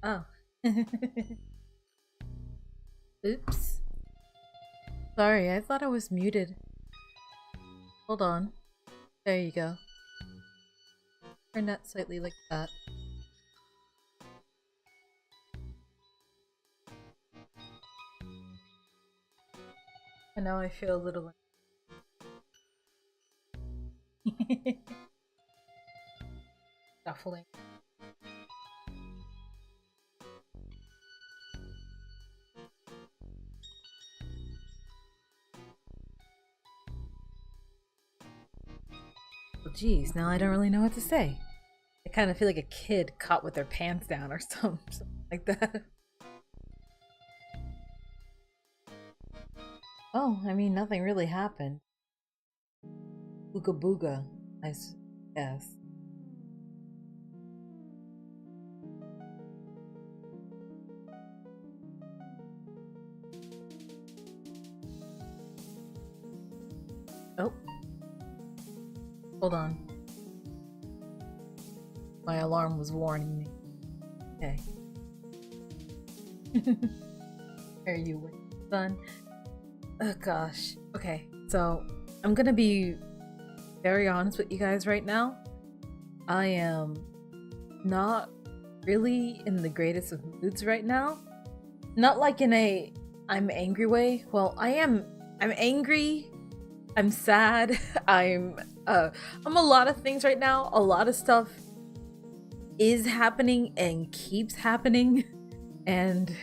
Oh. Oops. Sorry, I thought I was muted. Hold on. There you go. Turn that slightly like that. And now I feel a little shuffling. Well, geez, now I don't really know what to say. I kind of feel like a kid caught with their pants down or something like that. Oh, I mean, nothing really happened. Booga booga, I guess. Oh. Hold on. My alarm was warning me. Okay. Are you with son? Oh gosh. Okay, so I'm gonna be very honest with you guys right now. I am not really in the greatest of moods right now. Not like in a I'm angry way. Well, I'm angry. I'm sad. I'm a lot of things right now. A lot of stuff is happening and keeps happening. And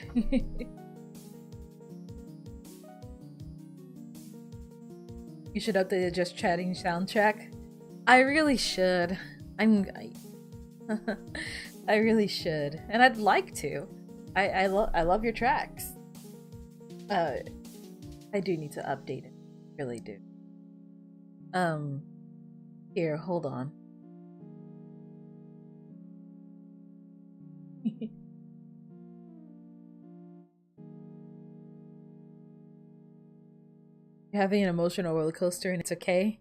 you should update the Just Chatting soundtrack. I really should. I really should, and I'd like to. I love your tracks. I do need to update it. Really do. Here, hold on. You're having an emotional roller coaster, and it's okay.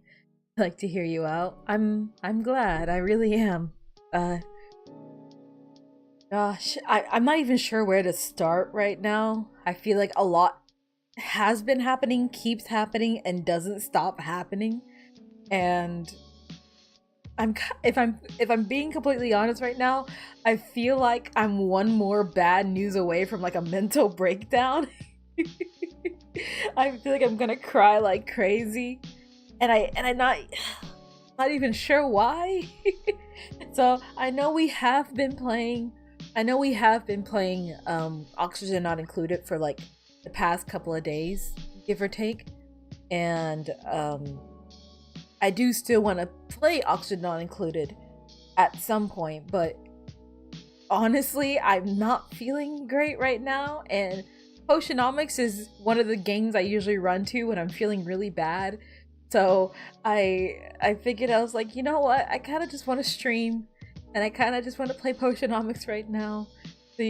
I like to hear you out. I'm glad. I really am. Gosh, I'm not even sure where to start right now. I feel like a lot has been happening, keeps happening, and doesn't stop happening. And if I'm being completely honest right now, I feel like I'm one more bad news away from like a mental breakdown. I feel like I'm gonna cry like crazy, and I'm not even sure why. So I know we have been playing. Oxygen Not Included for like the past couple of days, give or take, and I do still want to play Oxygen Not Included at some point, but honestly, I'm not feeling great right now, and Potionomics is one of the games I usually run to when I'm feeling really bad. So I figured, I was like, you know what? I kind of just want to stream, and I kind of just want to play Potionomics right now. So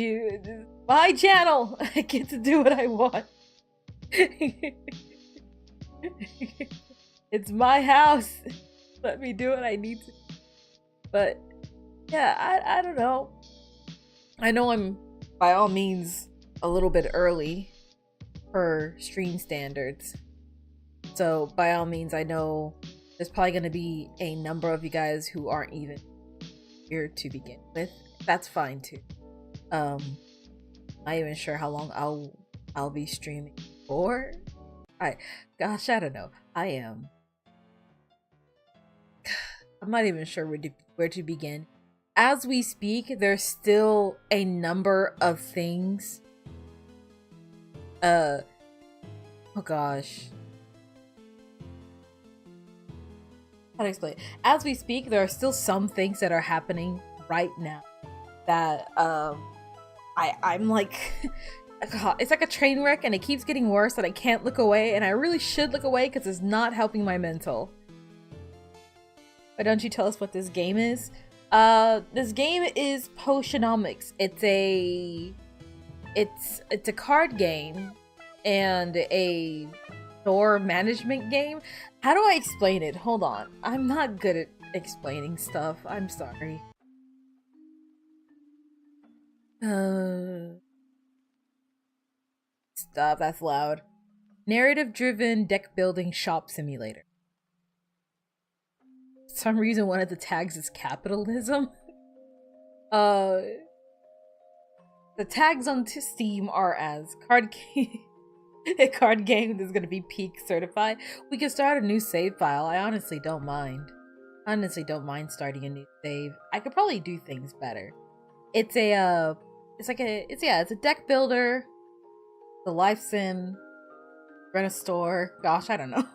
my channel, I get to do what I want. It's my house. Let me do what I need to. But yeah, I don't know. I know I'm by all means a little bit early for stream standards. So by all means, I know there's probably going to be a number of you guys who aren't even here to begin with. That's fine too. Not even sure how long I'll be streaming for. Gosh, I don't know. I'm not even sure where to begin. As we speak, there's still a number of things. Oh gosh. How to explain? As we speak, there are still some things that are happening right now that I'm like it's like a train wreck, and it keeps getting worse, and I can't look away, and I really should look away because it's not helping my mental. Why don't you tell us what this game is? This game is Potionomics. It's a card game and a store management game. How do I explain it? Hold on. I'm not good at explaining stuff. I'm sorry. Stop, that's loud. Narrative-driven deck-building shop simulator. For some reason, one of the tags is capitalism. The tags on Steam are as card game. A card game that's gonna be peak certified. We can start a new save file. I honestly don't mind. Honestly, don't mind starting a new save. I could probably do things better. It's a it's a deck builder. The life sim. Run a store. Gosh, I don't know.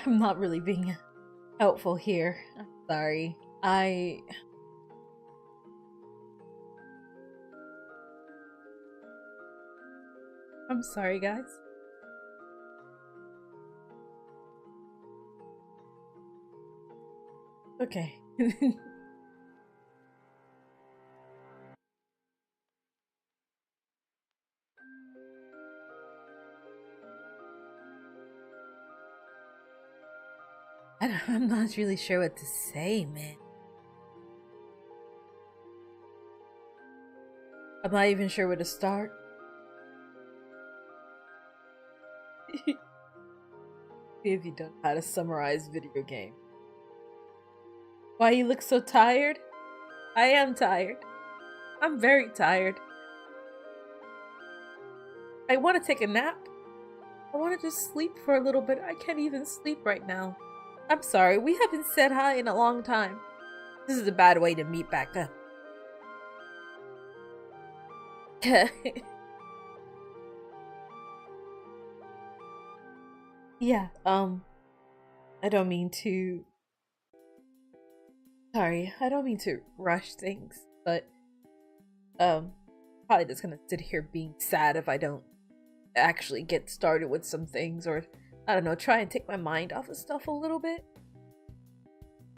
I'm not really being helpful here. I'm sorry. I'm sorry, guys. Okay. I'm not really sure what to say, man. I'm not even sure where to start. If you don't know how to summarize video game. Why you look so tired? I am tired. I'm very tired. I want to take a nap. I want to just sleep for a little bit. I can't even sleep right now. I'm sorry, we haven't said hi in a long time. This is a bad way to meet back up. Yeah, I don't mean to... Sorry, I don't mean to rush things, but, probably just gonna sit here being sad if I don't actually get started with some things, or, I don't know, try and take my mind off of stuff a little bit.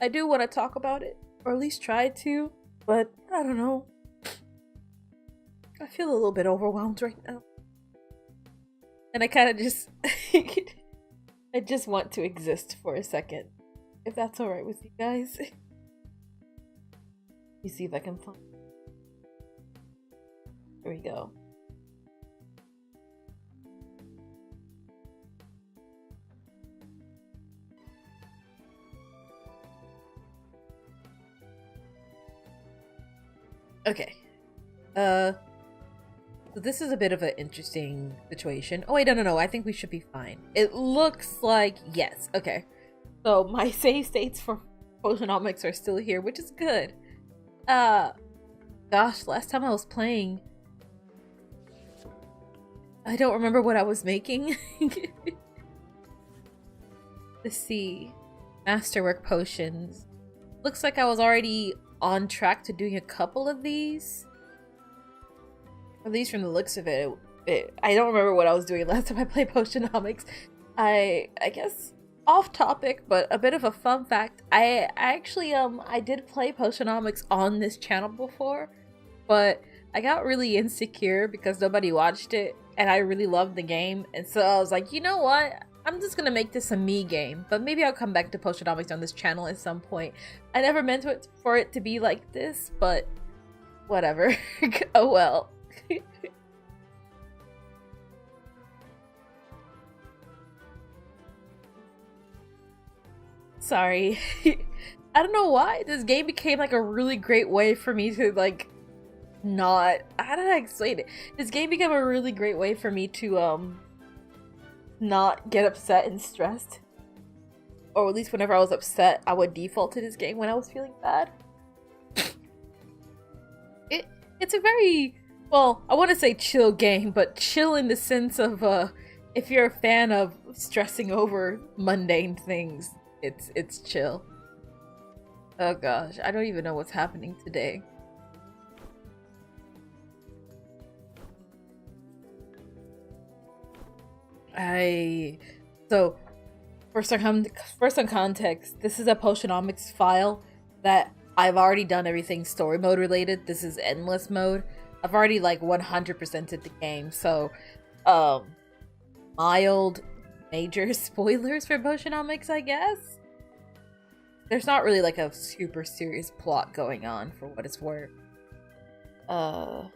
I do want to talk about it, or at least try to, but, I don't know. I feel a little bit overwhelmed right now. And I kind of just... I just want to exist for a second. If that's alright with you guys. Let me see if I can find... There we go. Okay. So this is a bit of an interesting situation. Oh wait, no, I think we should be fine. It looks like, yes, okay. So my save states for Potionomics are still here, which is good. Gosh, last time I was playing, I don't remember what I was making. Let's see. Masterwork potions. Looks like I was already on track to doing a couple of these. At least from the looks of it, I don't remember what I was doing last time I played Potionomics. I guess off topic, but a bit of a fun fact. I actually I did play Potionomics on this channel before, but I got really insecure because nobody watched it, and I really loved the game, and so I was like, you know what? I'm just gonna make this a me game, but maybe I'll come back to Potionomics on this channel at some point. I never meant for it to be like this, but whatever. Oh well. Sorry. I don't know why this game became like a really great way for me to like not, how did I explain it? This game became a really great way for me to not get upset and stressed. Or at least whenever I was upset, I would default to this game when I was feeling bad. It's a very, well, I want to say chill game, but chill in the sense of if you're a fan of stressing over mundane things, it's chill. Oh gosh, I don't even know what's happening today. So for some context, this is a Potionomics file that I've already done everything story mode related. This is endless mode. I've already like 100%ed the game, so mild major spoilers for Potionomics, I guess. There's not really like a super serious plot going on for what it's worth. I'm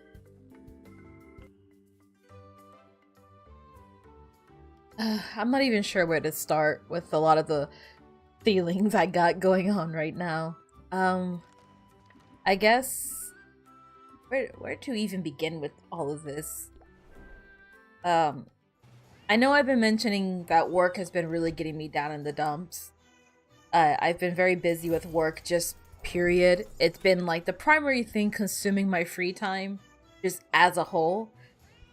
not even sure where to start with a lot of the feelings I got going on right now. I guess where to even begin with all of this? I know I've been mentioning that work has been really getting me down in the dumps. I've been very busy with work, just period. It's been like the primary thing consuming my free time, just as a whole.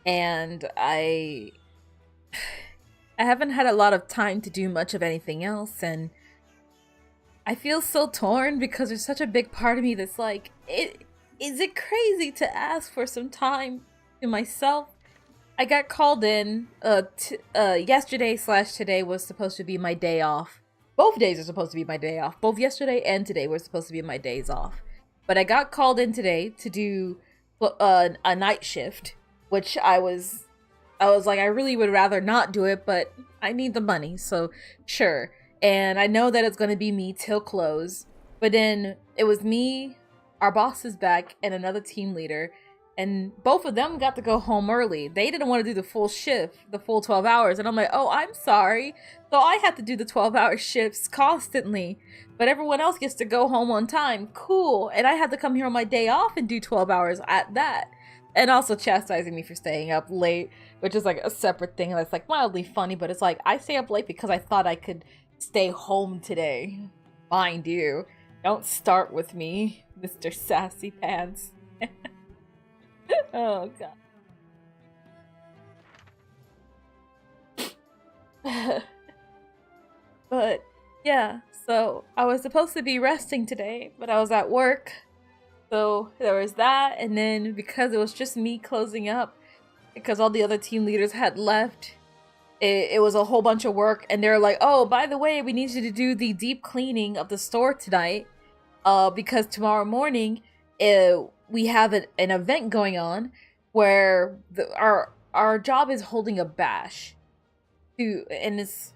And I haven't had a lot of time to do much of anything else, and I feel so torn because there's such a big part of me that's like, is it crazy to ask for some time to myself? I got called in yesterday/today was supposed to be my day off. Both days are supposed to be my day off. Both yesterday and today were supposed to be my days off. But I got called in today to do a night shift, which I was like, I really would rather not do it, but I need the money, so sure. And I know that it's going to be me till close. But then it was me, our boss is back, and another team leader. And both of them got to go home early. They didn't want to do the full shift, the full 12 hours. And I'm like, oh, I'm sorry. So I have to do the 12-hour shifts constantly. But everyone else gets to go home on time. Cool. And I had to come here on my day off and do 12 hours at that. And also chastising me for staying up late, which is like a separate thing that's like mildly funny. But it's like, I stay up late because I thought I could stay home today. Mind you. Don't start with me, Mr. Sassy Pants. Oh god. But yeah, so I was supposed to be resting today, but I was at work. So there was that, and then because it was just me closing up, because all the other team leaders had left, it was a whole bunch of work, and they're like, oh, by the way, we need you to do the deep cleaning of the store tonight, because tomorrow morning, we have an event going on where our job is holding a bash and it's,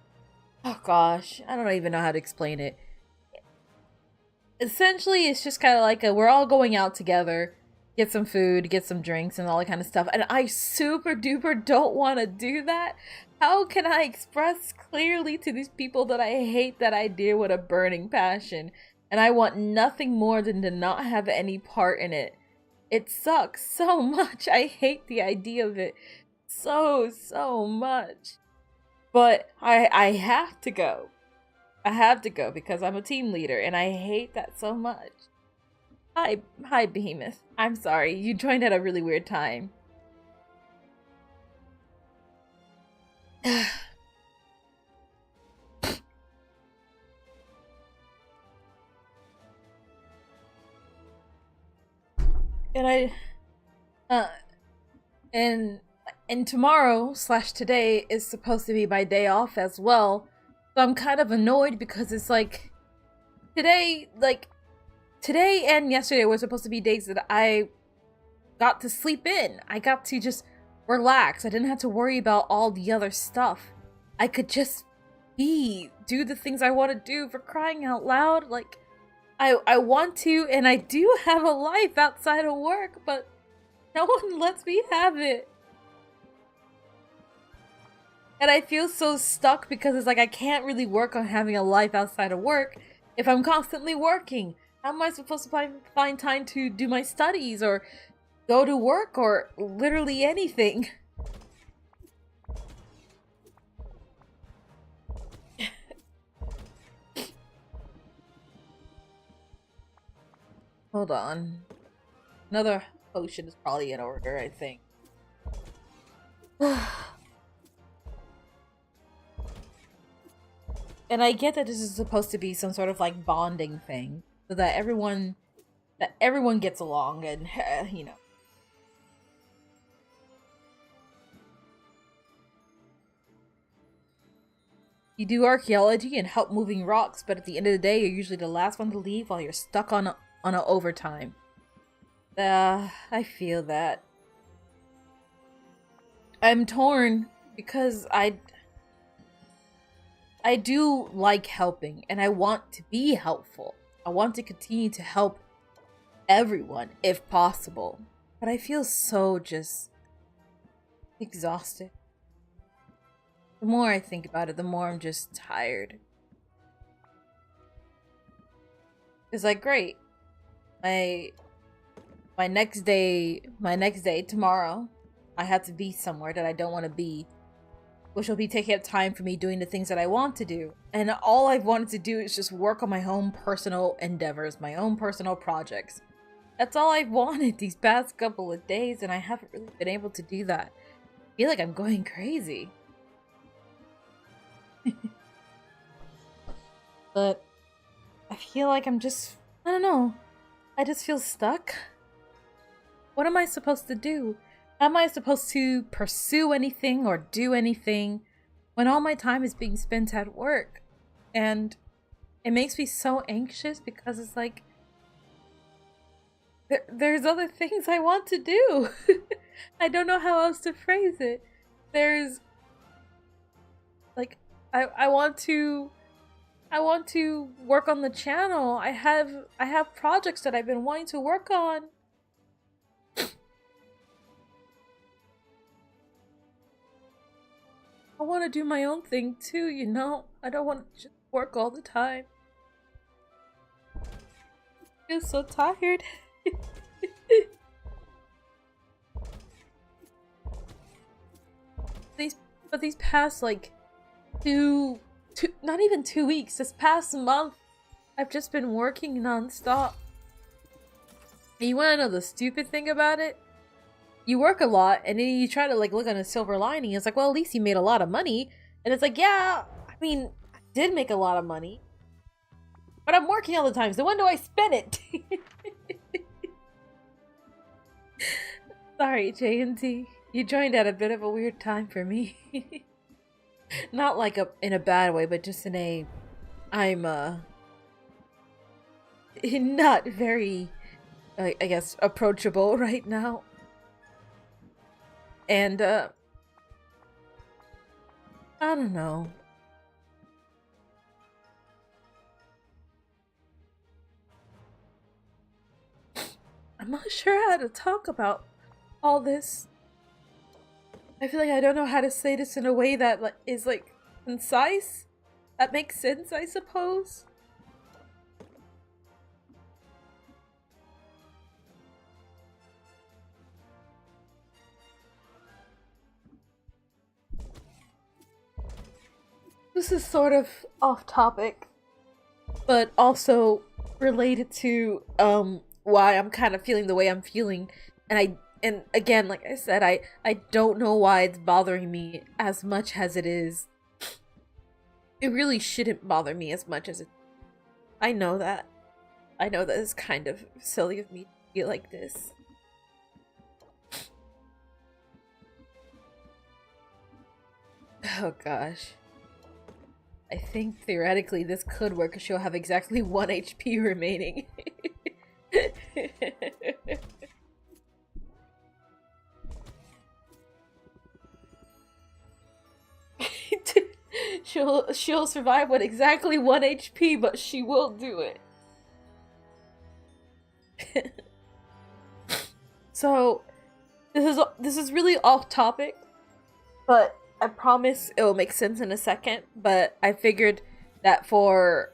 oh gosh, I don't even know how to explain it. Essentially, it's just kind of like we're all going out together, get some food, get some drinks, and all that kind of stuff. And I super duper don't want to do that. How can I express clearly to these people that I hate that idea with a burning passion? And I want nothing more than to not have any part in it. It sucks so much. I hate the idea of it so much. But I have to go. I have to go because I'm a team leader and I hate that so much. Hi Behemoth. I'm sorry. You joined at a really weird time. And and tomorrow/today is supposed to be my day off as well. So I'm kind of annoyed because it's like today and yesterday were supposed to be days that I got to sleep in. I got to just relax. I didn't have to worry about all the other stuff. I could just do the things I want to do, for crying out loud. Like, I want to, and I do have a life outside of work, but no one lets me have it. And I feel so stuck because it's like I can't really work on having a life outside of work if I'm constantly working. How am I supposed to find time to do my studies or go to work or literally anything? Hold on. Another potion is probably in order, I think. And I get that this is supposed to be some sort of like bonding thing, so that everyone gets along and you know. You do archaeology and help moving rocks, but at the end of the day, you're usually the last one to leave while you're stuck on a overtime. I feel that. I'm torn because I do like helping and I want to be helpful. I want to continue to help everyone if possible. But I feel so just exhausted. The more I think about it, the more I'm just tired. It's like, great. My next day tomorrow, I have to be somewhere that I don't want to be, which will be taking up time for me doing the things that I want to do. And all I've wanted to do is just work on my own personal endeavors, my own personal projects. That's all I've wanted these past couple of days, and I haven't really been able to do that. I feel like I'm going crazy. But I feel like I'm just, I don't know. I just feel stuck. What am I supposed to do? How am I supposed to pursue anything or do anything when all my time is being spent at work? And it makes me so anxious because it's like, there's other things I want to do. I don't know how else to phrase it. There's like, I want to work on the channel. I have projects that I've been wanting to work on. I want to do my own thing too, you know? I don't want to just work all the time. I feel so tired. These past like not even 2 weeks, this past month, I've just been working non-stop. And you wanna know the stupid thing about it? You work a lot, and then you try to like look on a silver lining. It's like, well, at least you made a lot of money. And it's like, yeah, I mean, I did make a lot of money. But I'm working all the time, so when do I spend it? Sorry, J&T. You joined at a bit of a weird time for me. Not like in a bad way, but just in a... I'm, not very, I guess, approachable right now. And, I don't know. I'm not sure how to talk about all this. I feel like I don't know how to say this in a way that is like concise. That makes sense, I suppose. This is sort of off topic, but also related to why I'm kind of feeling the way I'm feeling. And again, like I said, I don't know why it's bothering me as much as it is. It really shouldn't bother me as much as it. I know that. I know that it's kind of silly of me to feel like this. Oh gosh. I think theoretically this could work because she'll have exactly 1 HP remaining. She'll survive with exactly 1 HP, but she will do it. So this is really off topic, but I promise it will make sense in a second. But I figured that for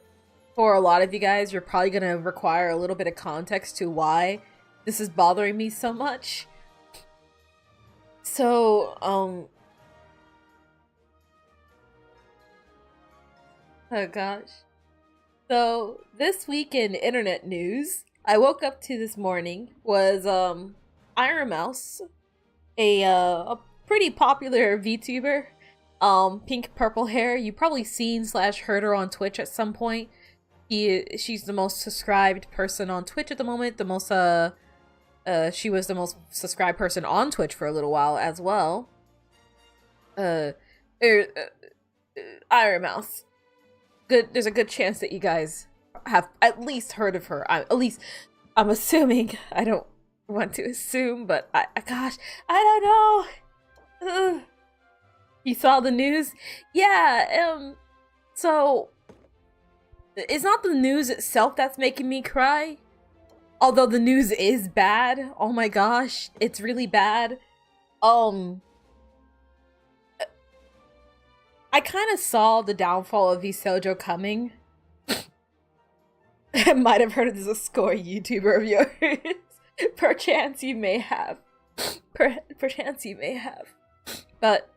a lot of you guys, you're probably gonna require a little bit of context to why this is bothering me so much. So, oh gosh. So, this week in internet news, I woke up to this morning was, Iron Mouse, a pretty popular VTuber, pink purple hair. You probably seen / heard her on Twitch at some point. She's the most subscribed person on Twitch at the moment. The most, she was the most subscribed person on Twitch for a little while as well. Iron Mouse. There's a good chance that you guys have at least heard of her. At least I'm assuming. I don't want to assume, but gosh, I don't know. You saw the news? Yeah, so it's not the news itself that's making me cry. although the news is bad, oh my gosh, it's really bad. I kind of saw the downfall of Vise-Versa coming. I might have heard of this score YouTuber of yours. Perchance you may have. Perchance you may have. But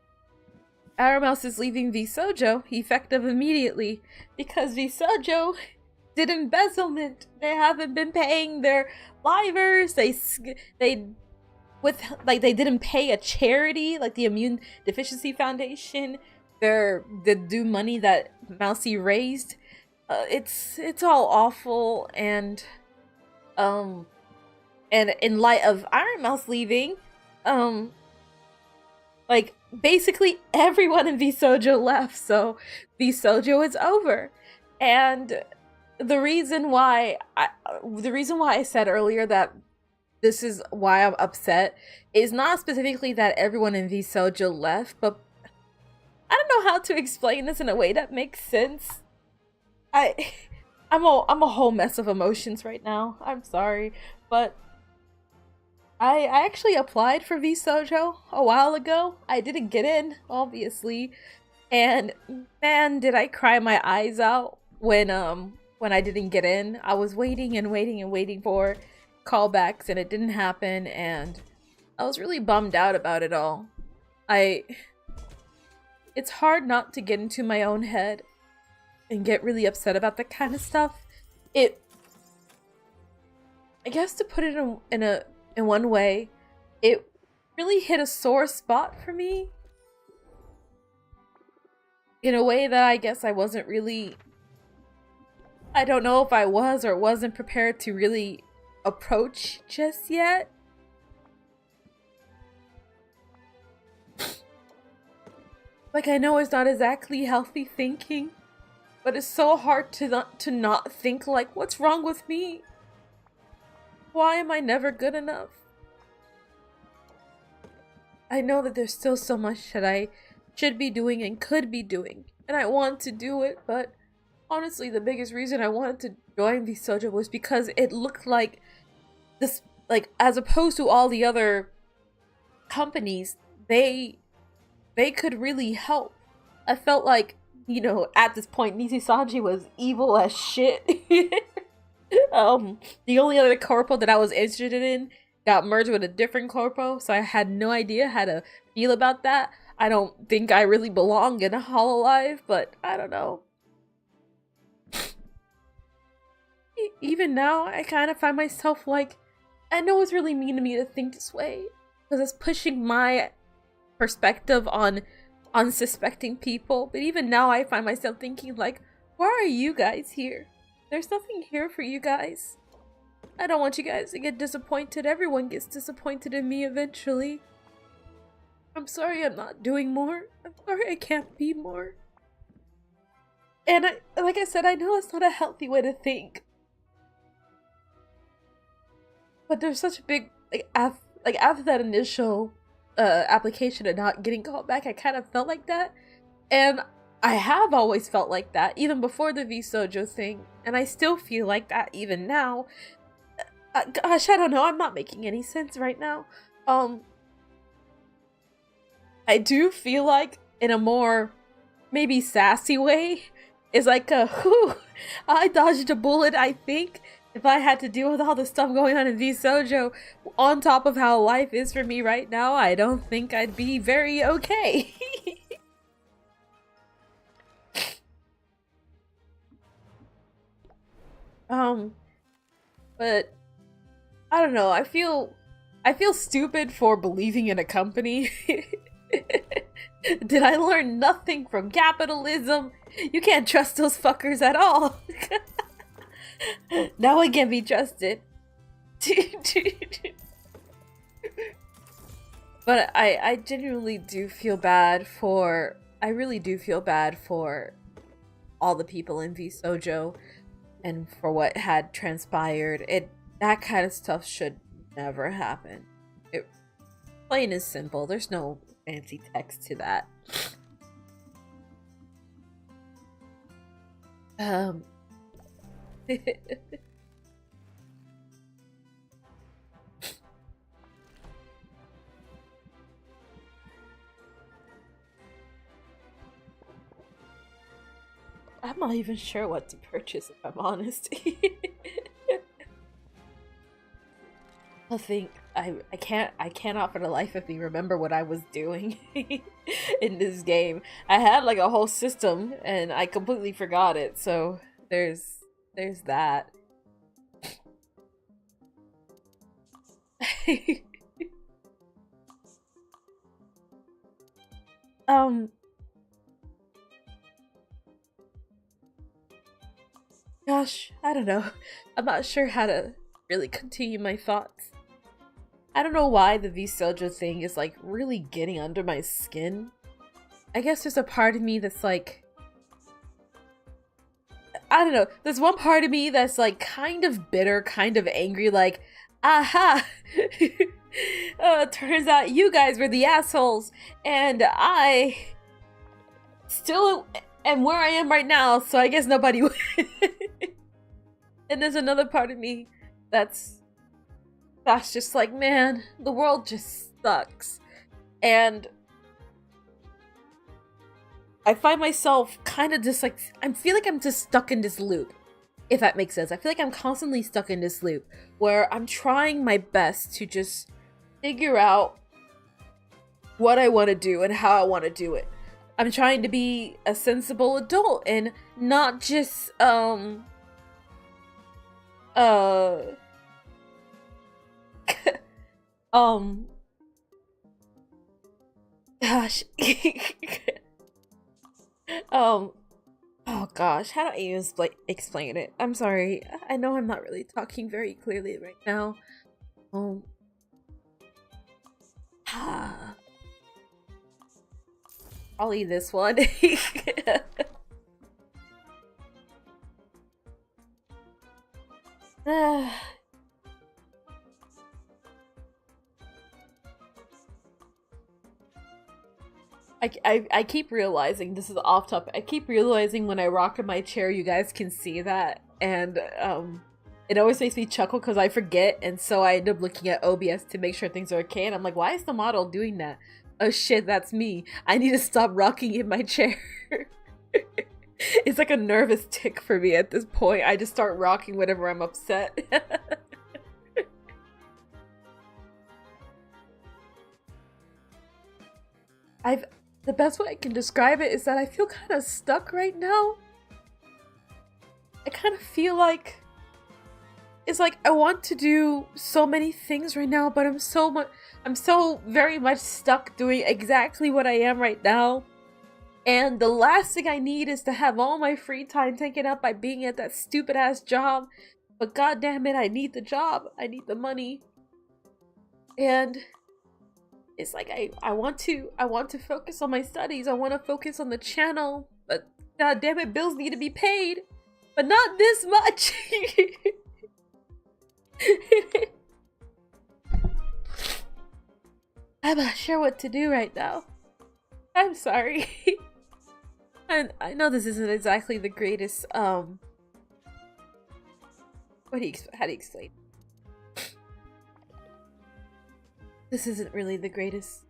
Mouse is leaving Vise-Versa effective immediately because Vise-Versa did embezzlement. They haven't been paying their livers. They didn't pay a charity like the Immune Deficiency Foundation. The due money that Mousy raised. It's all awful, and in light of Iron Mouse leaving, like basically everyone in Vise-Versa left, so Vise-Versa is over. And the reason why I said earlier that this is why I'm upset is not specifically that everyone in Vise-Versa left, but I don't know how to explain this in a way that makes sense. I'm a whole mess of emotions right now. I'm sorry, but I actually applied for Vise-Versa a while ago. I didn't get in, obviously, and man, did I cry my eyes out when I didn't get in. I was waiting and waiting and waiting for callbacks, and it didn't happen, and I was really bummed out about it all. It's hard not to get into my own head and get really upset about that kind of stuff. I guess to put it in one way, it really hit a sore spot for me. In a way that I guess I wasn't really... I don't know if I was or wasn't prepared to really approach just yet. Like, I know it's not exactly healthy thinking, but it's so hard to not think like, what's wrong with me? Why am I never good enough? I know that there's still so much that I should be doing and could be doing, and I want to do it, but honestly, the biggest reason I wanted to join Vise-Versa was because it looked like this, like, as opposed to all the other companies, they could really help. I felt like, you know, at this point, Nisi-Sanji was evil as shit. The only other corpo that I was interested in got merged with a different corpo, so I had no idea how to feel about that. I don't think I really belong in a Hololive, but I don't know. Even now, I kind of find myself like, I know it's really mean to me to think this way, because it's pushing my perspective on unsuspecting people, but even now I find myself thinking like, why are you guys here? There's nothing here for you guys. I don't want you guys to get disappointed. Everyone gets disappointed in me eventually. I'm sorry I'm not doing more. I'm sorry I can't be more. And like I said, I know it's not a healthy way to think. But there's such a big, after that initial application and not getting called back, I kind of felt like that. And I have always felt like that, even before the Vise-Versa thing. And I still feel like that even now. Gosh, I don't know. I'm not making any sense right now. I do feel like, in a more, maybe sassy way, it's like whew, I dodged a bullet, I think. If I had to deal with all the stuff going on in Vise-Versa, on top of how life is for me right now, I don't think I'd be very okay. But I don't know. I feel stupid for believing in a company. Did I learn nothing from capitalism? You can't trust those fuckers at all. No one can be trusted. But I genuinely do feel bad for... I really do feel bad for all the people in Vise-Versa and for what had transpired. That kind of stuff should never happen. It plain and simple. There's no fancy text to that. I'm not even sure what to purchase, if I'm honest. I think I cannot for the life of me remember what I was doing in this game. I had like a whole system and I completely forgot it, so there's that. um Gosh, I don't know. I'm not sure how to really continue my thoughts. I don't know why the Vise-Versa thing is like really getting under my skin. I guess there's a part of me that's like, I don't know, there's one part of me that's like kind of bitter, kind of angry, like, aha! Turns out you guys were the assholes, and I still am where I am right now, so I guess nobody would. And there's another part of me that's just like, man, the world just sucks. And I find myself kind of just like, I feel like I'm just stuck in this loop, if that makes sense. I feel like I'm constantly stuck in this loop where I'm trying my best to just figure out what I want to do and how I want to do it. I'm trying to be a sensible adult and not just, gosh. Oh gosh, how do I even explain it? I'm sorry. I know I'm not really talking very clearly right now. Probably this one. I keep realizing, this is off topic, I keep realizing when I rock in my chair, you guys can see that, and it always makes me chuckle because I forget, and so I end up looking at OBS to make sure things are okay, and I'm like, why is the model doing that? Oh shit, that's me. I need to stop rocking in my chair. It's like a nervous tick for me at this point. I just start rocking whenever I'm upset. The best way I can describe it is that I feel kind of stuck right now. I kind of feel like it's like I want to do so many things right now, but I'm so very much stuck doing exactly what I am right now. And the last thing I need is to have all my free time taken up by being at that stupid ass job. But god damn it, I need the job. I need the money. And it's like I want to focus on my studies. I want to focus on the channel, but god damn it, bills need to be paid, but not this much. I'm not sure what to do right now. I'm sorry. And I know this isn't exactly the greatest how do you explain? This isn't really the greatest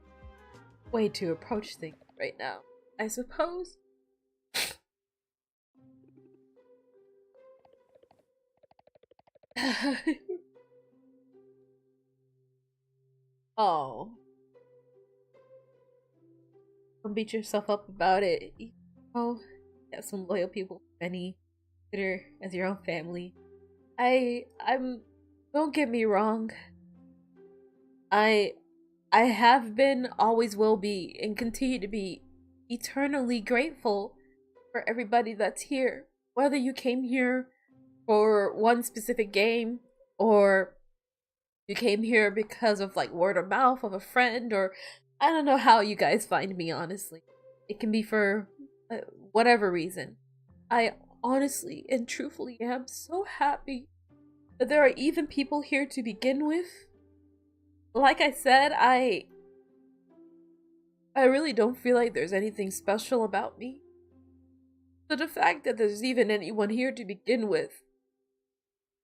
way to approach things right now, I suppose. Oh. Don't beat yourself up about it. Oh, you have some loyal people, many consider as your own family. I'm don't get me wrong. I have been, always will be, and continue to be eternally grateful for everybody that's here. Whether you came here for one specific game, or you came here because of like word of mouth of a friend, or I don't know how you guys find me, honestly. It can be for whatever reason. I honestly and truthfully am so happy that there are even people here to begin with. Like I said, I really don't feel like there's anything special about me. So the fact that there's even anyone here to begin with,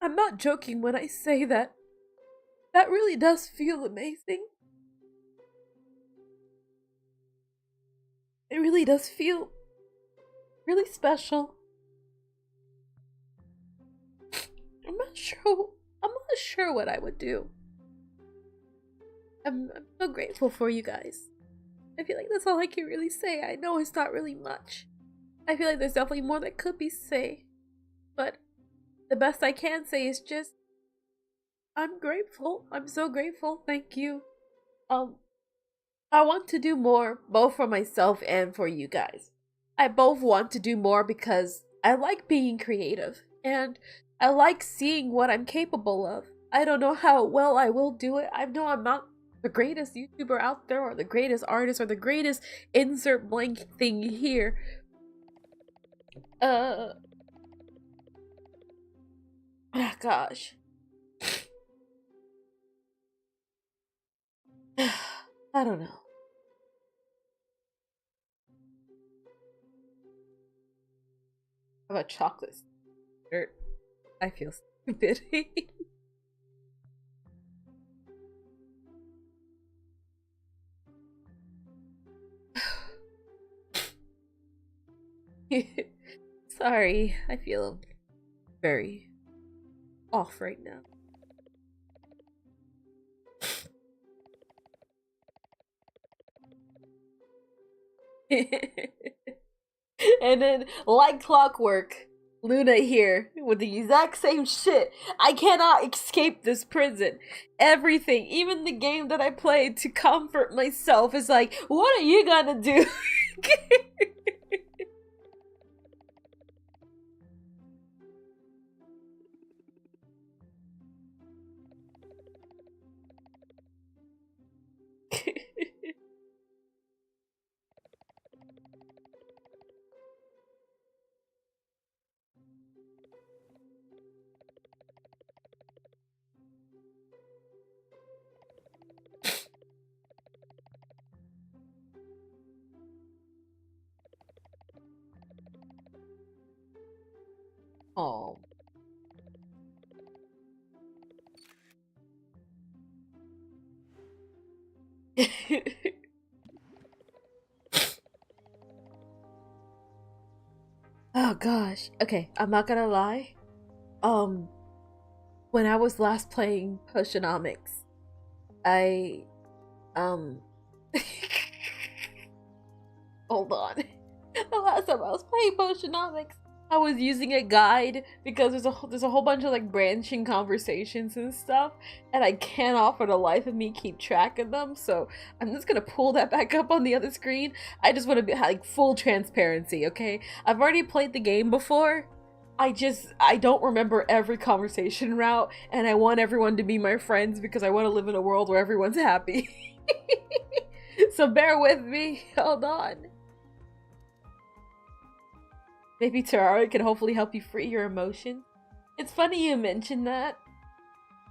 I'm not joking when I say that that really does feel amazing. It really does feel really special. I'm not sure what I would do. I'm so grateful for you guys. I feel like that's all I can really say. I know it's not really much. I feel like there's definitely more that could be said. But the best I can say is just, I'm grateful. I'm so grateful. Thank you. I want to do more, both for myself and for you guys. I both want to do more because I like being creative. And I like seeing what I'm capable of. I don't know how well I will do it. I know I'm not the greatest YouTuber out there, or the greatest artist, or the greatest insert blank thing here. Oh gosh. I don't know. How about chocolate? Dirt. I feel stupid. Sorry, I feel very off right now. And then, like clockwork, Luna here with the exact same shit. I cannot escape this prison. Everything, even the game that I played to comfort myself, is like, what are you gonna do? Oh. Oh gosh. Okay, I'm not gonna lie. When I was last playing Potionomics, I hold on. The last time I was playing Potionomics, I was using a guide because there's a whole bunch of like branching conversations and stuff, and I cannot for the life of me keep track of them. So I'm just gonna pull that back up on the other screen. I just want to be like full transparency, okay? I've already played the game before. I don't remember every conversation route, and I want everyone to be my friends because I want to live in a world where everyone's happy. So bear with me. Hold on. Maybe Terraria can hopefully help you free your emotions. It's funny you mentioned that.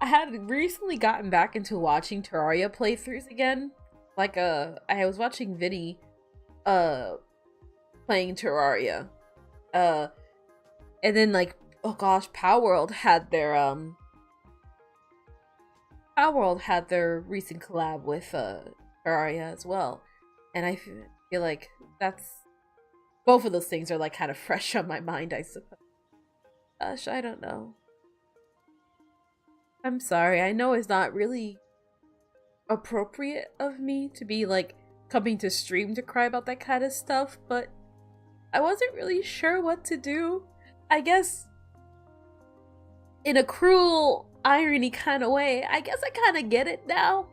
I had recently gotten back into watching Terraria playthroughs again. Like, I was watching Vinny, playing Terraria. And then, like, oh gosh, Palworld had their recent collab with, Terraria as well. And I feel like both of those things are like kind of fresh on my mind, I suppose. Gosh, I don't know. I'm sorry. I know it's not really appropriate of me to be like coming to stream to cry about that kind of stuff, but I wasn't really sure what to do. I guess in a cruel irony kind of way, I guess I kind of get it now.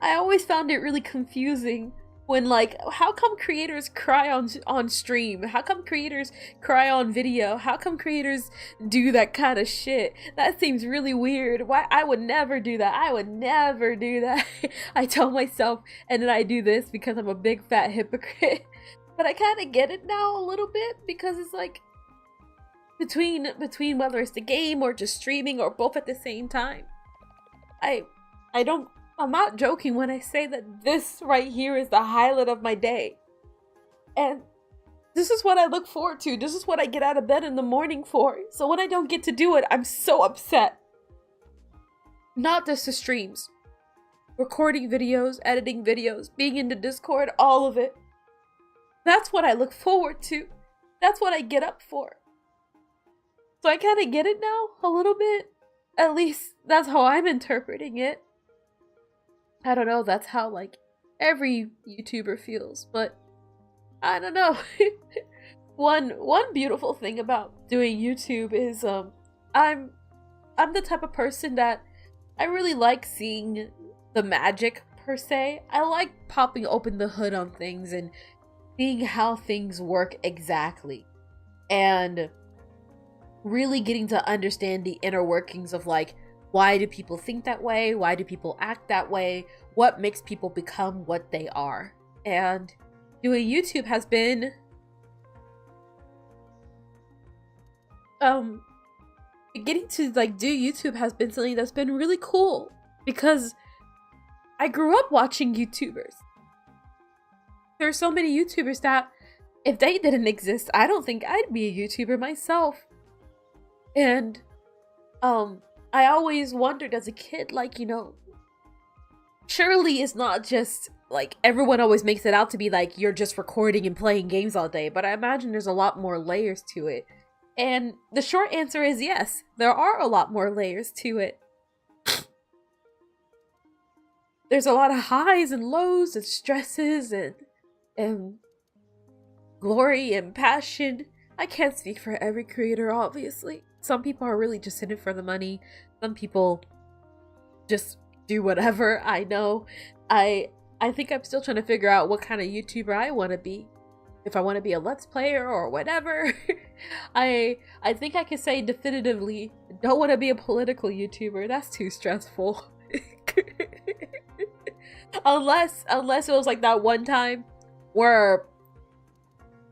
I always found it really confusing when, like, how come creators cry on stream? How come creators cry on video? How come creators do that kind of shit? That seems really weird. Why? I would never do that. I would never do that. I tell myself, and then I do this because I'm a big fat hypocrite. But I kind of get it now a little bit, because it's like between whether it's the game or just streaming or both at the same time. I'm not joking when I say that this right here is the highlight of my day. And this is what I look forward to. This is what I get out of bed in the morning for. So when I don't get to do it, I'm so upset. Not just the streams. Recording videos, editing videos, being in the Discord, all of it. That's what I look forward to. That's what I get up for. So I kind of get it now, a little bit. At least that's how I'm interpreting it. I don't know, that's how like every YouTuber feels, but I don't know. One beautiful thing about doing YouTube is I'm the type of person that I really like seeing the magic per se. I like popping open the hood on things and seeing how things work exactly. And really getting to understand the inner workings of like, why do people think that way? Why do people act that way? What makes people become what they are? And doing YouTube has been getting to like do YouTube has been something that's been really cool, because I grew up watching YouTubers. There are so many YouTubers that if they didn't exist, I don't think I'd be a YouTuber myself. And I always wondered as a kid, like, you know, surely it's not just like everyone always makes it out to be like you're just recording and playing games all day, but I imagine there's a lot more layers to it. And the short answer is yes, there are a lot more layers to it. There's a lot of highs and lows and stresses and glory and passion. I can't speak for every creator, obviously. Some people are really just in it for the money. Some people just do whatever. I know. I think I'm still trying to figure out what kind of YouTuber I want to be. If I want to be a Let's Player or whatever. I think I can say definitively, don't want to be a political YouTuber. That's too stressful. unless it was like that one time where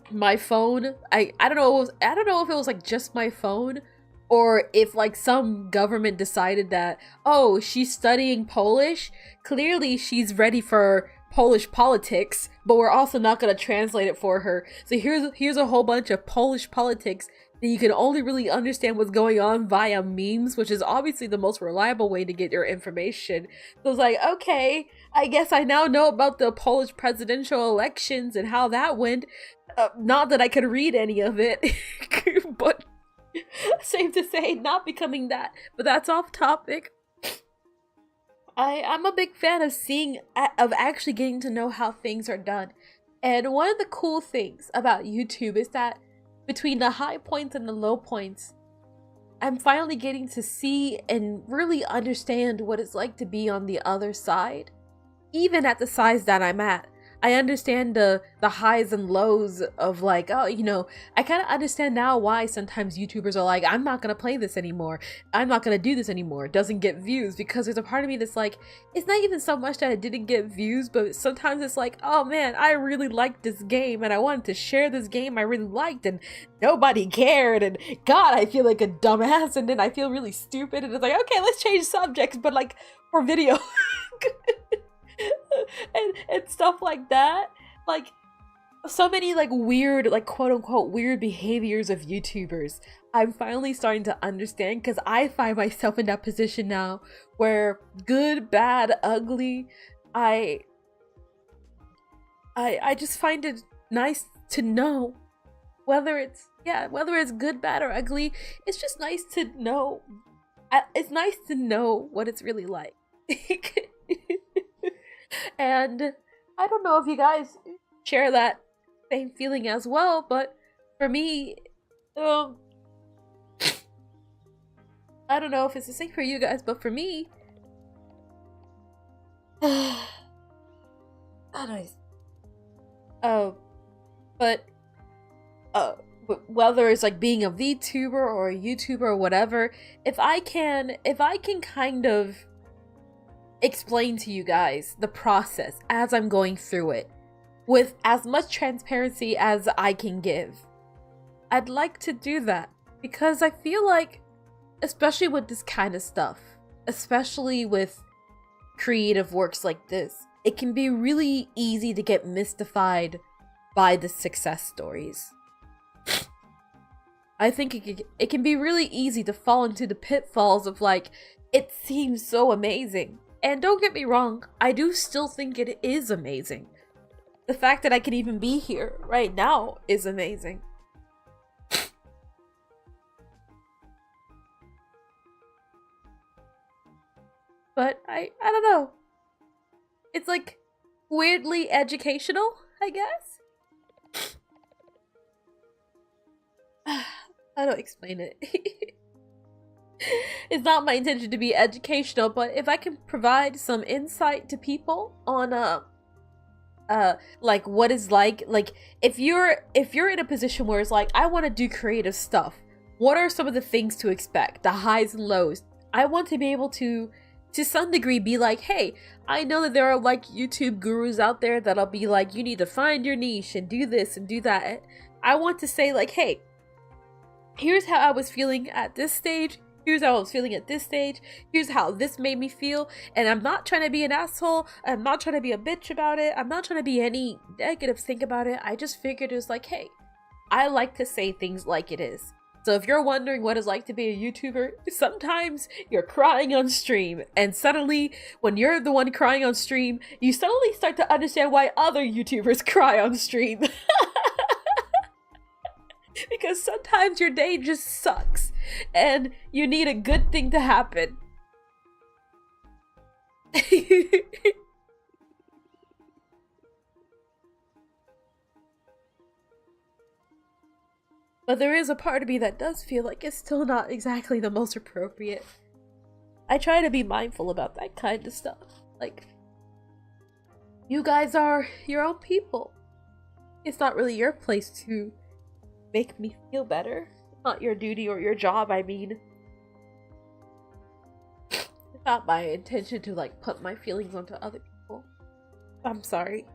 my phone, I don't know if it was like just my phone, or if like some government decided that, oh, she's studying Polish, clearly she's ready for Polish politics, but we're also not going to translate it for her. So here's a whole bunch of Polish politics that you can only really understand what's going on via memes, which is obviously the most reliable way to get your information. So it's like, okay, I guess I now know about the Polish presidential elections and how that went. Not that I could read any of it, but safe to say, not becoming that. But that's off topic. I'm a big fan of actually getting to know how things are done. And one of the cool things about YouTube is that between the high points and the low points, I'm finally getting to see and really understand what it's like to be on the other side. Even at the size that I'm at, I understand the highs and lows of like, oh, you know, I kind of understand now why sometimes YouTubers are like, I'm not going to play this anymore. I'm not going to do this anymore. It doesn't get views, because there's a part of me that's like, it's not even so much that it didn't get views, but sometimes it's like, oh man, I really liked this game and I wanted to share this game I really liked and nobody cared. And God, I feel like a dumbass, and then I feel really stupid. And it's like, okay, let's change subjects, but like for video. and stuff like that. Like so many like weird, like quote unquote weird behaviors of YouTubers I'm finally starting to understand, because I find myself in that position now where good, bad, ugly, I just find it nice to know whether it's good, bad, or ugly. It's just nice to know. It's nice to know what it's really like. And I don't know if you guys share that same feeling as well, but for me, I don't know if it's the same for you guys, but for me, I don't whether it's like being a VTuber or a YouTuber or whatever, if I can kind of explain to you guys the process as I'm going through it with as much transparency as I can give, I'd like to do that, because I feel like, especially with this kind of stuff, especially with creative works like this, it can be really easy to get mystified by the success stories. I think it can be really easy to fall into the pitfalls of like, it seems so amazing. And don't get me wrong, I do still think it is amazing. The fact that I can even be here right now is amazing. but I don't know. It's like weirdly educational, I guess. How do I explain it? It's not my intention to be educational, but if I can provide some insight to people on like what is like if you're in a position where it's like I want to do creative stuff, what are some of the things to expect, the highs and lows? I want to be able to some degree be like, hey, I know that there are like YouTube gurus out there that'll be like, you need to find your niche and do this and do that. I want to say like, hey, here's how I was feeling at this stage. Here's how I was feeling at this stage. Here's how this made me feel. And I'm not trying to be an asshole. I'm not trying to be a bitch about it. I'm not trying to be any negative thing about it. I just figured it was like, hey, I like to say things like it is. So if you're wondering what it's like to be a YouTuber, sometimes you're crying on stream. And suddenly, when you're the one crying on stream, you suddenly start to understand why other YouTubers cry on stream. Because sometimes your day just sucks and you need a good thing to happen. But there is a part of me that does feel like it's still not exactly the most appropriate. I try to be mindful about that kind of stuff. Like, you guys are your own people. It's not really your place to make me feel better. It's not your duty or your job, I mean. It's not my intention to like put my feelings onto other people. I'm sorry.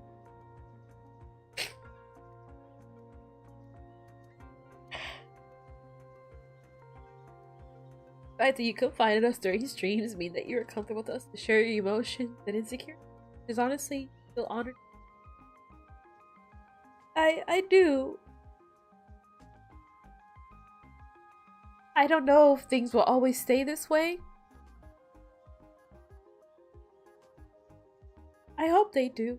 The fact that you confided us during streams mean that you're comfortable with us to share your emotions and insecurities is honestly feel honored. I do. I don't know if things will always stay this way. I hope they do.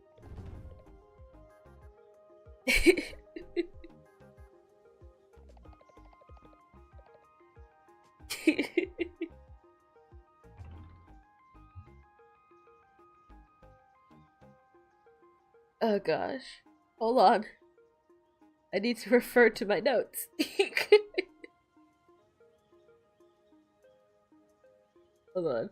Oh gosh. Hold on. I need to refer to my notes. Hold on.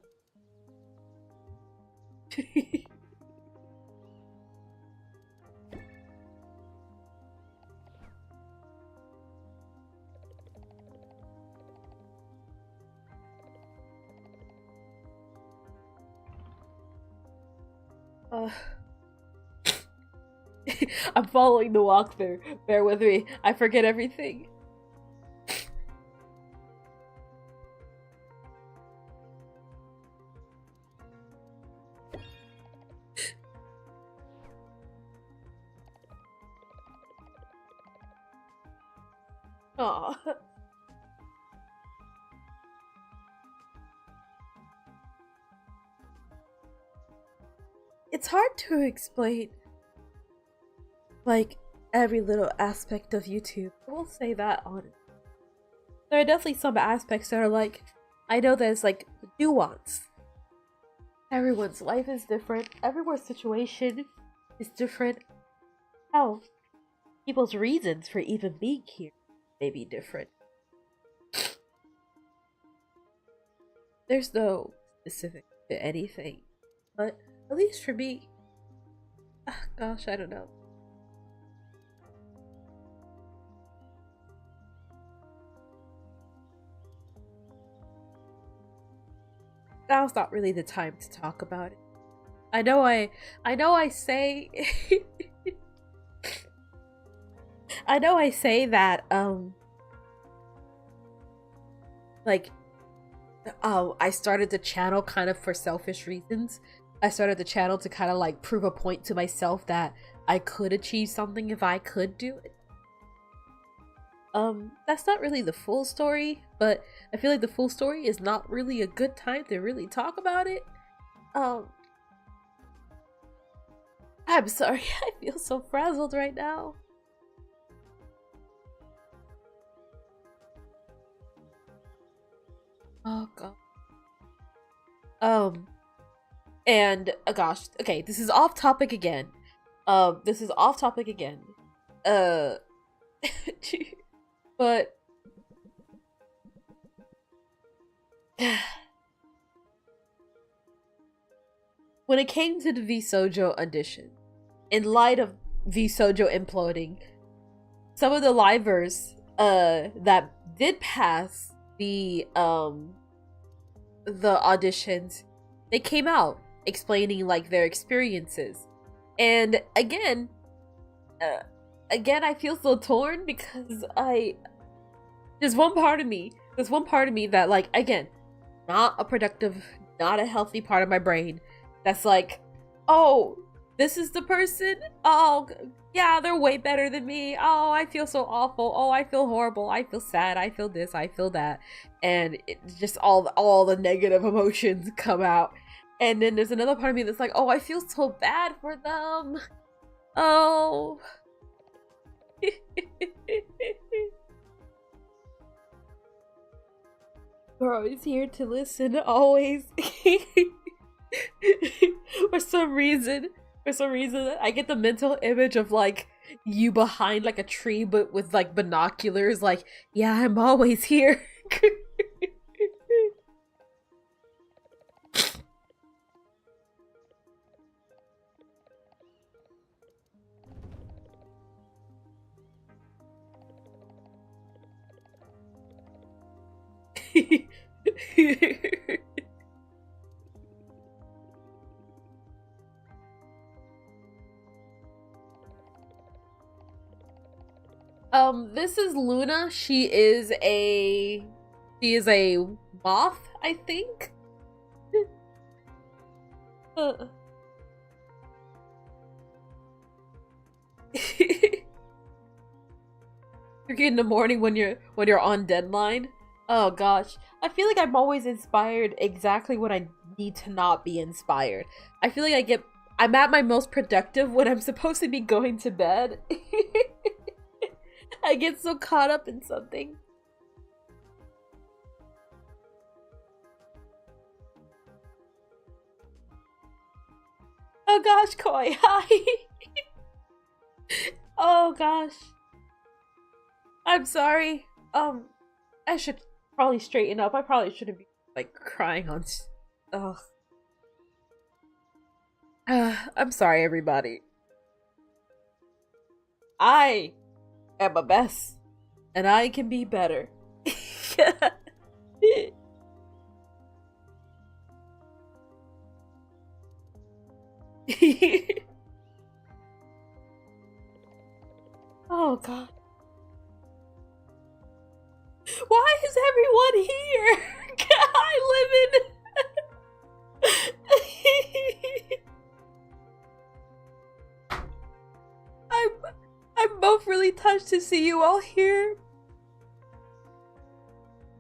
I'm following the walkthrough. Bear with me. I forget everything. Aw. It's hard to explain, like, every little aspect of YouTube. I will say that honestly. There are definitely some aspects that are like, I know there's like nuance. Everyone's life is different. Everyone's situation is different. Hell, people's reasons for even being here may be different. There's no specific to anything, but at least for me, gosh, I don't know. Now's not really the time to talk about it. I know I say I know I say that like I started the channel kind of for selfish reasons. I started the channel to kind of like prove a point to myself that I could achieve something if I could do it. That's not really the full story, but I feel like the full story is not really a good time to really talk about it. I'm sorry, I feel so frazzled right now. Oh god. And gosh, okay, this is off topic again. This is off topic again. But when it came to the Vise-Versa audition, in light of Vise-Versa imploding, some of the livers that did pass the auditions, they came out explaining like their experiences. And again I feel so torn because there's one part of me that, like, again, not a productive, not a healthy part of my brain that's like, oh, this is the person, oh yeah, they're way better than me, oh, I feel so awful, oh, I feel horrible, I feel sad, I feel this, I feel that, and it's just all the negative emotions come out. And then there's another part of me that's like, oh, I feel so bad for them, oh. We're always here to listen, always. For some reason I get the mental image of like you behind like a tree but with like binoculars, like, yeah, I'm always here. This is Luna. She is a moth, I think. In the morning when you're on deadline. Oh gosh, I feel like I'm always inspired exactly when I need to not be inspired. I feel like I'm at my most productive when I'm supposed to be going to bed. I get so caught up in something. Oh gosh, Koi, hi. Oh gosh. I'm sorry. I should probably straighten up. I probably shouldn't be like crying on. Ugh. I'm sorry, everybody. I am a mess, and I can be better. Oh god. Why is everyone here? I live in... I'm both really touched to see you all here.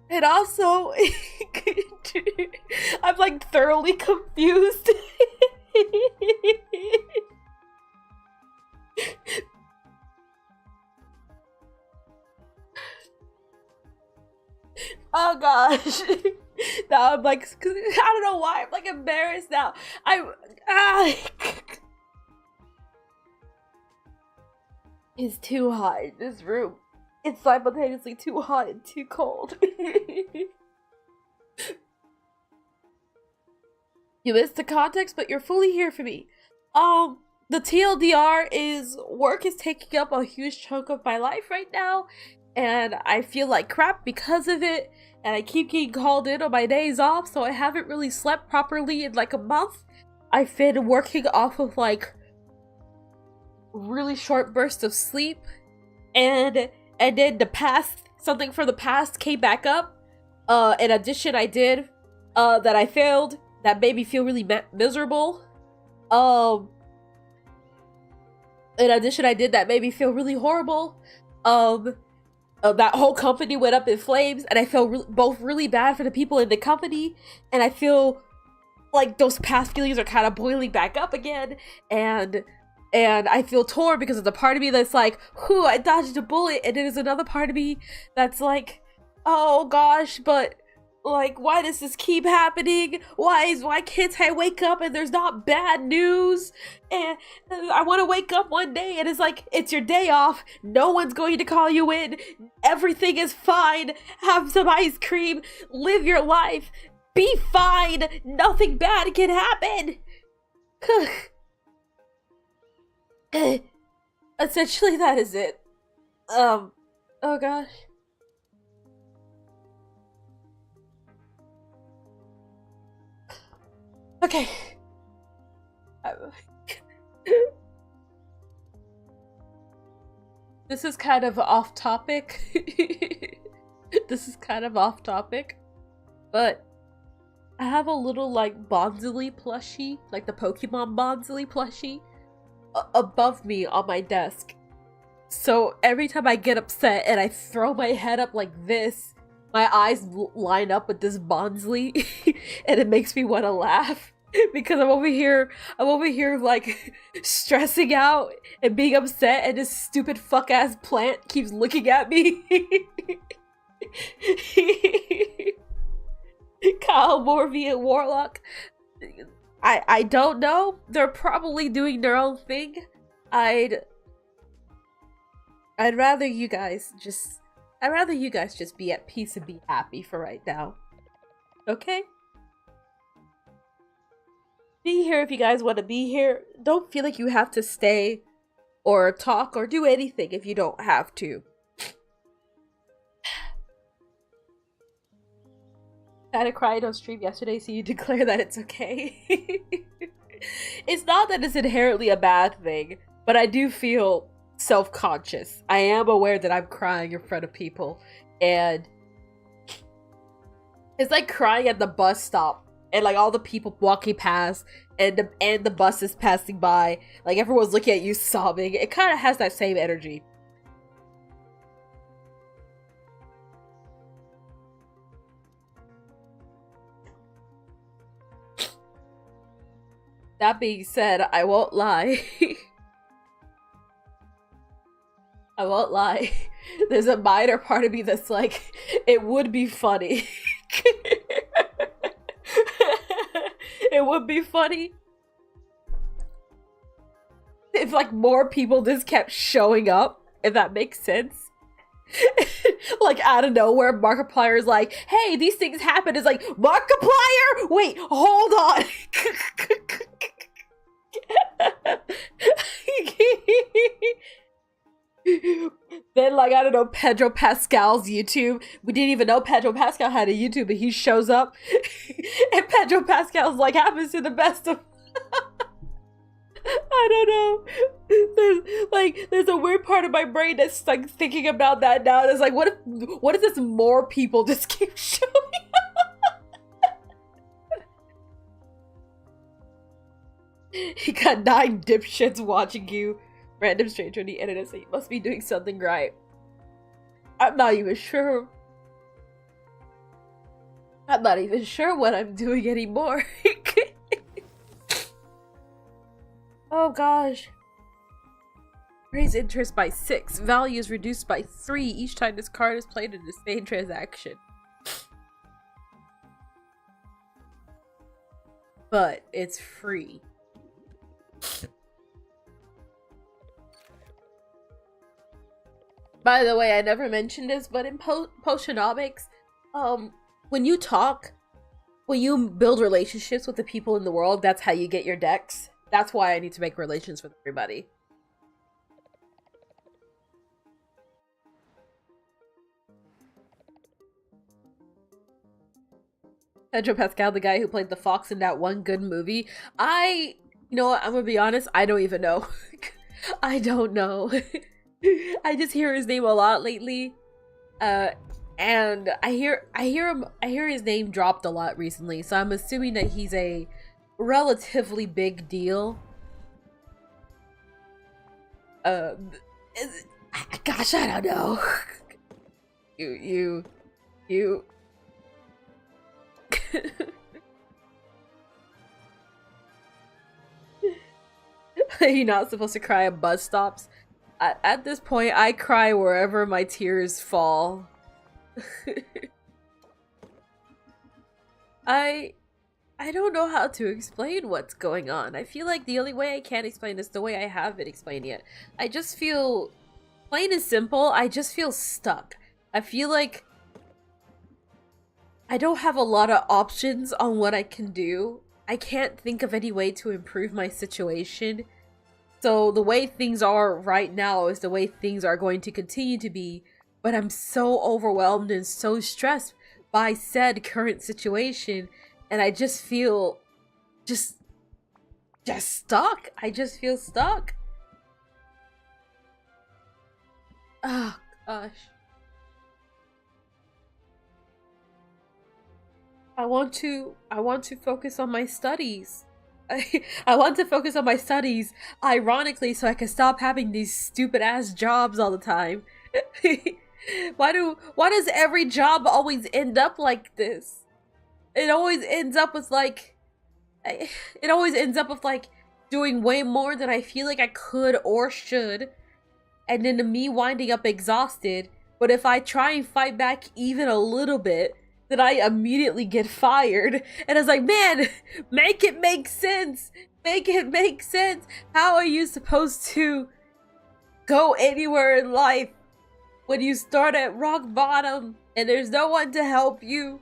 And also, I'm like thoroughly confused. Oh gosh. Now I'm like, I don't know why, I'm like embarrassed now. It's too hot in this room. It's simultaneously too hot and too cold. You missed the context, but you're fully here for me. The TLDR is work is taking up a huge chunk of my life right now, and I feel like crap because of it, and I keep getting called in on my days off, so I haven't really slept properly in like a month. I've been working off of like really short bursts of sleep, and then something from the past came back up. In addition, I did that I failed that made me feel really miserable. In addition, I did that made me feel really horrible. That whole company went up in flames, and I feel both really bad for the people in the company, and I feel like those past feelings are kind of boiling back up again, and I feel torn because there's a part of me that's like, whew, I dodged a bullet, and there's another part of me that's like, oh gosh, but Like, why does this keep happening? Why can't I wake up and there's not bad news? And I want to wake up one day and it's like, it's your day off. No one's going to call you in. Everything is fine. Have some ice cream. Live your life. Be fine. Nothing bad can happen. Essentially, that is it. Oh gosh. Okay. This is kind of off topic. This is kind of off topic. But I have a little like Bonzily plushie, like the Pokemon Bonzily plushie, above me on my desk. So every time I get upset and I throw my head up like this, my eyes line up with this Bonzily and it makes me want to laugh because I'm over here like stressing out and being upset and this stupid fuck ass plant keeps looking at me. Kyle Morvey and Warlock. I don't know. They're probably doing their own thing. I'd rather you guys just be at peace and be happy for right now. Okay? Be here if you guys want to be here. Don't feel like you have to stay or talk or do anything if you don't have to. I had a cry on stream yesterday, so you declare that it's okay. It's not that it's inherently a bad thing, but I do feel self-conscious. I am aware that I'm crying in front of people, and it's like crying at the bus stop, and like all the people walking past, and the bus is passing by, like everyone's looking at you sobbing. It kind of has that same energy. That being said, I won't lie. I won't lie. There's a minor part of me that's like, it would be funny. It would be funny if like more people just kept showing up, if that makes sense. Like out of nowhere, Markiplier's like, hey, these things happen. It's like, Markiplier? Wait, hold on. Then like, I don't know, Pedro Pascal's YouTube. We didn't even know Pedro Pascal had a YouTube, but he shows up and Pedro Pascal's like, happens to the best of I don't know. There's a weird part of my brain that's like thinking about that now. And it's like, what if this more people just keep showing up? He got 9 dipshits watching you. Random stranger on the internet, so you must be doing something right. I'm not even sure. I'm not even sure what I'm doing anymore. Oh gosh. Raise interest by 6. Value is reduced by 3 each time this card is played in the same transaction. But it's free. By the way, I never mentioned this, but in Potionomics, when you talk, when you build relationships with the people in the world, that's how you get your decks. That's why I need to make relations with everybody. Pedro Pascal, the guy who played the fox in that one good movie. You know what, I'm gonna be honest, I don't even know. I don't know. I just hear his name a lot lately. And I hear his name dropped a lot recently, so I'm assuming that he's a relatively big deal. Gosh, I don't know. You You're not supposed to cry at bus stops. At this point, I cry wherever my tears fall. I I don't know how to explain what's going on. I feel like the only way I can explain is the way I have been explaining it. I just feel, plain and simple, I just feel stuck. I feel like I don't have a lot of options on what I can do. I can't think of any way to improve my situation. So the way things are right now is the way things are going to continue to be, but I'm so overwhelmed and so stressed by said current situation, and I just feel just stuck. I just feel stuck. Oh gosh. I want to focus on my studies. I want to focus on my studies, ironically, so I can stop having these stupid ass jobs all the time. Why does every job always end up like this? It always ends up with like doing way more than I feel like I could or should, and then me winding up exhausted. But if I try and fight back even a little bit, then I immediately get fired. And I was like, man, make it make sense. Make it make sense. How are you supposed to go anywhere in life when you start at rock bottom and there's no one to help you?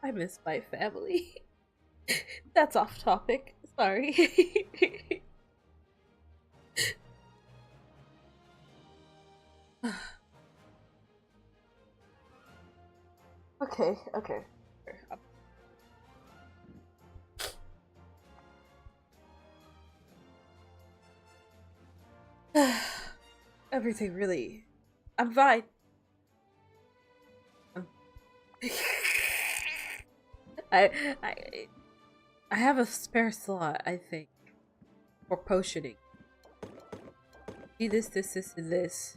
I miss my family. That's off topic. Sorry. Okay. Everything really... I'm fine. I have a spare slot, I think, for potioning. See this, and this.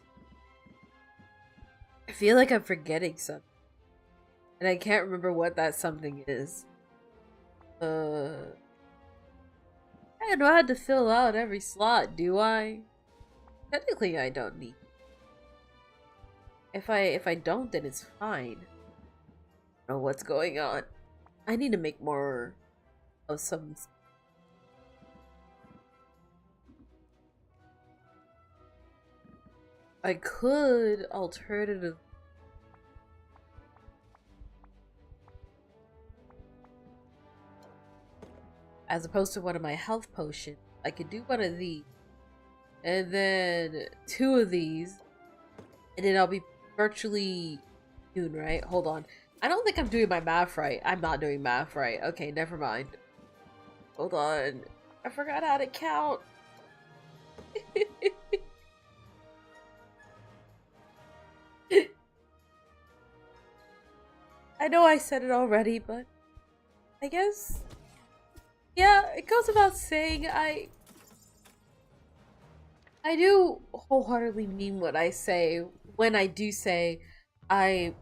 I feel like I'm forgetting something, and I can't remember what that something is. I don't know how to fill out every slot, do I? Technically, I don't need. If I don't, then it's fine. I don't know what's going on. I need to make more of some. I could alternative. As opposed to one of my health potions, I could do one of these, and then 2 of these, and then I'll be virtually done, right? Hold on. I don't think I'm doing my math right. I'm not doing math right. Okay, never mind. Hold on. I forgot how to count. I know I said it already, but I guess, yeah, it goes without saying, I do wholeheartedly mean what I say when I do say I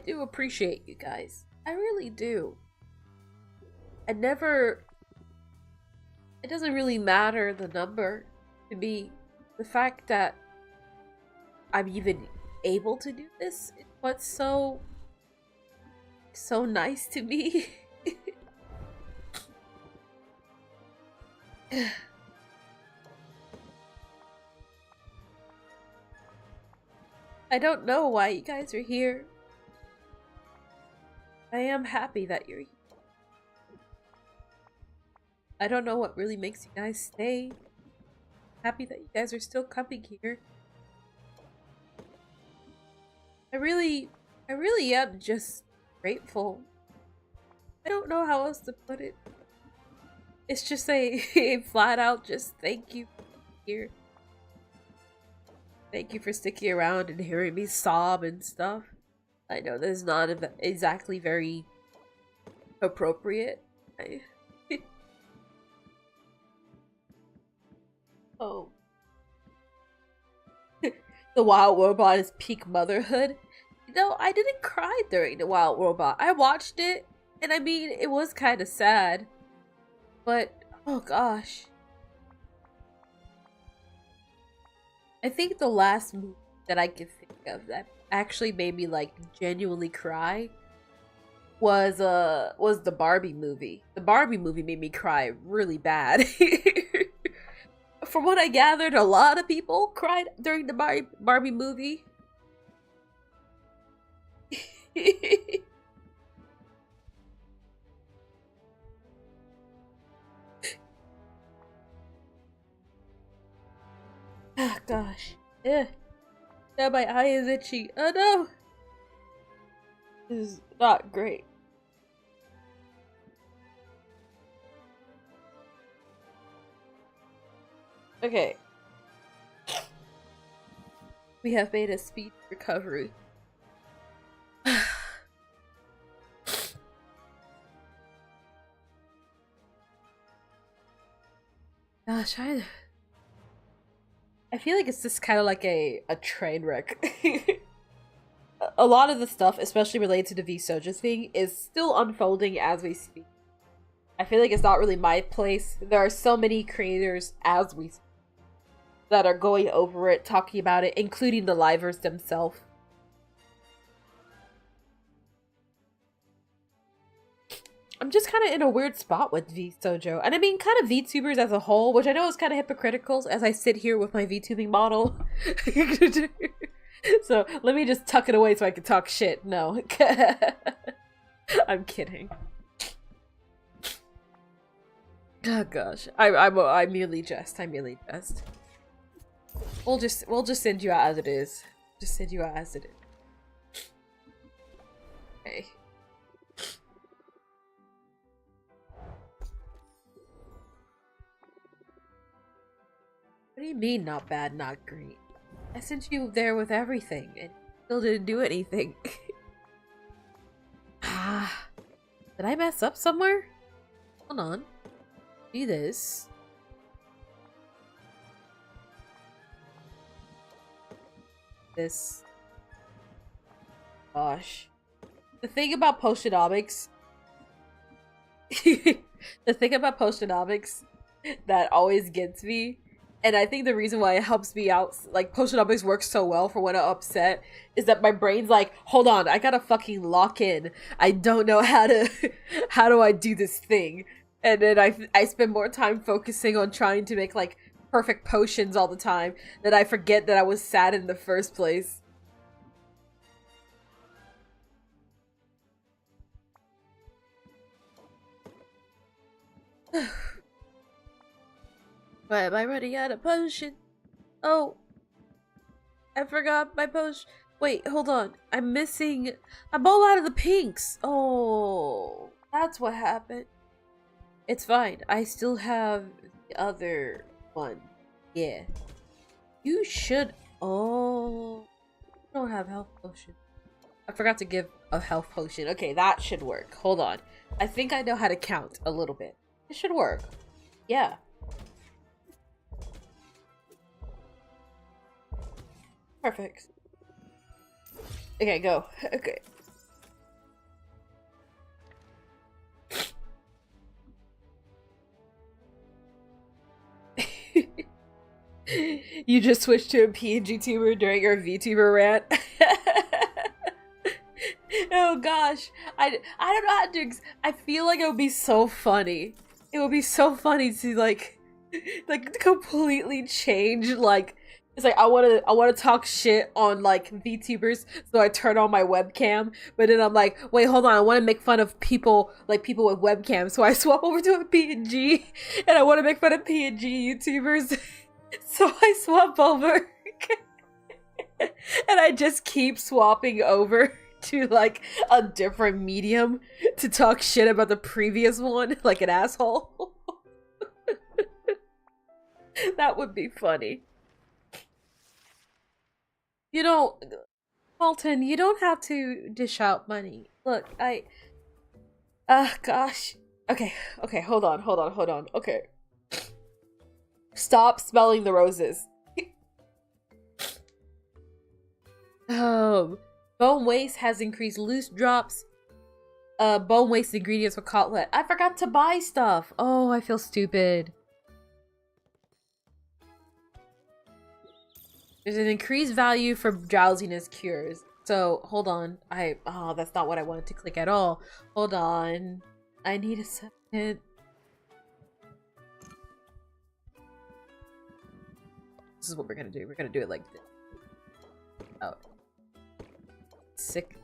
do appreciate you guys. I really do. It doesn't really matter the number to me. The fact that I'm even able to do this is what's so nice to me. I don't know why you guys are here. I am happy that you're here. I don't know what really makes you guys stay. Happy that you guys are still coming here. I really am just grateful. I don't know how else to put it. It's just a flat out just thank you for here. Thank you for sticking around and hearing me sob and stuff. I know this is not exactly very appropriate. Oh. The wild robot is peak motherhood. You no, I didn't cry during the Wild Robot. I watched it, and I mean, it was kind of sad. But, oh gosh. I think the last movie that I could think of that actually made me, like, genuinely cry was the Barbie movie. The Barbie movie made me cry really bad. From what I gathered, a lot of people cried during the Barbie movie. Oh gosh. Yeah. Now my eye is itchy. Oh no! This is not great. Okay. We have made a speed recovery. Gosh, I feel like it's just kind of like a train wreck. A lot of the stuff, especially related to the Vise-Versa thing, is still unfolding as we speak. I feel like it's not really my place. There are so many creators as we speak that are going over it, talking about it, including the livers themselves. I'm just kind of in a weird spot with Vise-Versa, and I mean kind of VTubers as a whole, which I know is kind of hypocritical as I sit here with my VTubing model. So let me just tuck it away so I can talk shit. No. I'm kidding. Oh gosh. I merely jest. I merely jest. We'll just send you out as it is. Just send you out as it is. Okay. What do you mean not bad, not great? I sent you there with everything and still didn't do anything. Ah. Did I mess up somewhere? Hold on. See this. This. Gosh. The thing about Potionomics. The thing about Potionomics that always gets me, and I think the reason why it helps me out, like Potionomics works so well for when I'm upset, is that my brain's like, hold on, I gotta fucking lock in. I don't know how do I do this thing? And then I spend more time focusing on trying to make like perfect potions all the time that I forget that I was sad in the first place. Why am I running out of potion? Oh, I forgot my potion. Wait, hold on. I'm all out of the pinks. Oh, that's what happened. It's fine. I still have the other one. Yeah. You should. Oh, I don't have health potion. I forgot to give a health potion. Okay, that should work. Hold on. I think I know how to count a little bit. It should work. Yeah. Perfect. Okay, go. Okay. You just switched to a PNG tuber during your VTuber rant. Oh gosh, I don't know how to. I feel like it would be so funny. It would be so funny to like completely change. Like it's like I want to talk shit on like VTubers, so I turn on my webcam. But then I'm like, wait, hold on, I want to make fun of people with webcams, so I swap over to a PNG, and I want to make fun of PNG YouTubers. So I swap over and I just keep swapping over to like a different medium to talk shit about the previous one like an asshole. That would be funny. You know, Walton, you don't have to dish out money. Look, gosh. Okay, hold on. Okay. Stop smelling the roses. Bone waste has increased loose drops. Bone waste ingredients for cutlet. I forgot to buy stuff. Oh, I feel stupid. There's an increased value for drowsiness cures. So, hold on. Oh, that's not what I wanted to click at all. Hold on. I need a second. This is what we're gonna do. We're gonna do it like this. Oh.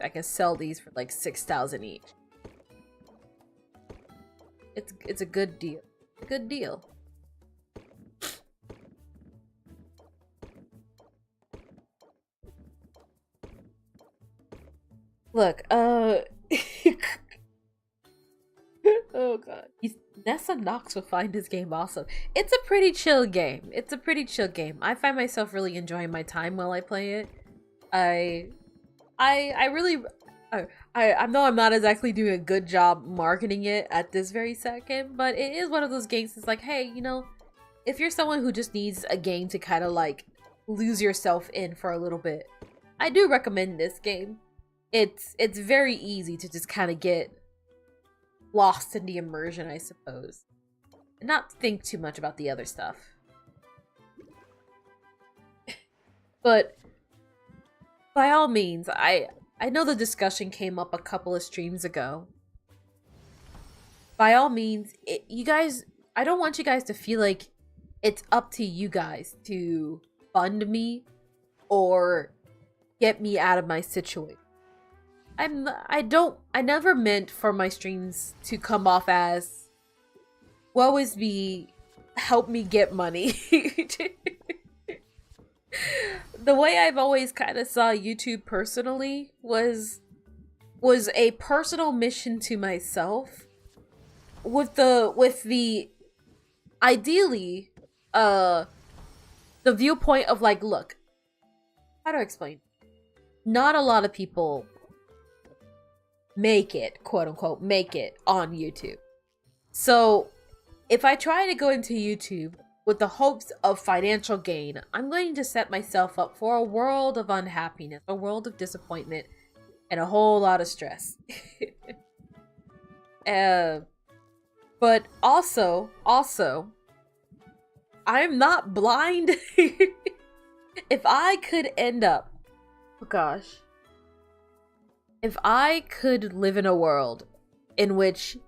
I can sell these for like 6,000 each. It's a good deal. A good deal. Look, oh god. Nessa Knox will find this game awesome. It's a pretty chill game. It's a pretty chill game. I find myself really enjoying my time while I play it. I know I'm not exactly doing a good job marketing it at this very second, but it is one of those games that's like, hey, you know, if you're someone who just needs a game to kind of like lose yourself in for a little bit, I do recommend this game. It's very easy to just kind of get lost in the immersion, I suppose, and not think too much about the other stuff. But by all means, I know the discussion came up a couple of streams ago. By all means, you guys, I don't want you guys to feel like it's up to you guys to fund me or get me out of my situation. I never meant for my streams to come off as, woe is me, help me get money. The way I've always kind of saw YouTube personally was a personal mission to myself with the ideally the viewpoint of like, look, how do I explain? Not a lot of people make it, quote unquote, make it on YouTube. So if I try to go into YouTube with the hopes of financial gain, I'm going to set myself up for a world of unhappiness, a world of disappointment, and a whole lot of stress. But also, I'm not blind. If I could end up, oh gosh, if I could live in a world in which,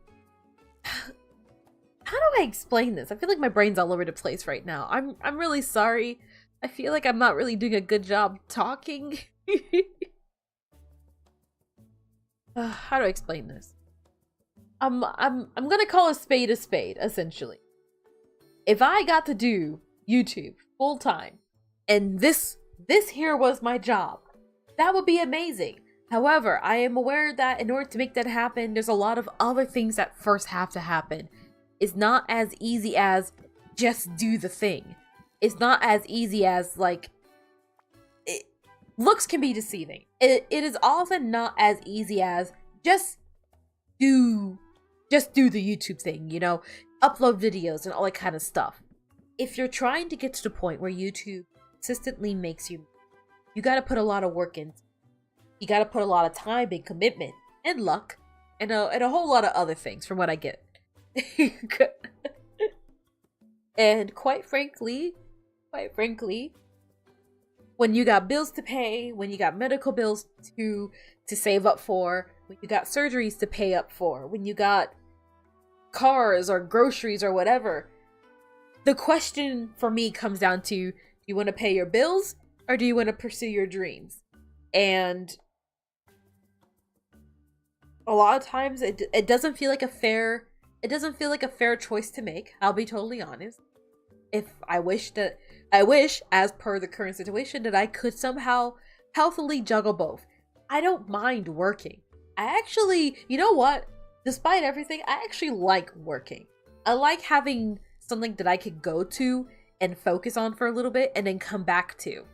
how do I explain this? I feel like my brain's all over the place right now. I'm really sorry. I feel like I'm not really doing a good job talking. How do I explain this? I'm gonna call a spade, essentially. If I got to do YouTube full time, and this here was my job, that would be amazing. However, I am aware that in order to make that happen, there's a lot of other things that first have to happen. It's not as easy as just do the thing. It's not as easy as like, looks can be deceiving. It is often not as easy as just do the YouTube thing, you know, upload videos and all that kind of stuff. If you're trying to get to the point where YouTube consistently makes you got to put a lot of work in. You got to put a lot of time and commitment and luck and a whole lot of other things from what I get. And quite frankly, when you got bills to pay, when you got medical bills to save up for, when you got surgeries to pay up for, when you got cars or groceries or whatever, the question for me comes down to, do you want to pay your bills or do you want to pursue your dreams? And a lot of times it doesn't feel like a fair choice to make. I'll be totally honest. If I wish, as per the current situation, that I could somehow healthily juggle both. I don't mind working. I actually, you know what? Despite everything, I actually like working. I like having something that I could go to and focus on for a little bit and then come back to.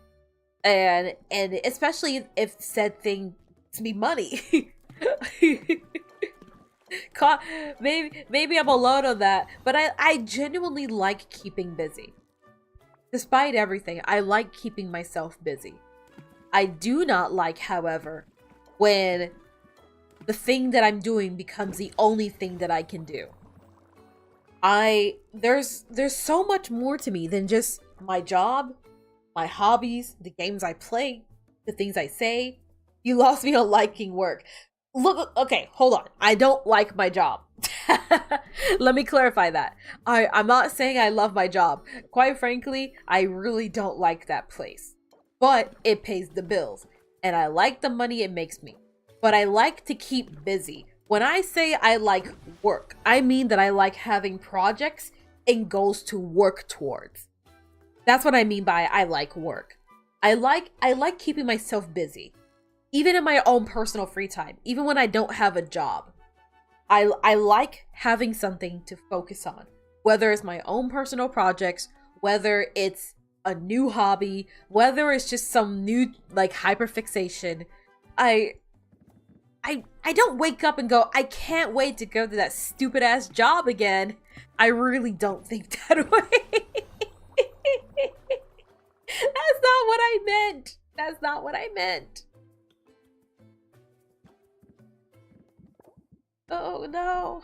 And especially if said thing gives me money. Maybe I'm alone on that, but I genuinely like keeping busy. Despite everything, I like keeping myself busy. I do not like, however, when the thing that I'm doing becomes the only thing that I can do. There's so much more to me than just my job, my hobbies, the games I play, the things I say. You lost me on liking work. Look, okay, hold on. I don't like my job. Let me clarify that. I'm not saying I love my job. Quite frankly, I really don't like that place. But it pays the bills. And I like the money it makes me. But I like to keep busy. When I say I like work, I mean that I like having projects and goals to work towards. That's what I mean by I like work. I like keeping myself busy. Even in my own personal free time, even when I don't have a job. I like having something to focus on. Whether it's my own personal projects, whether it's a new hobby, whether it's just some new like hyperfixation. I don't wake up and go, I can't wait to go to that stupid ass job again. I really don't think that way. That's not what I meant. That's not what I meant. Oh no.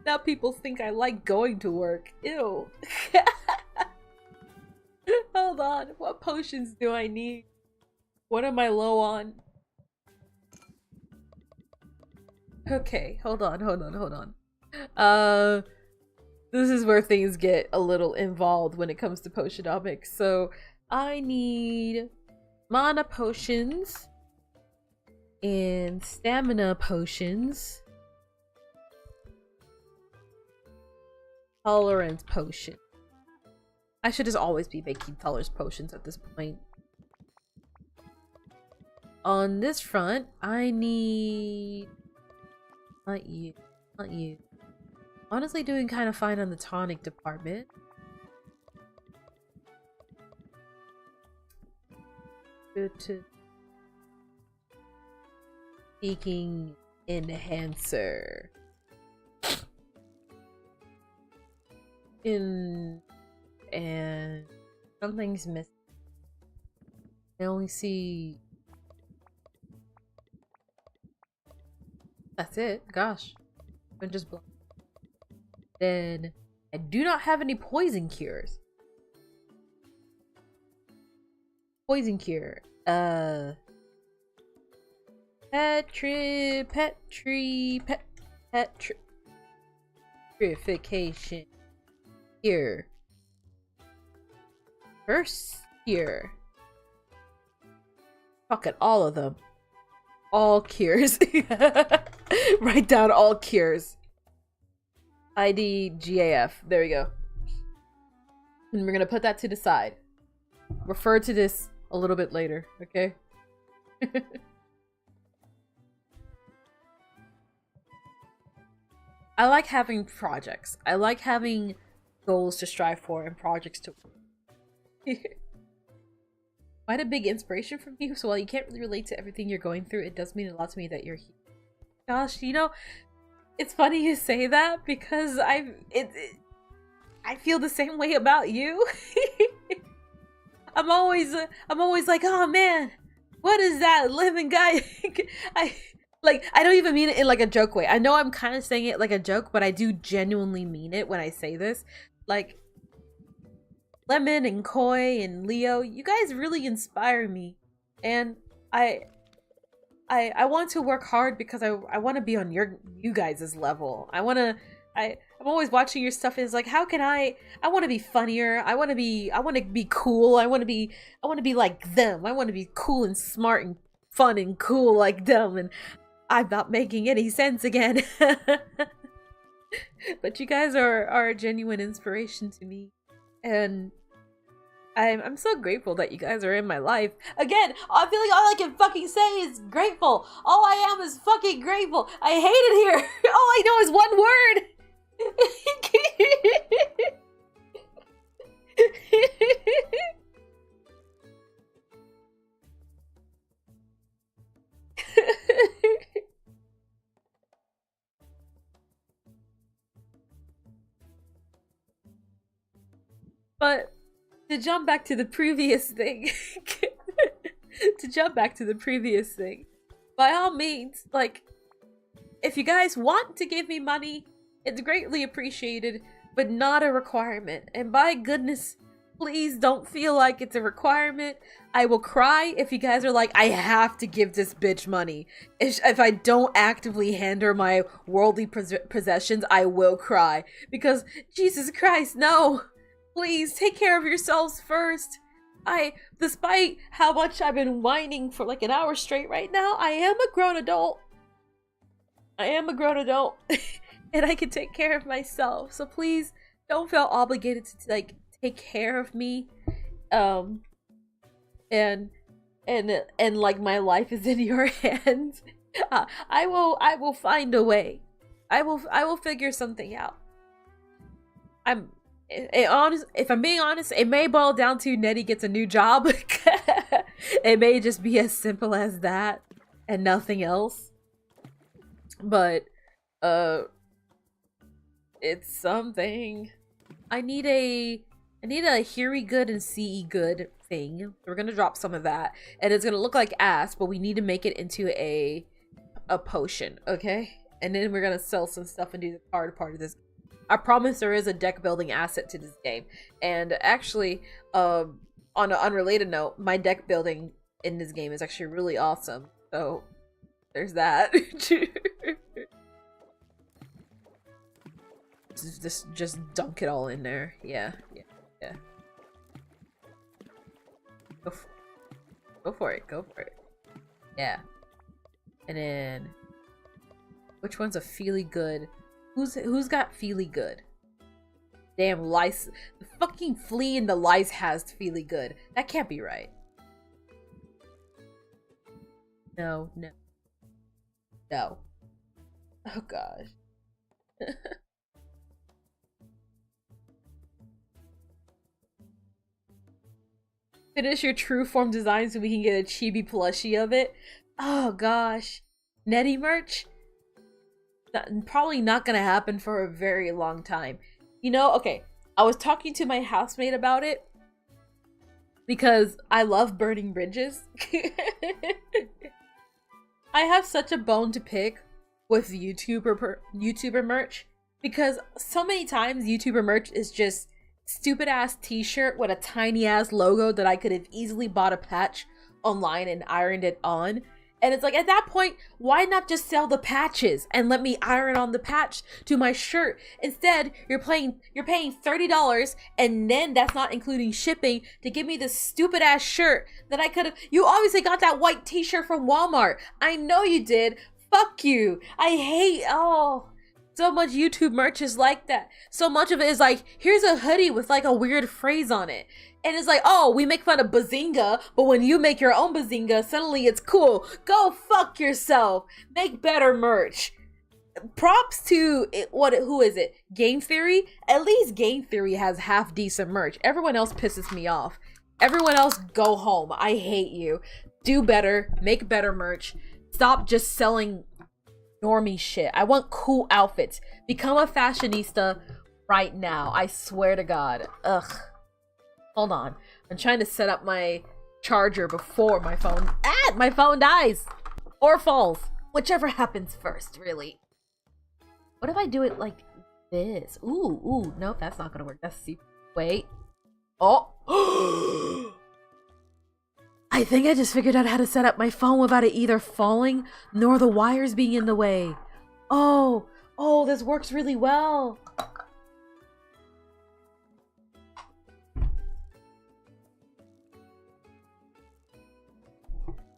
Now people think I like going to work. Ew. Hold on. What potions do I need? What am I low on? Okay, hold on. This is where things get a little involved when it comes to potionomics. So I need mana potions and stamina potions, tolerance potion. I should just always be making tolerance potions at this point. On this front, I need not you. Honestly, doing kind of fine on the tonic department. Good to seeking enhancer. And something's missing. I only see. That's it. Gosh, I'm just blown. Then I do not have any poison cures. Poison cure. Petrification. Cure. First cure. Fuck it, all of them. All cures. Write down all cures. ID GAF. There we go. And we're gonna put that to the side. Refer to this a little bit later, okay? I like having projects. I like having goals to strive for and projects to quite a big inspiration from you. So while you can't really relate to everything you're going through, it does mean a lot to me that you're here. Gosh, you know, it's funny you say that because I feel the same way about you. I'm always like, oh man, what is that living guy? I don't even mean it in like a joke way. I know I'm kind of saying it like a joke, but I do genuinely mean it when I say this. Like, Lemon and Koi and Leo, you guys really inspire me. And I want to work hard because I want to be on you guys' level. I'm always watching your stuff and it's like, how can I want to be funnier. I want to be cool. I want to be like them. I want to be cool and smart and fun and cool like them, and I'm not making any sense again. But you guys are a genuine inspiration to me, and I'm so grateful that you guys are in my life. Again, I feel like all I can fucking say is grateful. All I am is fucking grateful. I hate it here. All I know is one word. But to jump back to the previous thing, to jump back to the previous thing, by all means, like, if you guys want to give me money, it's greatly appreciated, but not a requirement. And by goodness, please don't feel like it's a requirement. I will cry if you guys are like, I have to give this bitch money. If I don't actively hand her my worldly possessions, I will cry. Because, Jesus Christ, no. Please, take care of yourselves first. Despite how much I've been whining for like an hour straight right now, I am a grown adult. And I can take care of myself. So please don't feel obligated to like take care of me. And like my life is in your hands. I will find a way. I will figure something out. If I'm being honest, it may boil down to Netty gets a new job. It may just be as simple as that and nothing else. But it's something. I need a heary good and see good thing. We're gonna drop some of that, and it's gonna look like ass, but we need to make it into a potion, okay? And then we're gonna sell some stuff and do the hard part of this. I promise there is a deck building asset to this game, and actually, on an unrelated note, my deck building in this game is actually really awesome. So there's that. just dunk it all in there. Yeah. Go for it. Yeah. And then, which one's a feely good? Who's got feely good? Damn, lice. The fucking flea and the lice has feely good. That can't be right. No. Oh gosh. Finish your true form design so we can get a chibi plushie of it. Oh gosh. Netty merch? Probably not gonna happen for a very long time. You know, okay, I was talking to my housemate about it because I love burning bridges. I have such a bone to pick with YouTuber merch because so many times YouTuber merch is just stupid ass t-shirt with a tiny ass logo that I could have easily bought a patch online and ironed it on. And it's like, at that point, why not just sell the patches and let me iron on the patch to my shirt? Instead, you're paying $30, and then that's not including shipping to give me this stupid ass shirt that I could have. You obviously got that white t-shirt from Walmart. I know you did. Fuck you. I hate, so much YouTube merch is like that. So much of it is like, here's a hoodie with like a weird phrase on it. And it's like, oh, we make fun of Bazinga, but when you make your own Bazinga, suddenly it's cool. Go fuck yourself. Make better merch. Props to who is it? Game Theory? At least Game Theory has half decent merch. Everyone else pisses me off. Everyone else, go home. I hate you. Do better. Make better merch. Stop just selling normie shit. I want cool outfits. Become a fashionista right now. I swear to God. Ugh. Hold on. I'm trying to set up my charger before my phone dies or falls. Whichever happens first, really. What if I do it like this? Ooh, nope, that's not gonna work. That's wait. Oh. I think I just figured out how to set up my phone without it either falling nor the wires being in the way. Oh, this works really well.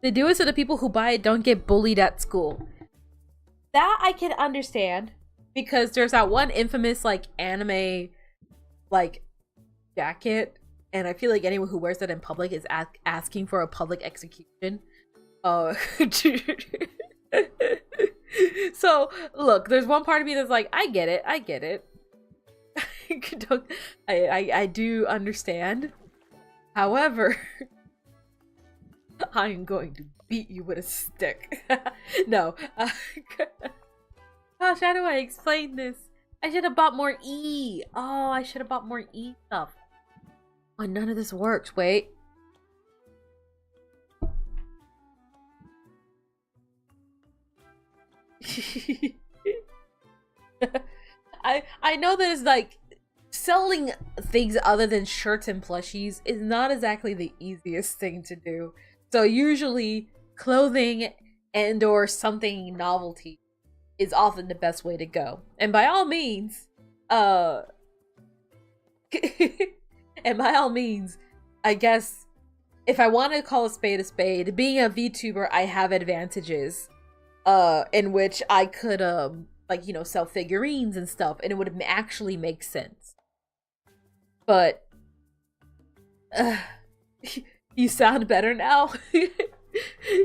They do it so the people who buy it don't get bullied at school. That I can understand, because there's that one infamous like anime like jacket, and I feel like anyone who wears that in public is asking for a public execution. So look, there's one part of me that's like, I get it. I do understand. However, I am going to beat you with a stick. No. Gosh, how do I explain this? I should have bought more E. Oh, I should have bought more E stuff. Oh, none of this works. Wait. I know that it's like selling things other than shirts and plushies is not exactly the easiest thing to do. So usually clothing and or something novelty is often the best way to go. And by all means, and by all means, I guess if I want to call a spade, being a VTuber, I have advantages in which I could like, you know, sell figurines and stuff, and it would actually make sense. But you sound better now.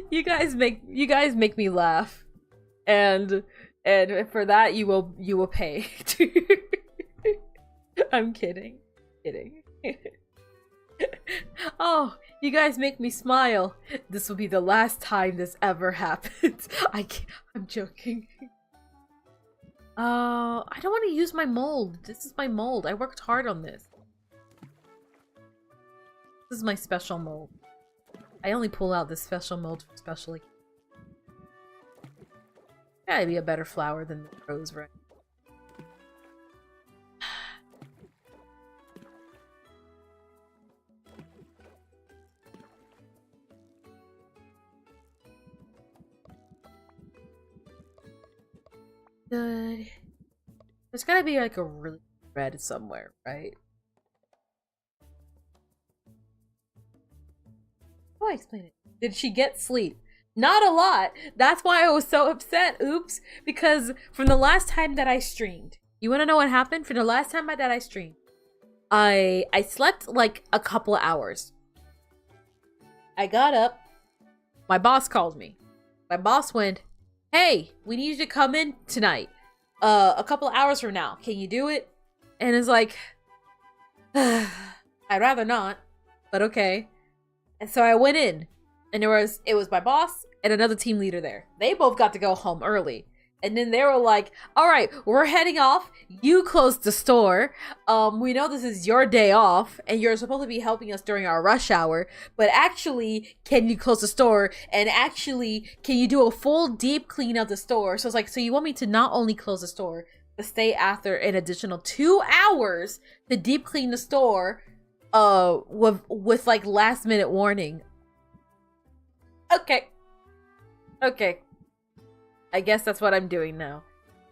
you guys make me laugh, and for that you will pay. I'm kidding. Oh, you guys make me smile. This will be the last time this ever happens. I'm joking. I don't want to use my mold. This is my mold. I worked hard on this. This is my special mold. I only pull out this special mold for special. Gotta be a better flower than the rose, right? Good. There's gotta be like a really red somewhere, right? How do I explain it? Did she get sleep? Not a lot. That's why I was so upset. Oops. Because from the last time that I streamed, you want to know what happened? For the last time that I streamed, I slept like a couple of hours. I got up. My boss called me. My boss went, "Hey, we need you to come in tonight. A couple of hours from now. Can you do it?" And it's like, I'd rather not, but okay. And so I went in, and it was my boss and another team leader there. They both got to go home early. And then they were like, "All right, we're heading off. You close the store. We know this is your day off, and you're supposed to be helping us during our rush hour. But actually, can you close the store? And actually, can you do a full deep clean of the store?" So it's like, so you want me to not only close the store, but stay after an additional 2 hours to deep clean the store, with like last minute warning. Okay. I guess that's what I'm doing now.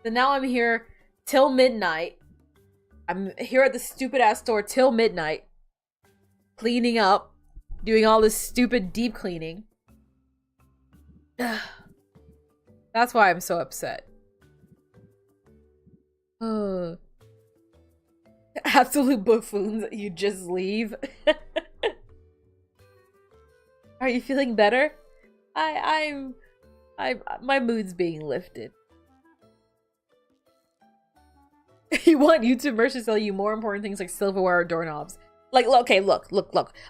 So now I'm here till midnight. I'm here at the stupid ass store till midnight. Cleaning up. Doing all this stupid deep cleaning. That's why I'm so upset. Absolute buffoons. You just leave. Are you feeling better? My mood's being lifted. You want YouTube merch to sell you more important things like silverware or doorknobs. Like, okay, look.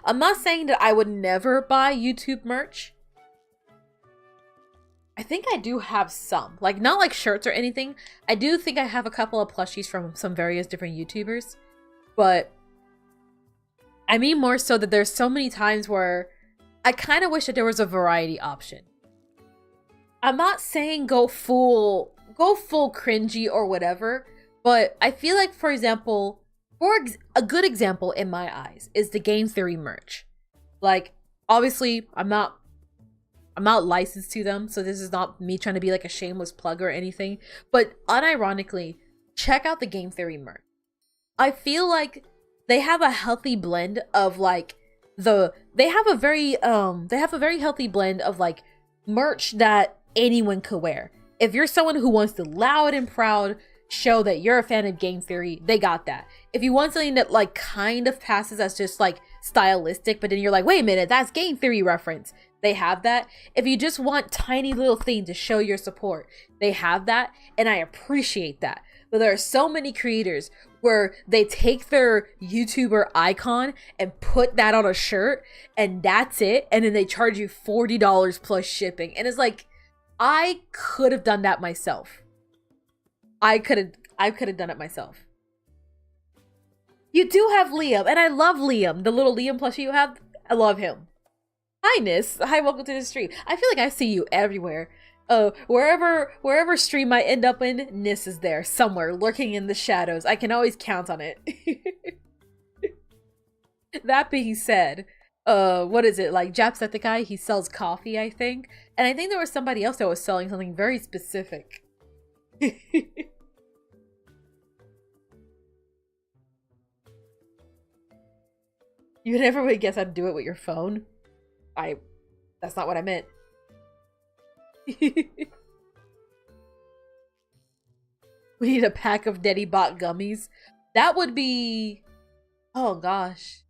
I'm not saying that I would never buy YouTube merch. I think I do have some. Like, not like shirts or anything. I do think I have a couple of plushies from some various different YouTubers. But I mean more so that there's so many times where I kind of wish that there was a variety option. I'm not saying go full cringy or whatever, but I feel like, for example, a good example in my eyes is the Game Theory merch. Like, obviously, I'm not licensed to them, so this is not me trying to be like a shameless plug or anything, but unironically, check out the Game Theory merch. I feel like they have a healthy blend of like they have a very healthy blend of like merch that anyone could wear. If you're someone who wants to loud and proud show that you're a fan of Game Theory, they got that. If you want something that like kind of passes as just like stylistic, but then you're like, wait a minute, that's Game Theory reference, they have that. If you just want tiny little thing to show your support, they have that, and I appreciate that. But there are so many creators where they take their YouTuber icon and put that on a shirt, and that's it, and then they charge you $40 plus shipping, and it's like, I could have done that myself. I could have done it myself. You do have Liam, and I love Liam. The little Liam plushie you have, I love him. Hi, Nis. Hi, welcome to the stream. I feel like I see you everywhere. Wherever stream I end up in, Nis is there somewhere, lurking in the shadows. I can always count on it. That being said, what is it, like Jacksepticeye? He sells coffee, I think, and I think there was somebody else that was selling something very specific. You never would guess how to do it with your phone. That's not what I meant. We need a pack of Netty bot gummies. That would be... Oh gosh.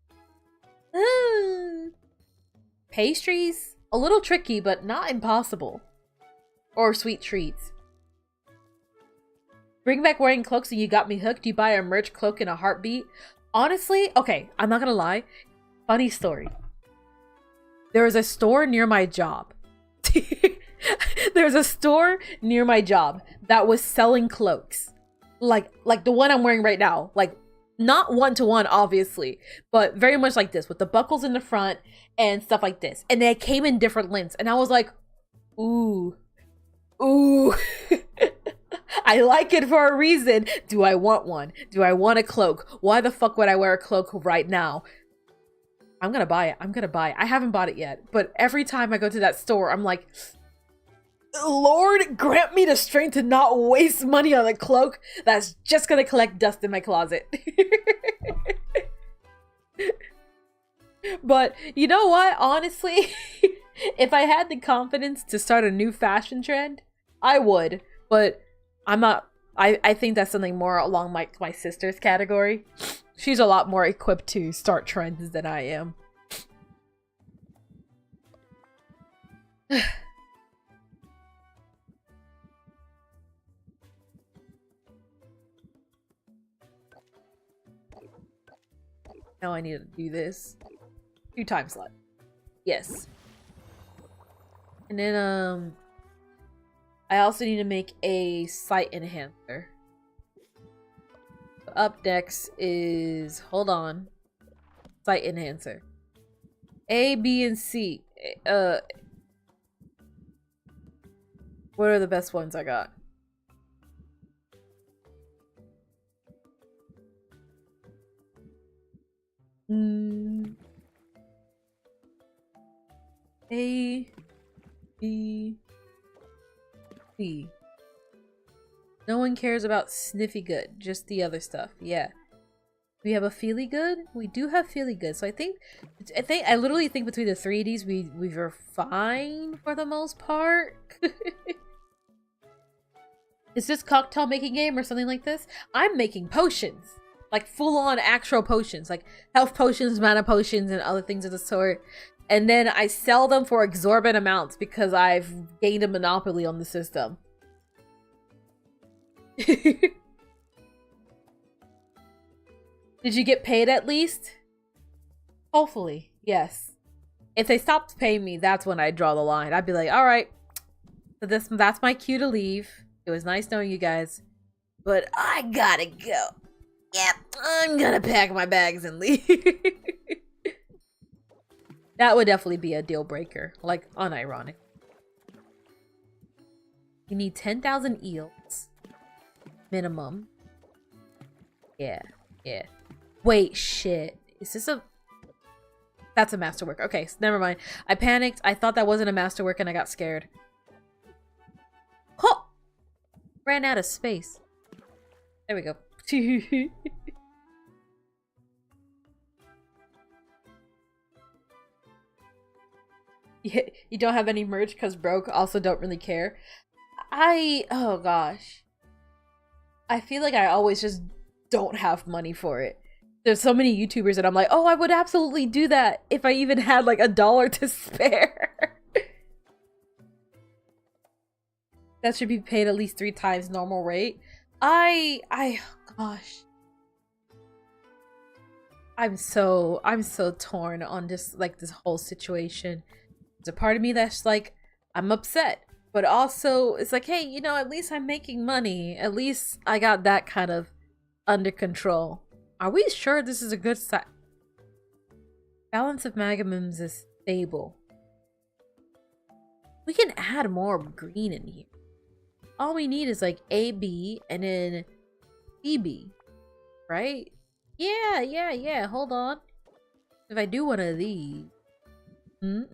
Pastries? A little tricky, but not impossible. Or sweet treats. Bring back wearing cloaks and you got me hooked. You buy a merch cloak in a heartbeat. Honestly, okay, I'm not gonna lie. Funny story. There was a store near my job. There's a store near my job that was selling cloaks. Like the one I'm wearing right now. Like, not one-to-one, obviously, but very much like this, with the buckles in the front and stuff like this. And they came in different lengths. And I was like, ooh. Ooh. I like it for a reason. Do I want one? Do I want a cloak? Why the fuck would I wear a cloak right now? I'm gonna buy it. I'm gonna buy it. I haven't bought it yet, but every time I go to that store, I'm like, Lord, grant me the strength to not waste money on a cloak that's just gonna collect dust in my closet. But you know what? Honestly, if I had the confidence to start a new fashion trend, I would. But I'm not. I think that's something more along my sister's category. She's a lot more equipped to start trends than I am. Now I need to do this 2 times left. Yes. And then I also need to make a sight enhancer. Up next is, hold on, sight enhancer. A, B, and C. What are the best ones I got? A, B, C. No one cares about Sniffy Good, just the other stuff. Yeah. We have a Feely Good? We do have Feely Good. So I literally think between the 3 of these, we were fine for the most part. Is this cocktail making game or something like this? I'm making potions. Like full-on actual potions. Like health potions, mana potions, and other things of the sort. And then I sell them for exorbitant amounts because I've gained a monopoly on the system. Did you get paid at least? Hopefully, yes. If they stopped paying me, that's when I'd draw the line. I'd be like, all right, so that's my cue to leave. It was nice knowing you guys, but I gotta go. Yep, I'm gonna pack my bags and leave. That would definitely be a deal breaker, like unironic. You need 10,000 eels. Minimum. Yeah. Wait, shit. Is this a... That's a masterwork. Okay, so never mind. I panicked. I thought that wasn't a masterwork and I got scared. Huh! Ran out of space. There we go. You don't have any merch because broke, also don't really care. Oh gosh. I feel like I always just don't have money for it. There's so many YouTubers that I'm like, oh, I would absolutely do that if I even had like $1 to spare. That should be paid at least 3 times normal rate. Gosh. I'm so torn on this, like, this whole situation. There's a part of me that's like, I'm upset. But also, it's like, hey, you know, at least I'm making money. At least I got that kind of under control. Are we sure this is a good side? Balance of magnums is stable. We can add more green in here. All we need is like AB and then BB, right? Yeah. Hold on. If I do one of these, move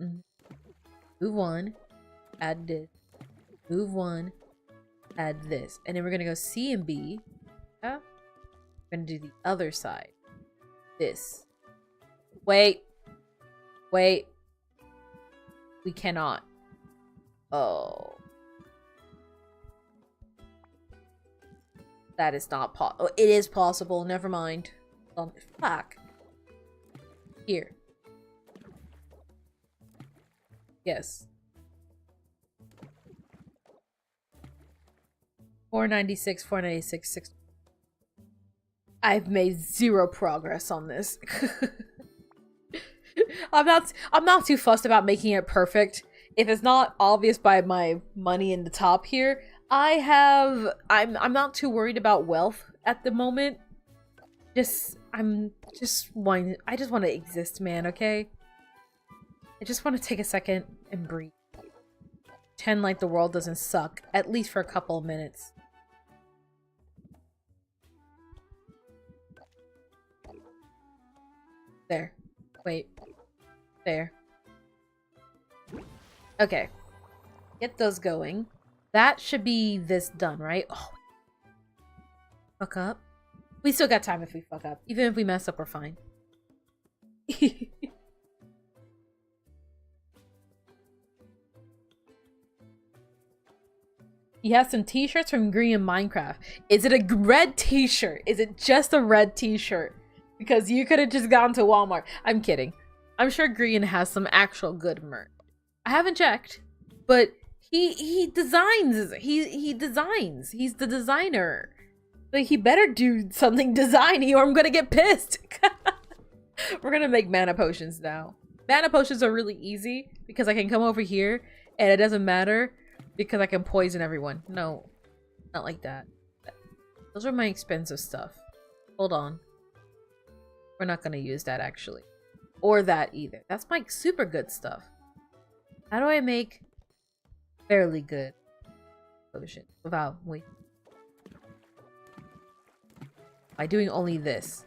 one, add this, move one, add this, and then we're gonna go C and B. Yeah? We're gonna do the other side. This. Wait. We cannot. Oh. That is not possible. Oh, it is possible. Never mind. Fuck. Here. Yes. 496, 496, 6. I've made zero progress on this. I'm not too fussed about making it perfect. If it's not obvious by my money in the top here, I'm not too worried about wealth at the moment. I just want to exist, man, okay? I just want to take a second and breathe. Pretend like the world doesn't suck, at least for a couple of minutes. There. Wait. There. Okay. Get those going. That should be this done, right? Oh. Fuck up. We still got time if we fuck up. Even if we mess up, we're fine. He has some t-shirts from Green Minecraft. Is it a red t-shirt? Is it just a red t-shirt? Because you could have just gone to Walmart. I'm kidding. I'm sure Green has some actual good merch. I haven't checked, but he designs. He designs. He's the designer. Like, he better do something designy or I'm gonna get pissed. We're gonna make mana potions now. Mana potions are really easy because I can come over here and it doesn't matter because I can poison everyone. No, not like that. Those are my expensive stuff. Hold on. We're not gonna use that actually. Or that either. That's my super good stuff. How do I make fairly good potion without wait? By doing only this.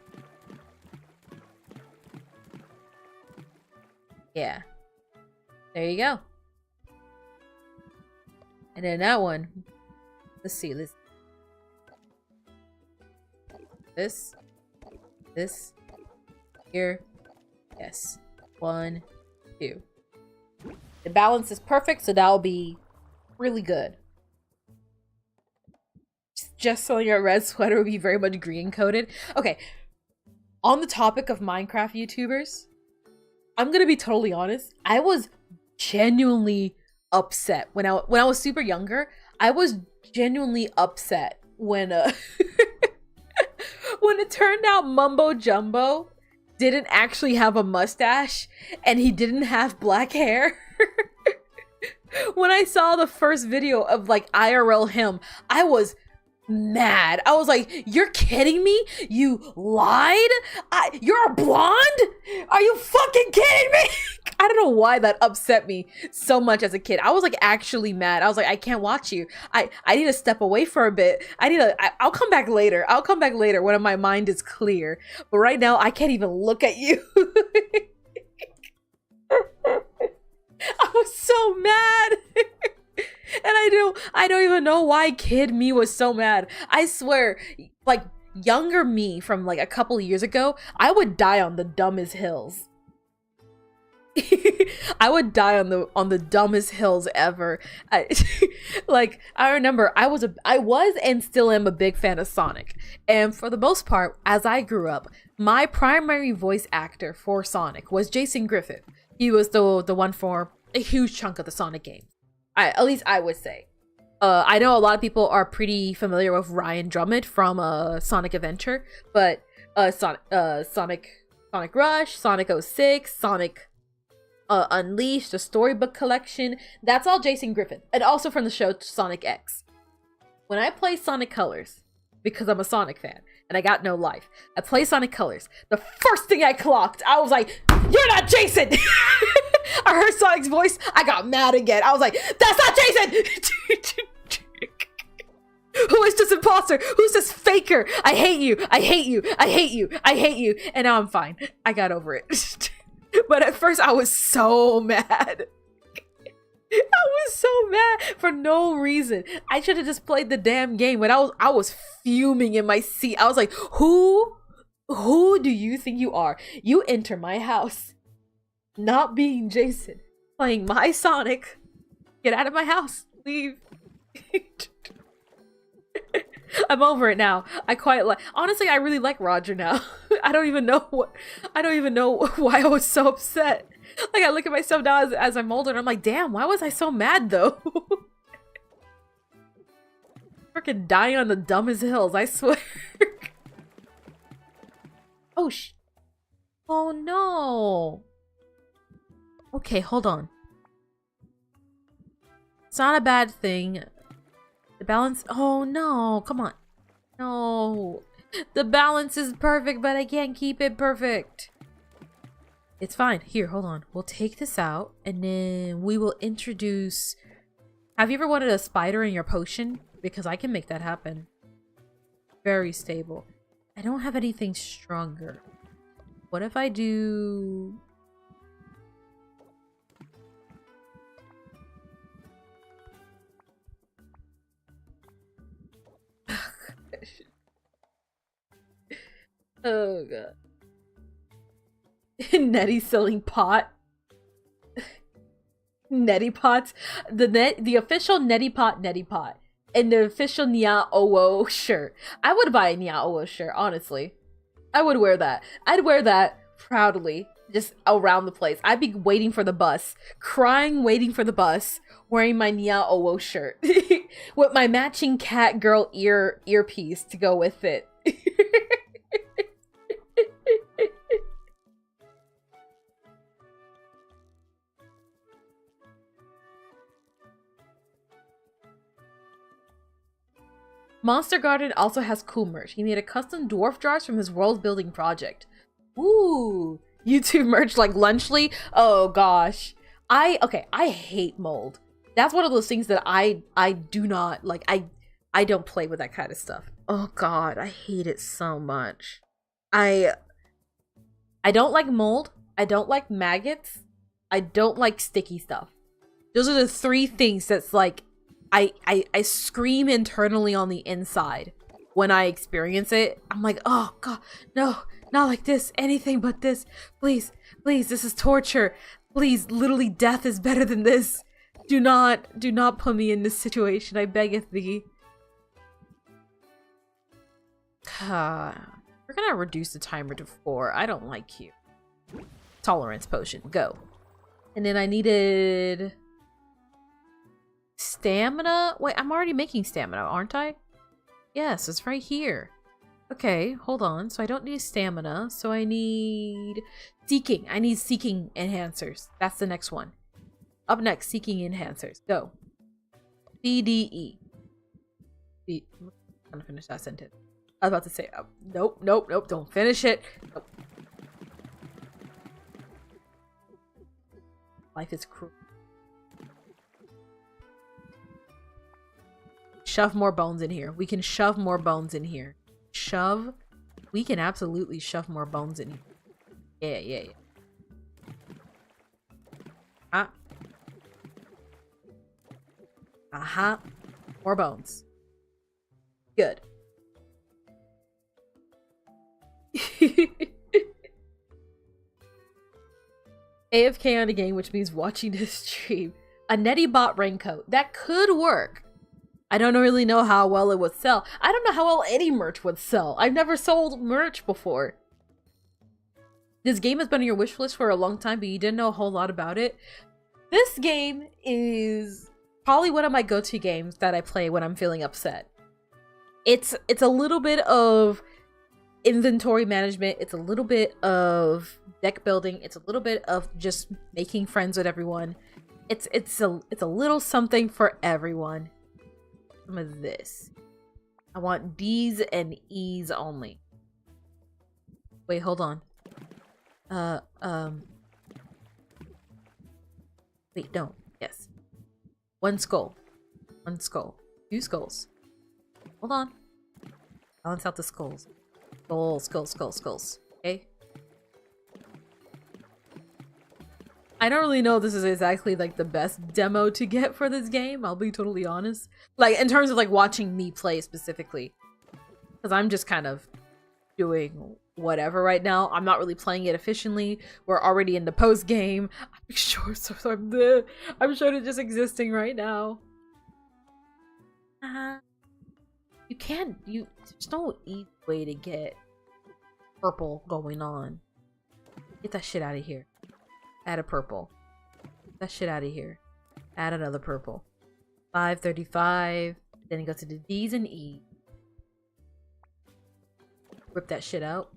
Yeah. There you go. And then that one. Let's see. This. Here. Yes. 1, 2. The balance is perfect, so that'll be really good. Just selling a red sweater would be very much green coated. Okay. On the topic of Minecraft YouTubers, I'm gonna be totally honest. I was genuinely upset when I was super younger. I was genuinely upset when when it turned out Mumbo Jumbo didn't actually have a mustache and he didn't have black hair. When I saw the first video of like IRL him, I was mad. I was like, you're kidding me? You lied? You're a blonde? Are you fucking kidding me? I don't know why that upset me so much as a kid. I was like actually mad. I was like, I can't watch you. I need to step away for a bit. I'll come back later. I'll come back later when my mind is clear. But right now I can't even look at you. I was so mad. And I don't even know why kid me was so mad. I swear, like younger me from like a couple years ago, I would die on the dumbest hills. I would die on the dumbest hills ever. I remember I was and still am a big fan of Sonic. And for the most part, as I grew up, my primary voice actor for Sonic was Jason Griffith. He was the one for a huge chunk of the Sonic game. At least I would say. I know a lot of people are pretty familiar with Ryan Drummond from Sonic Adventure, but Sonic Rush, Sonic 06, Sonic Unleashed, the storybook collection, that's all Jason Griffith, and also from the show Sonic X. When I play Sonic Colors, because I'm a Sonic fan and I got no life, I play Sonic Colors. The first thing I clocked, I was like, "You're not Jason!" I heard Sonic's voice. I got mad again. I was like, that's not Jason! Who is this imposter? Who's this faker? I hate you. I hate you. I hate you. I hate you. And now I'm fine. I got over it. But at first I was so mad. I was so mad for no reason. I should have just played the damn game, but I was fuming in my seat. I was like, who do you think you are? You enter my house, not being Jason, playing my Sonic. Get out of my house. Leave. I'm over it now. I quite like, honestly, I really like Roger now. I don't even know why I was so upset. Like, I look at myself now as I'm older and I'm like, damn, why was I so mad though? Freaking dying on the dumbest hills, I swear. Oh oh no. Okay, hold on. It's not a bad thing. The balance, oh no, come on. No. The balance is perfect, but I can't keep it perfect. It's fine. Here, hold on. We'll take this out and then we will introduce... Have you ever wanted a spider in your potion? Because I can make that happen. Very stable. I don't have anything stronger. What if I do... Oh god. Netty selling pot. Netty pots. The official Netty pot and the official Nya Owo shirt. I would buy a Nya Owo shirt, honestly. I would wear that. I'd wear that proudly, just around the place. I'd be waiting for the bus, crying, waiting for the bus, wearing my Nya Owo shirt with my matching cat girl earpiece to go with it. Monster Garden also has cool merch. He made a custom dwarf jars from his world building project. Ooh, YouTube merch like Lunchly. Oh gosh, I hate mold. That's one of those things that I do not like. I don't play with that kind of stuff. Oh god, I hate it so much. I don't like mold. I don't like maggots. I don't like sticky stuff. Those are the three things that's like I scream internally on the inside when I experience it. I'm like, oh god, no, not like this, anything but this. Please, please, this is torture. Please, literally death is better than this. Do not put me in this situation, I beggeth thee. We're gonna reduce the timer to 4. I don't like you. Tolerance potion, go. And then I needed... stamina? Wait, I'm already making stamina, aren't I? Yes, it's right here. Okay, hold on. So I don't need stamina. So I need seeking. I need seeking enhancers. That's the next one. Up next, seeking enhancers. Go. BDE. I'm gonna finish that sentence. I was about to say, nope, nope, nope. Don't finish it. Nope. Life is cruel. Shove more bones in here. We can shove more bones in here. Shove. We can absolutely shove more bones in here. Yeah, yeah, yeah. Ah. Uh-huh. More bones. Good. AFK on a game, which means watching this stream. A Netty bot raincoat. That could work. I don't really know how well it would sell. I don't know how well any merch would sell. I've never sold merch before. This game has been on your wish list for a long time, but you didn't know a whole lot about it. This game is probably one of my go-to games that I play when I'm feeling upset. It's a little bit of inventory management. It's a little bit of deck building. It's a little bit of just making friends with everyone. It's a little something for everyone. Some of this. I want D's and E's only. Wait, hold on. Wait, no. Yes. One skull. One skull. 2 skulls. Hold on. Balance out the skulls. Skulls. Okay? I don't really know if this is exactly like the best demo to get for this game, I'll be totally honest. Like in terms of like watching me play specifically. Because I'm just kind of doing whatever right now. I'm not really playing it efficiently. We're already in the post game. I'm sure I'm sure it's just existing right now. There's no easy way to get purple going on. Get that shit out of here. Add a purple. Get that shit out of here. Add another purple. 535. Then you go to the D's and E. Rip that shit out.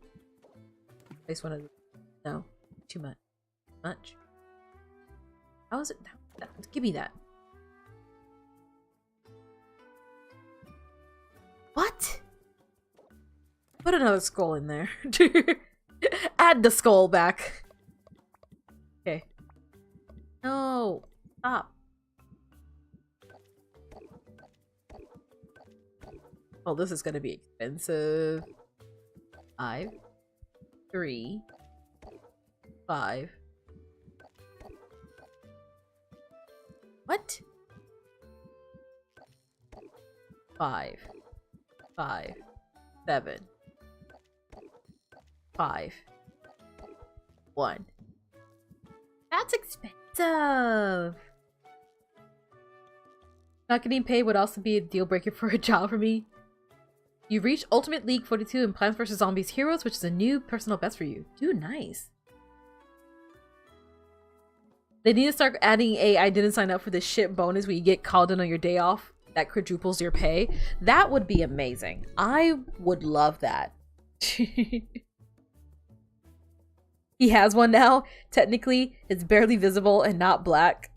Place one of the... No. Too much. Much. How is it? Give me that. What? Put another skull in there. Add the skull back. Okay. No. Stop. Oh, this is gonna be expensive. 5, 3, 5. What? 5, 5, 7, 5, 1. That's expensive. Not getting paid would also be a deal breaker for a job for me. You've reached Ultimate League 42 in Plants vs. Zombies Heroes, which is a new personal best for you. Dude, nice. They need to start adding a I didn't sign up for this shit bonus where you get called in on your day off that quadruples your pay. That would be amazing. I would love that. He has one now. Technically, it's barely visible and not black.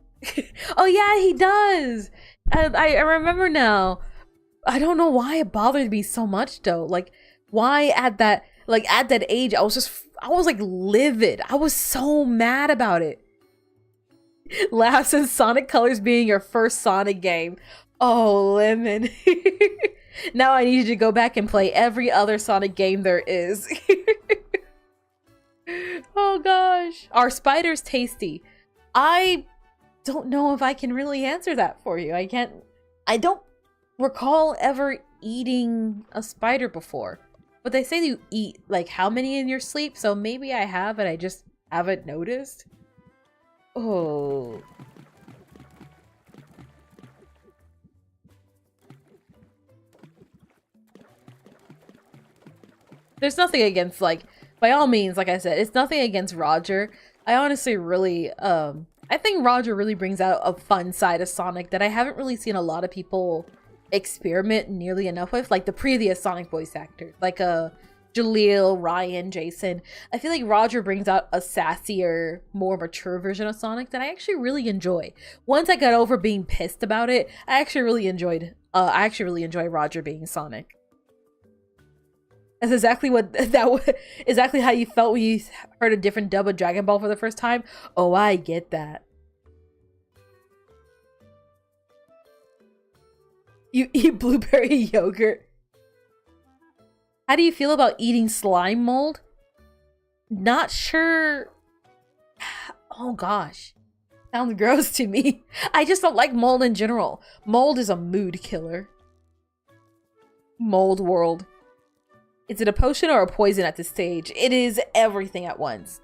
Oh yeah, he does! I remember now. I don't know why it bothered me so much though. Like, why at that age I was like livid. I was so mad about it. Laughs and Sonic Colors being your first Sonic game. Oh, Lemon. Now I need you to go back and play every other Sonic game there is. Oh gosh. Are spiders tasty? I don't know if I can really answer that for you. I don't recall ever eating a spider before. But they say you eat like how many in your sleep, so maybe I have and I just haven't noticed. Oh. There's nothing against, like, by all means, like I said, it's nothing against Roger. I honestly really, I think Roger really brings out a fun side of Sonic that I haven't really seen a lot of people experiment nearly enough with, like the previous Sonic voice actors, like Jaleel, Ryan, Jason. I feel like Roger brings out a sassier, more mature version of Sonic that I actually really enjoy. Once I got over being pissed about it, I actually really enjoy Roger being Sonic. That's exactly exactly how you felt when you heard a different dub of Dragon Ball for the first time. Oh, I get that. You eat blueberry yogurt. How do you feel about eating slime mold? Not sure. Oh gosh. Sounds gross to me. I just don't like mold in general. Mold is a mood killer. Mold world. Is it a potion or a poison at this stage? It is everything at once.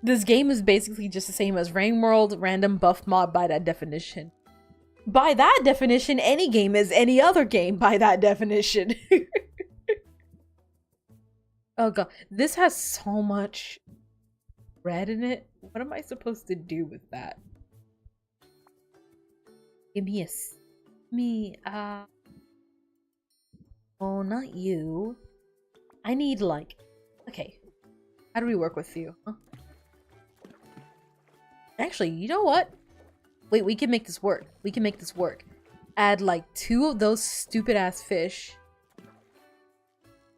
This game is basically just the same as Rain World, random buff mod by that definition. By that definition, any game is any other game by that definition. Oh god, this has so much red in it. What am I supposed to do with that? Give me oh, not you. I need like, okay. How do we work with you? Huh? Actually, you know what? Wait, we can make this work. We can make this work. Add like 2 of those stupid ass fish.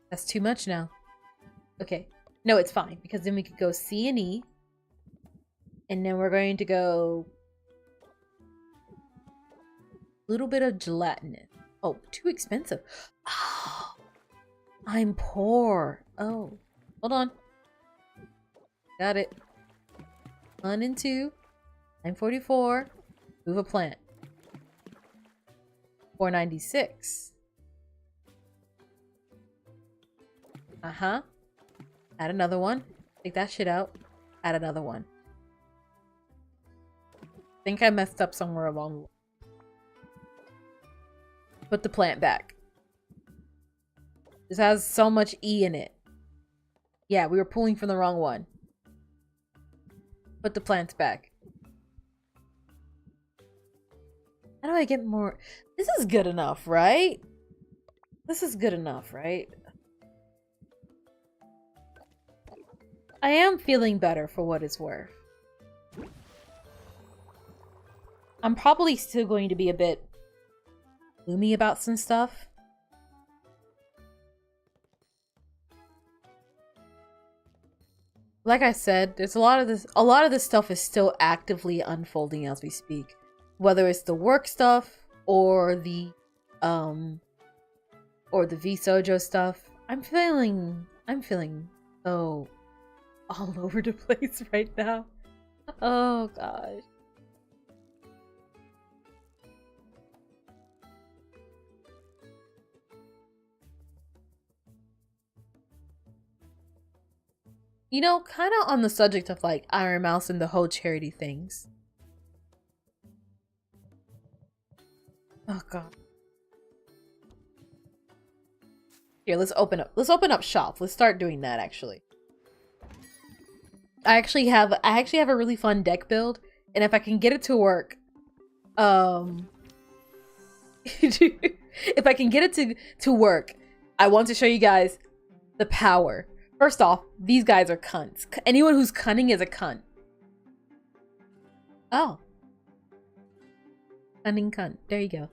That's too much now. Okay. No, it's fine, because then we could go C and E. And then we're going to go a little bit of gelatinous. Oh, too expensive. Oh, I'm poor. Oh, hold on. Got it. 1 and 2. 944. Move a plant. 496. Uh-huh. Add another one. Take that shit out. Add another one. Think I messed up somewhere along the way. Put the plant back. This has so much E in it. Yeah, we were pulling from the wrong one. Put the plants back. How do I get more? This is good enough, right? This is good enough, right? I am feeling better for what it's worth. I'm probably still going to be a bit gloomy about some stuff. Like I said, there's a lot of this stuff is still actively unfolding as we speak. Whether it's the work stuff or the Vise-Versa stuff. I'm feeling so all over the place right now. Oh gosh. You know, kind of on the subject of like Iron Mouse and the whole charity things. Oh god. Here, let's open up shop. Let's start doing that actually. I actually have a really fun deck build, and if I can get it to work, if I can get it to work, I want to show you guys the power. First off, these guys are cunts. Anyone who's cunning is a cunt. Oh. Cunning cunt. There you go.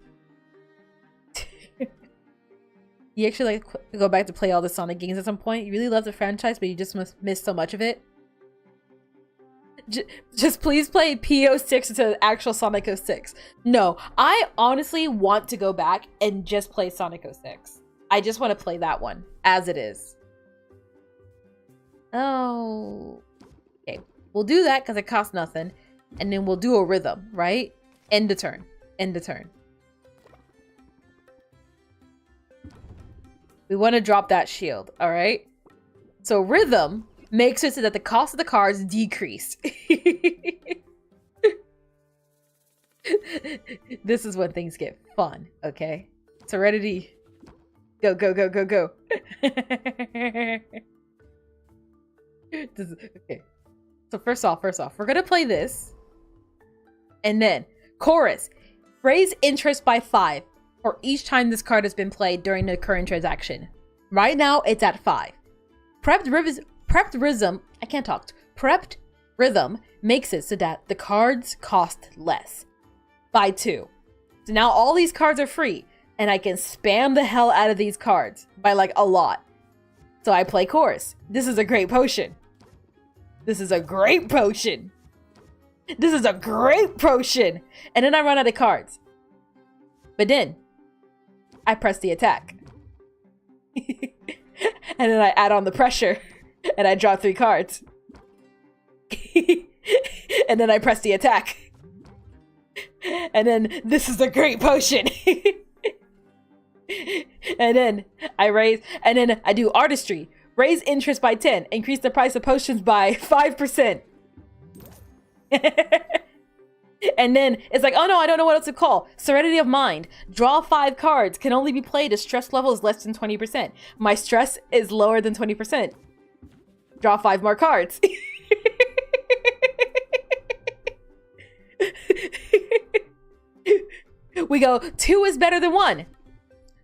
You actually like to go back to play all the Sonic games at some point? You really love the franchise, but you just must miss so much of it? Just please play P06 instead of actual Sonic 06. No, I honestly want to go back and just play Sonic 06. I just want to play that one as it is. Oh. Okay, we'll do that because it costs nothing. And then we'll do a rhythm, right? End the turn. End the turn. We want to drop that shield, alright? So rhythm makes it so that the cost of the cards decrease. This is when things get fun, okay? Serenity. Go, go, go, go, go. Okay. So first off, we're gonna play this. And then, chorus. Raise interest by 5 for each time this card has been played during the current transaction. Right now, it's at 5. Prepped rhythm makes it so that the cards cost less by 2. So now all these cards are free, and I can spam the hell out of these cards by like a lot. So I play chorus. This is a great potion. This is a great potion. This is a great potion. And then I run out of cards. But then I press the attack. And then I add on the pressure. And I draw 3 cards. And then I press the attack. And then this is a great potion. And then I raise, and then I do artistry. Raise interest by 10. Increase the price of potions by 5%. And then it's like, oh no, I don't know what else to call. Serenity of Mind. Draw 5 cards. Can only be played if stress level is less than 20%. My stress is lower than 20%. Draw 5 more cards. We go, 2 is better than 1.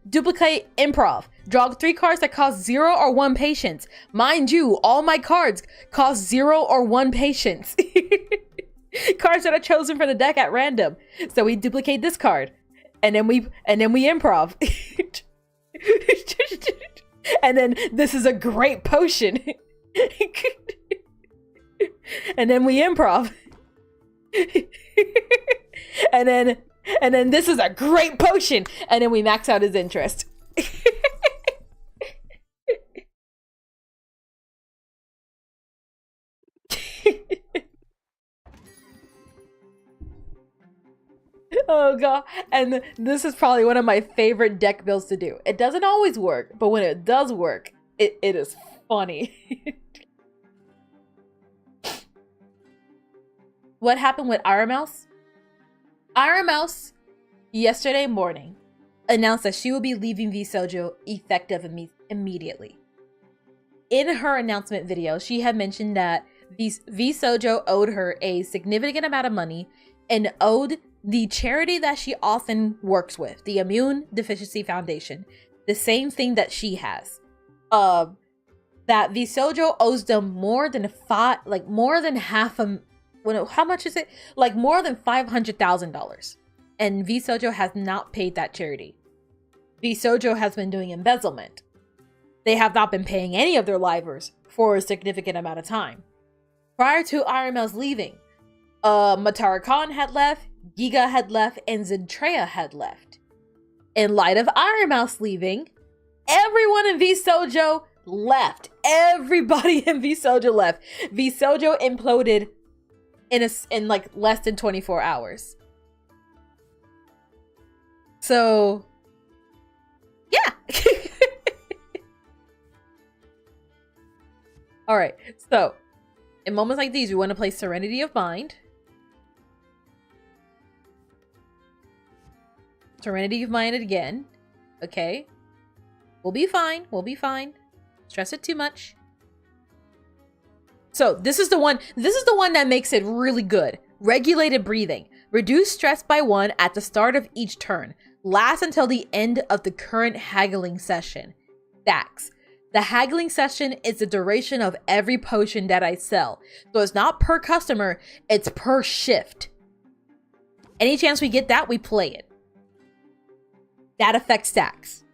Duplicate improv. Draw 3 cards that cost 0 or 1 patience. Mind you, all my cards cost 0 or 1 patience. Cards that are chosen from the deck at random. So we duplicate this card. And then we improv. And then this is a great potion. And then we improv. and then this is a great potion, and then we max out his interest. Oh god. And this is probably one of my favorite deck builds to do. It doesn't always work, but when it does work, it is funny. What happened with Ira Mouse? Ira Mouse, yesterday morning, announced that she will be leaving Vise-Versa effective immediately. In her announcement video, she had mentioned that Vise-Versa owed her a significant amount of money and owed the charity that she often works with, the Immune Deficiency Foundation, the same thing that she has. That Vise-Versa owes them more than half a, how much is it? Like more than $500,000. And Vise-Versa has not paid that charity. Vise-Versa has been doing embezzlement. They have not been paying any of their livers for a significant amount of time. Prior to Arimel's leaving, Matara Khan had left, Giga had left, and Zentreya had left. In light of Iron Mouse leaving, everyone in Vise-Versa left. Everybody in Vise-Versa left. Vise-Versa imploded in like less than 24 hours. So, yeah. All right. So, in moments like these, we want to play Serenity of Mind. Serenity of Mind again. Okay. We'll be fine. We'll be fine. Stress it too much. So this is the one that makes it really good. Regulated breathing. Reduce stress by 1 at the start of each turn. Last until the end of the current haggling session. Stacks. The haggling session is the duration of every potion that I sell. So it's not per customer, it's per shift. Any chance we get that, we play it. That affects stacks.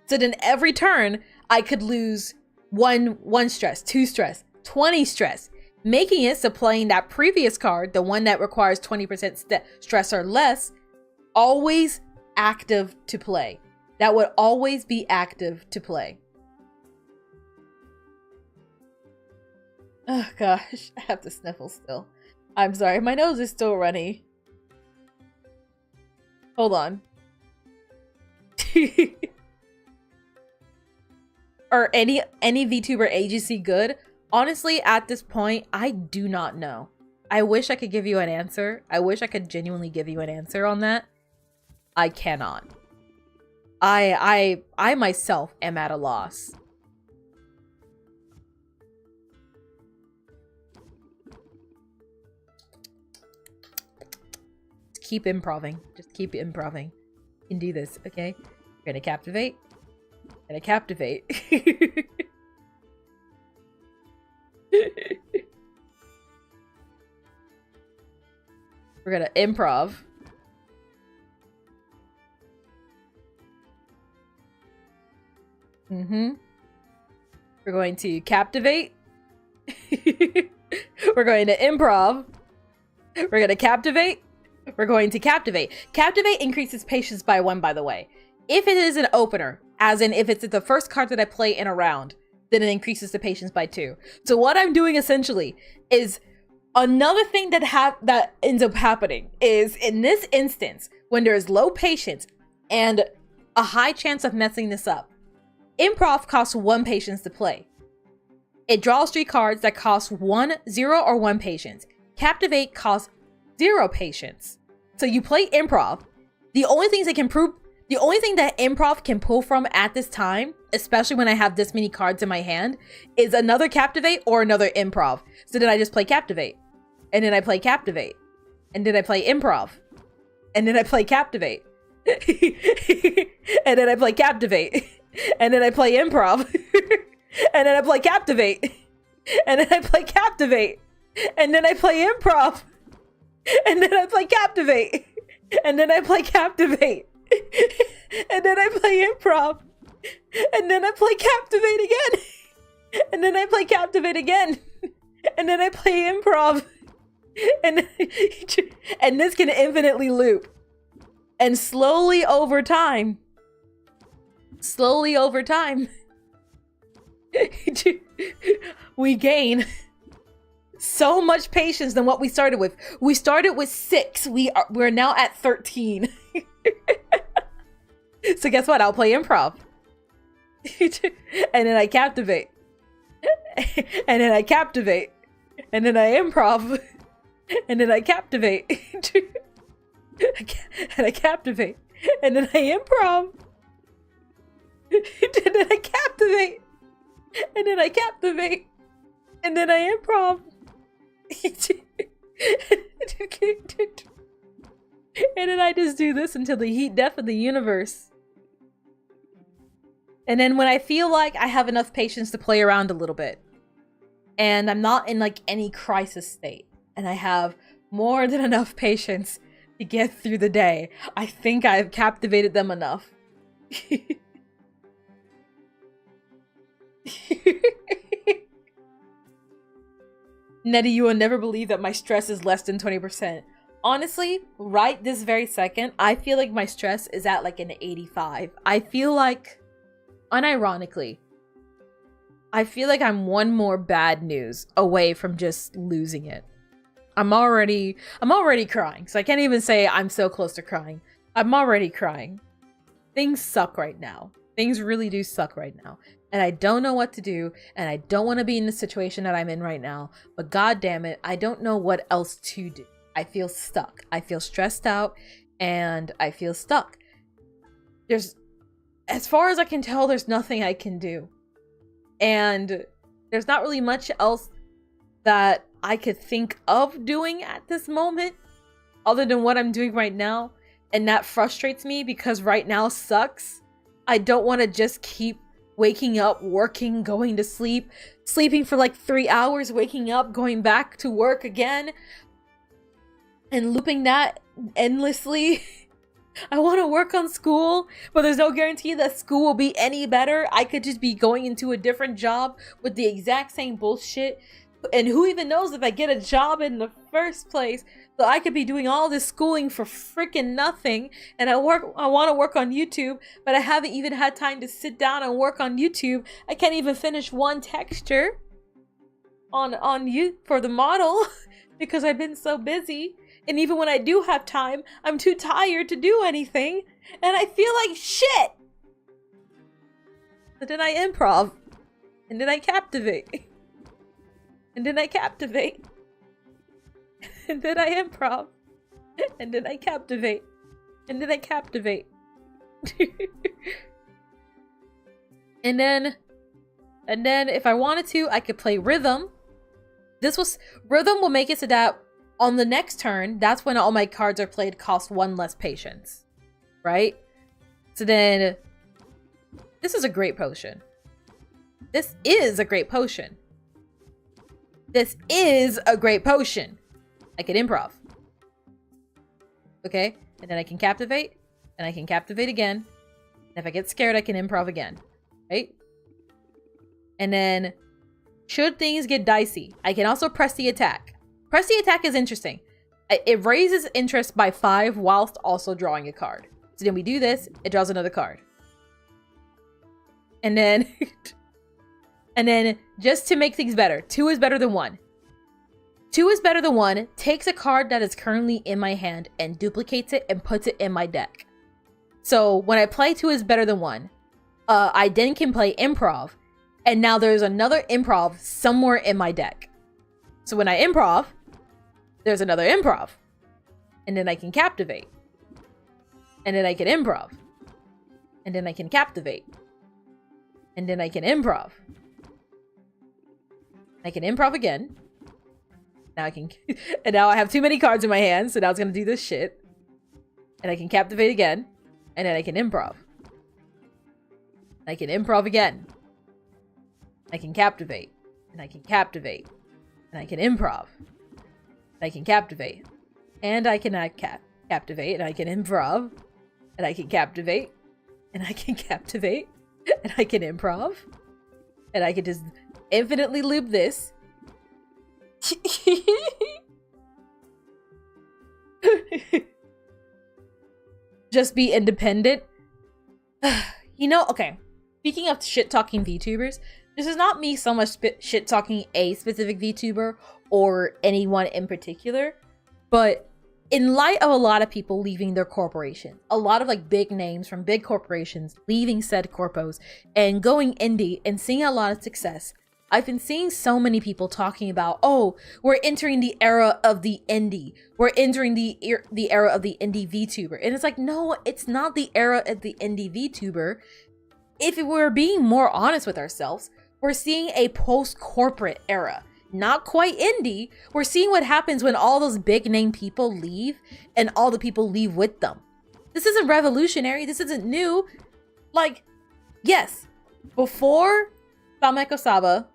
So then every turn, I could lose one stress, 2 stress, 20 stress, making it so playing that previous card, the one that requires 20% stress or less, always active to play. That would always be active to play. Oh gosh, I have to sniffle still. I'm sorry, my nose is still runny. Hold on. Are any VTuber agency good? Honestly, at this point, I do not know. I wish I could give you an answer. I wish I could genuinely give you an answer on that. I cannot. I myself am at a loss. Just keep improving. Just keep improving. You can do this, okay? You're gonna captivate. Gonna captivate. We're gonna improv. We're going to captivate. We're going to improv. We're going to captivate. We're going to captivate. Captivate increases patience by 1, by the way. If it is an opener, as in if it's the first card that I play in a round, then it increases the patience by 2. So what I'm doing essentially is another thing that ends up happening is in this instance, when there's low patience and a high chance of messing this up, improv costs 1 patience to play. It draws 3 cards that cost 0 or 1 patience. Captivate costs 0 patience. So you play improv. The only thing that improv can pull from at this time, especially when I have this many cards in my hand, is another captivate or another improv. So then I just play captivate. And then I play captivate. And then I play improv. And then I play captivate. And then I play captivate. And then I play improv. And then I play captivate. And then I play captivate. And then I play improv. And then I play captivate. And then I play captivate. And then I play improv. And then I play captivate again. And then I play captivate again. And then I play improv. And this can infinitely loop. And slowly over time, we gain so much patience than what we started with. We started with 6. We're now at 13. So guess what? I'll play improv. And then I captivate. And then I captivate. And then I improv. And then I captivate. And I captivate. And then I improv. And then I captivate. And then I captivate. And then I improv. And then I just do this until the heat death of the universe. And then when I feel like I have enough patience to play around a little bit, and I'm not in like any crisis state, and I have more than enough patience to get through the day, I think I've captivated them enough. Netty, you will never believe that my stress is less than 20%. Honestly, right this very second, I feel like my stress is at like an 85. I feel like, unironically, I feel like I'm one more bad news away from just losing it. I'm already crying, so I can't even say I'm so close to crying. I'm already crying. Things suck right now. Things really do suck right now. And I don't know what to do, and I don't want to be in the situation that I'm in right now, but god damn it, I don't know what else to do. I feel stuck. I feel stressed out, and I feel stuck. As far as I can tell, there's nothing I can do. And there's not really much else that I could think of doing at this moment, other than what I'm doing right now, and that frustrates me because right now sucks. I don't want to just keep waking up, working, going to sleep, sleeping for like 3 hours, waking up, going back to work again, and looping that endlessly. I want to work on school, but there's no guarantee that school will be any better. I could just be going into a different job with the exact same bullshit. And who even knows if I get a job in the first place? So I could be doing all this schooling for freaking nothing. And I want to work on YouTube, but I haven't even had time to sit down and work on YouTube. I can't even finish one texture on you for the model because I've been so busy. And even when I do have time, I'm too tired to do anything. And I feel like shit. But then I improv. And then I captivate. And then I captivate. And then I improv. And then I captivate. And then I captivate. And then if I wanted to, I could play rhythm. Rhythm will make it so that on the next turn, that's when all my cards are played cost 1 less patience. Right? So then, this is a great potion. This is a great potion. This is a great potion. I can improv. Okay? And then I can captivate. And I can captivate again. And if I get scared, I can improv again. Right? And then, should things get dicey, I can also press the attack. Press the attack is interesting. It raises interest by 5 whilst also drawing a card. So then we do this, it draws another card. And then, and then just to make things better, 2 is better than 1. 2 is better than 1 takes a card that is currently in my hand and duplicates it and puts it in my deck. So when I play 2 is better than 1, I then can play improv. And now there's another improv somewhere in my deck. So when I improv, there's another improv. And then I can captivate. And then I can improv. And then I can captivate. And then I can improv. I can improv again. Now I can... and now I have too many cards in my hand, so now it's going to do this shit. And I can captivate again. And then I can improv. I can improv again. I can captivate. And I can captivate. And I can improv. And I can captivate. And I can captivate. And I can improv. And I can captivate. And I can captivate. And I can improv. And I can just infinitely loop this. Just be independent. You know, okay. Speaking of shit-talking VTubers, this is not me so much shit-talking a specific VTuber or anyone in particular, but in light of a lot of people leaving their corporation, a lot of like big names from big corporations leaving said corpos and going indie and seeing a lot of success, I've been seeing so many people talking about, oh, we're entering the era of the indie. We're entering the era of the indie VTuber. And it's like, no, it's not the era of the indie VTuber. If we're being more honest with ourselves, we're seeing a post-corporate era. Not quite indie. We're seeing what happens when all those big name people leave and all the people leave with them. This isn't revolutionary. This isn't new. Like, yes, before Sameko Saba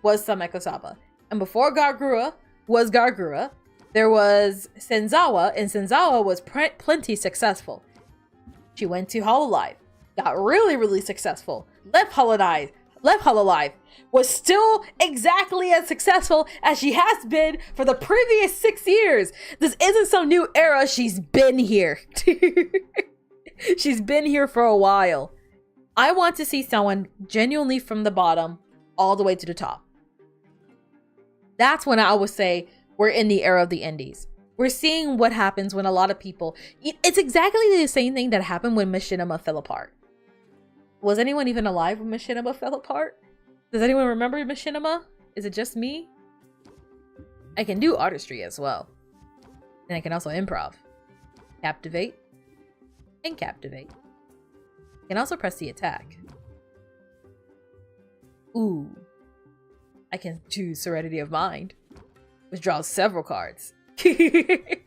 was Sameko Saba, and before Gargura was Gargura, there was Senzawa, and Senzawa was plenty successful. She went to Hololive, got really successful, left Hololive, was still exactly as successful as she has been for the previous 6 years. This isn't some new era. She's been here. She's been here for a while. I want to see someone genuinely from the bottom all the way to the top. That's when I would say we're in the era of the indies. We're seeing what happens when a lot of people... It's exactly the same thing that happened when Machinima fell apart. Was anyone even alive when Machinima fell apart? Does anyone remember Machinima? Is it just me? I can do artistry as well. And I can also improv. Captivate. And captivate. I can also press the attack. Ooh. I can choose Serenity of Mind, which draws several cards. And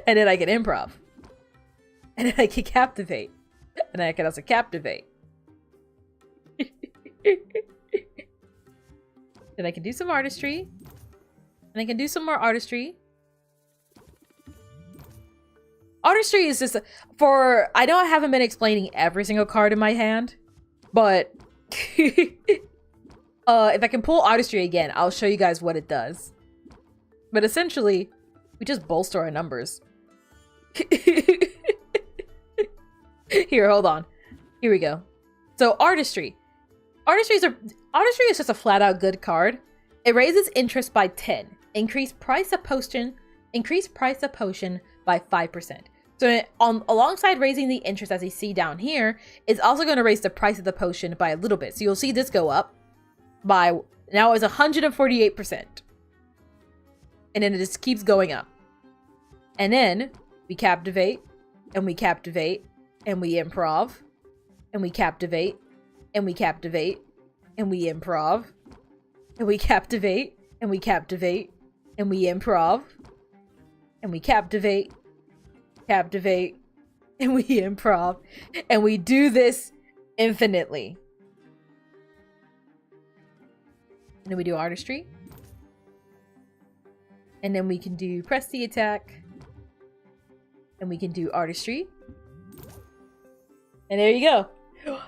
then I can improv. And then I can captivate. And then I can also captivate. Then I can do some artistry. And I can do some more artistry. Artistry is just for... I know I haven't been explaining every single card in my hand, but... if I can pull artistry again, I'll show you guys what it does. But essentially, we just bolster our numbers. Here, hold on. Here we go. So Artistry. Artistry is just a flat out good card. It raises interest by 10. Increase price of potion by 5%. So alongside raising the interest, as you see down here, it's also going to raise the price of the potion by a little bit. So you'll see this go up by, now it's 148%. And then it just keeps going up. And then we captivate, and we captivate, and we improv, and we captivate, and we captivate, and we improv, and we captivate, and we captivate, and we improv, and we captivate, and we improv, and we do this infinitely. And then we do artistry. And then we can do press the attack. And we can do artistry. And there you go.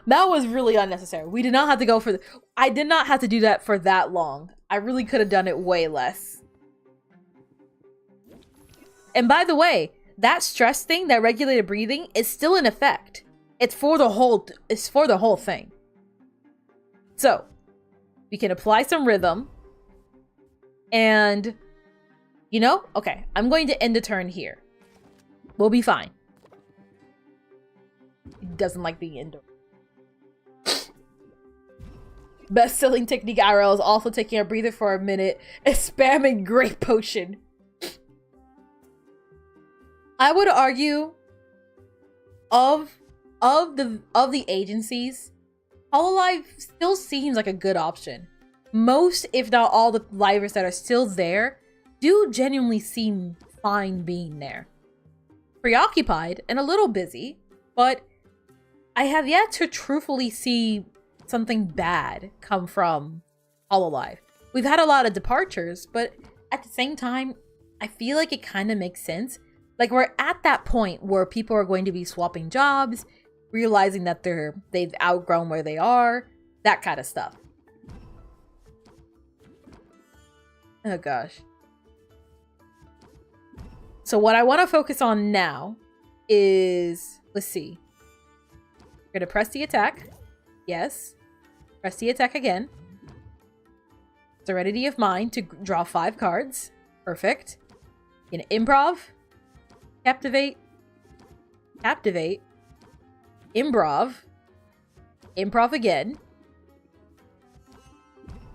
That was really unnecessary. We did not have to go for I did not have to do that for that long. I really could have done it way less. And by the way, that stress thing, that regulated breathing, is still in effect. It's for the whole thing. So, we can apply some rhythm. And, you know, okay, I'm going to end the turn here. We'll be fine. He doesn't like being indoors. Best-selling technique IRL is also taking a breather for a minute and spamming Great Potion. I would argue of the agencies, Hololive still seems like a good option. Most, if not all, the livers that are still there do genuinely seem fine being there. Preoccupied and a little busy, but I have yet to truthfully see something bad come from Hololive. We've had a lot of departures, but at the same time, I feel like it kind of makes sense. Like, we're at that point where people are going to be swapping jobs, realizing that they've outgrown where they are, that kind of stuff. Oh gosh. So what I want to focus on now is, let's see. We're gonna press the attack. Yes. Press the attack again. Serenity of Mind to draw 5 cards. Perfect. Gonna improv. Captivate. Captivate. Improv. Improv again.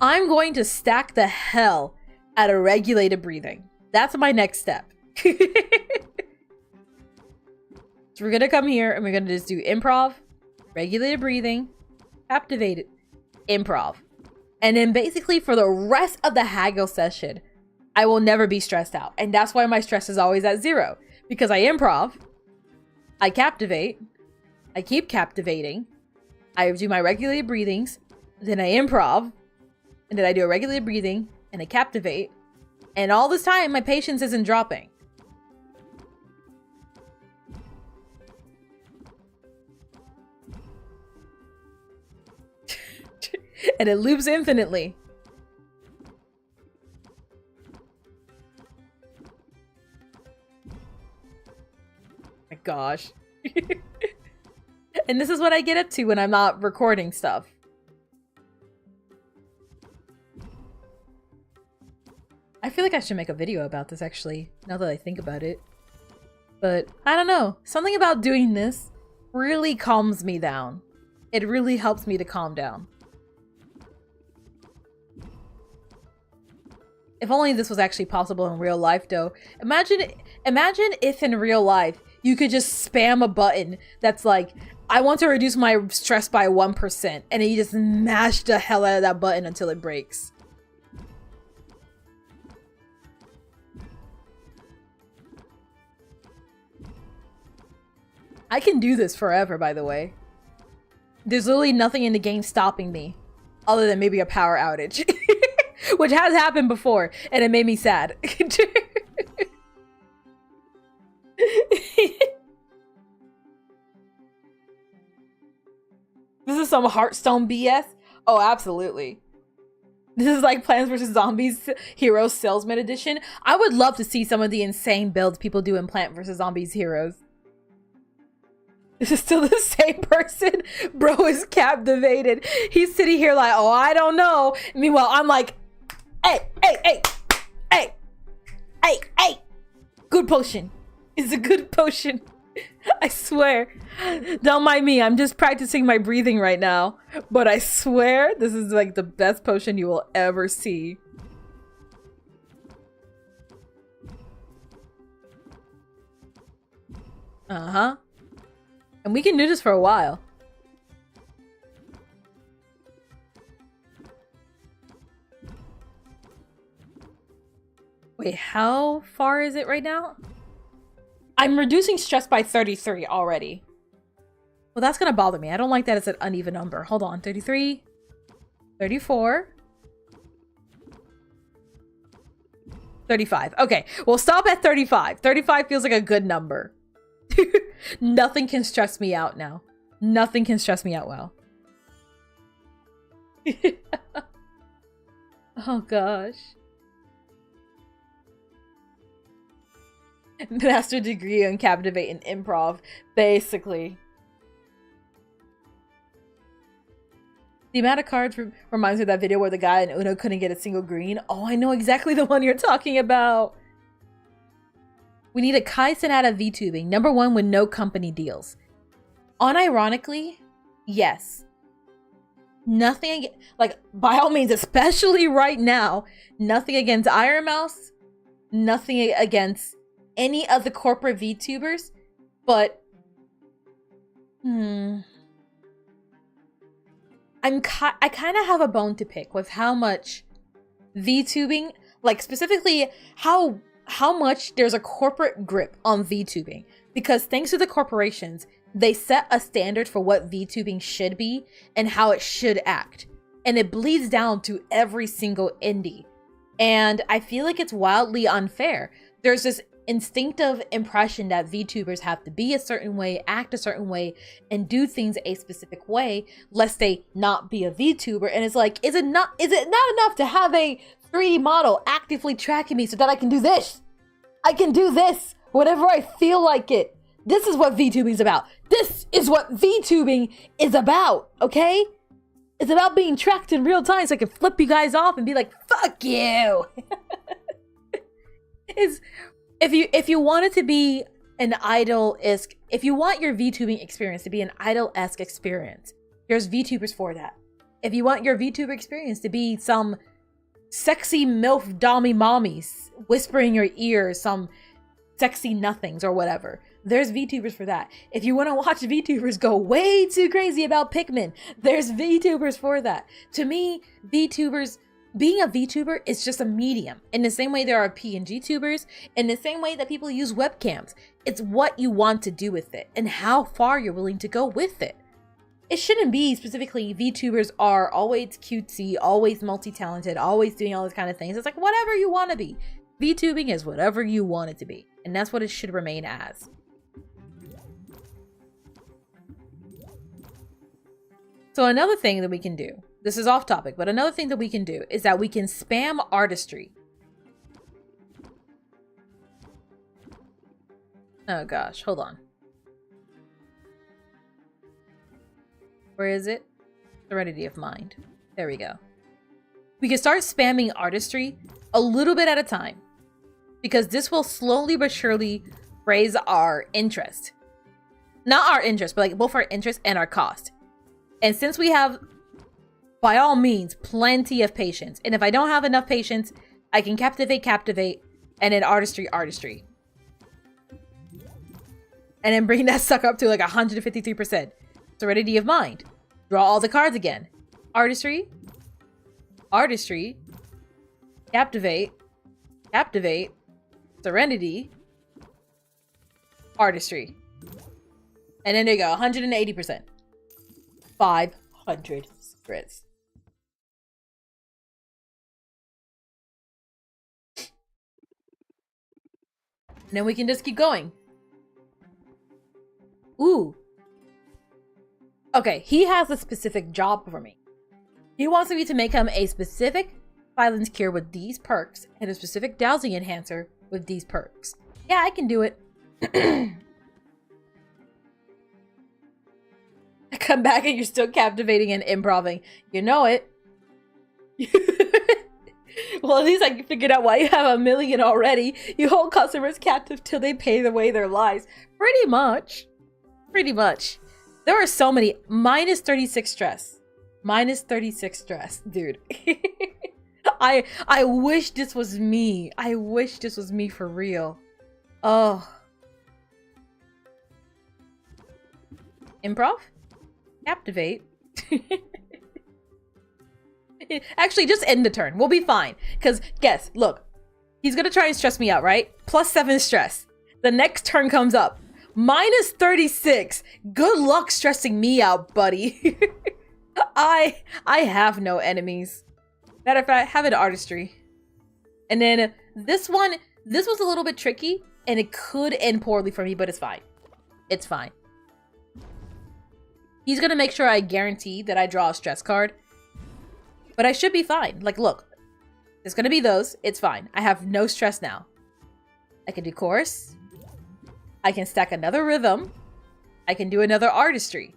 I'm going to stack the hell out of regulated breathing. That's my next step. So we're gonna come here and we're gonna just do improv, regulated breathing, captivated, improv. And then basically for the rest of the haggle session, I will never be stressed out. And that's why my stress is always at 0. Because I improv, I captivate, I keep captivating, I do my regulated breathings, then I improv, and then I do a regulated breathing, and I captivate. And all this time, my patience isn't dropping. And it loops infinitely. My gosh. And this is what I get up to when I'm not recording stuff. I feel like I should make a video about this actually, now that I think about it. But I don't know. Something about doing this really calms me down. It really helps me to calm down. If only this was actually possible in real life, though. Imagine if in real life you could just spam a button that's like, I want to reduce my stress by 1%, and then you just mash the hell out of that button until it breaks. I can do this forever, by the way. There's literally nothing in the game stopping me, other than maybe a power outage. Which has happened before, and it made me sad. This is some Hearthstone BS? Oh, absolutely. This is like Plants vs. Zombies Heroes Salesman Edition. I would love to see some of the insane builds people do in Plant vs. Zombies Heroes. This is still the same person. Bro is captivated. He's sitting here like, oh, I don't know. Meanwhile, I'm like, hey, hey, hey, hey, hey, hey. Good potion. It's a good potion. I swear. Don't mind me. I'm just practicing my breathing right now. But I swear this is like the best potion you will ever see. Uh-huh. And we can do this for a while. Wait, how far is it right now? I'm reducing stress by 33 already. Well, that's gonna bother me. I don't like that it's an uneven number. Hold on, 33, 34, 35. Okay, we'll stop at 35. 35 feels like a good number. Nothing can stress me out now. Nothing can stress me out well. Oh gosh. Master degree on captivate and improv, basically. The amount of cards reminds me of that video where the guy in Uno couldn't get a single green. Oh, I know exactly the one you're talking about. We need a Kai Sonata VTubing, #1 with no company deals. Unironically, yes. Nothing, like, by all means, especially right now, nothing against Iron Mouse, nothing against any of the corporate VTubers, but I kind of have a bone to pick with how much VTubing, like specifically how much there's a corporate grip on VTubing, because thanks to the corporations, they set a standard for what VTubing should be and how it should act, and it bleeds down to every single indie, and I feel like it's wildly unfair. There's this instinctive impression that VTubers have to be a certain way, act a certain way, and do things a specific way, lest they not be a VTuber. And it's like, is it not enough to have a 3D model actively tracking me so that I can do this? I can do this whenever I feel like it. This is what VTubing is about. This is what VTubing is about, okay? It's about being tracked in real time so I can flip you guys off and be like, fuck you. If you want it to be an idol-esque, if you want your VTubing experience to be an idol-esque experience, there's VTubers for that. If you want your VTuber experience to be some sexy MILF dommy mommies whispering in your ear some sexy nothings or whatever, there's VTubers for that. If you want to watch VTubers go way too crazy about Pikmin, there's VTubers for that. To me, VTubers, being a VTuber is just a medium. In the same way there are PNG tubers, in the same way that people use webcams. It's what you want to do with it and how far you're willing to go with it. It shouldn't be specifically VTubers are always cutesy, always multi-talented, always doing all those kind of things. It's like whatever you want to be. VTubing is whatever you want it to be. And that's what it should remain as. So another thing that we can do, this is off topic, but another thing that we can do is that we can spam artistry. Oh gosh, hold on. Where is it? Serenity of mind. There we go. We can start spamming artistry a little bit at a time, because this will slowly but surely raise our interest. Not our interest, but like both our interest and our cost. And since we have, by all means, plenty of patience, and if I don't have enough patience, I can captivate, and then artistry. And then bring that sucker up to like 153%. Serenity of mind. Draw all the cards again. Artistry. Captivate. Serenity. Artistry. And then there you go, 180%. 500 spreads. And then we can just keep going. Ooh. Okay, he has a specific job for me. He wants me to make him a specific silence cure with these perks and a specific dowsing enhancer with these perks. Yeah, I can do it. I come back and you're still captivating and improving. You know it. Well, at least I figured out why you have 1 million already. You hold customers captive till they pay away their lives. Pretty much. There are so many. Minus 36 stress. Minus 36 stress, dude. I wish this was me. I wish this was me for real. Oh. Improv? Captivate. Actually, just end the turn. We'll be fine. Because, guess, look. He's gonna try and stress me out, right? +7 stress. The next turn comes up. Minus 36. Good luck stressing me out, buddy. I have no enemies. Matter of fact, have an artistry. And then this one, this was a little bit tricky, and it could end poorly for me, but it's fine. It's fine. He's gonna make sure I guarantee that I draw a stress card. But I should be fine. Like, look. There's gonna be those. It's fine. I have no stress now. I can do chorus. I can stack another rhythm. I can do another artistry.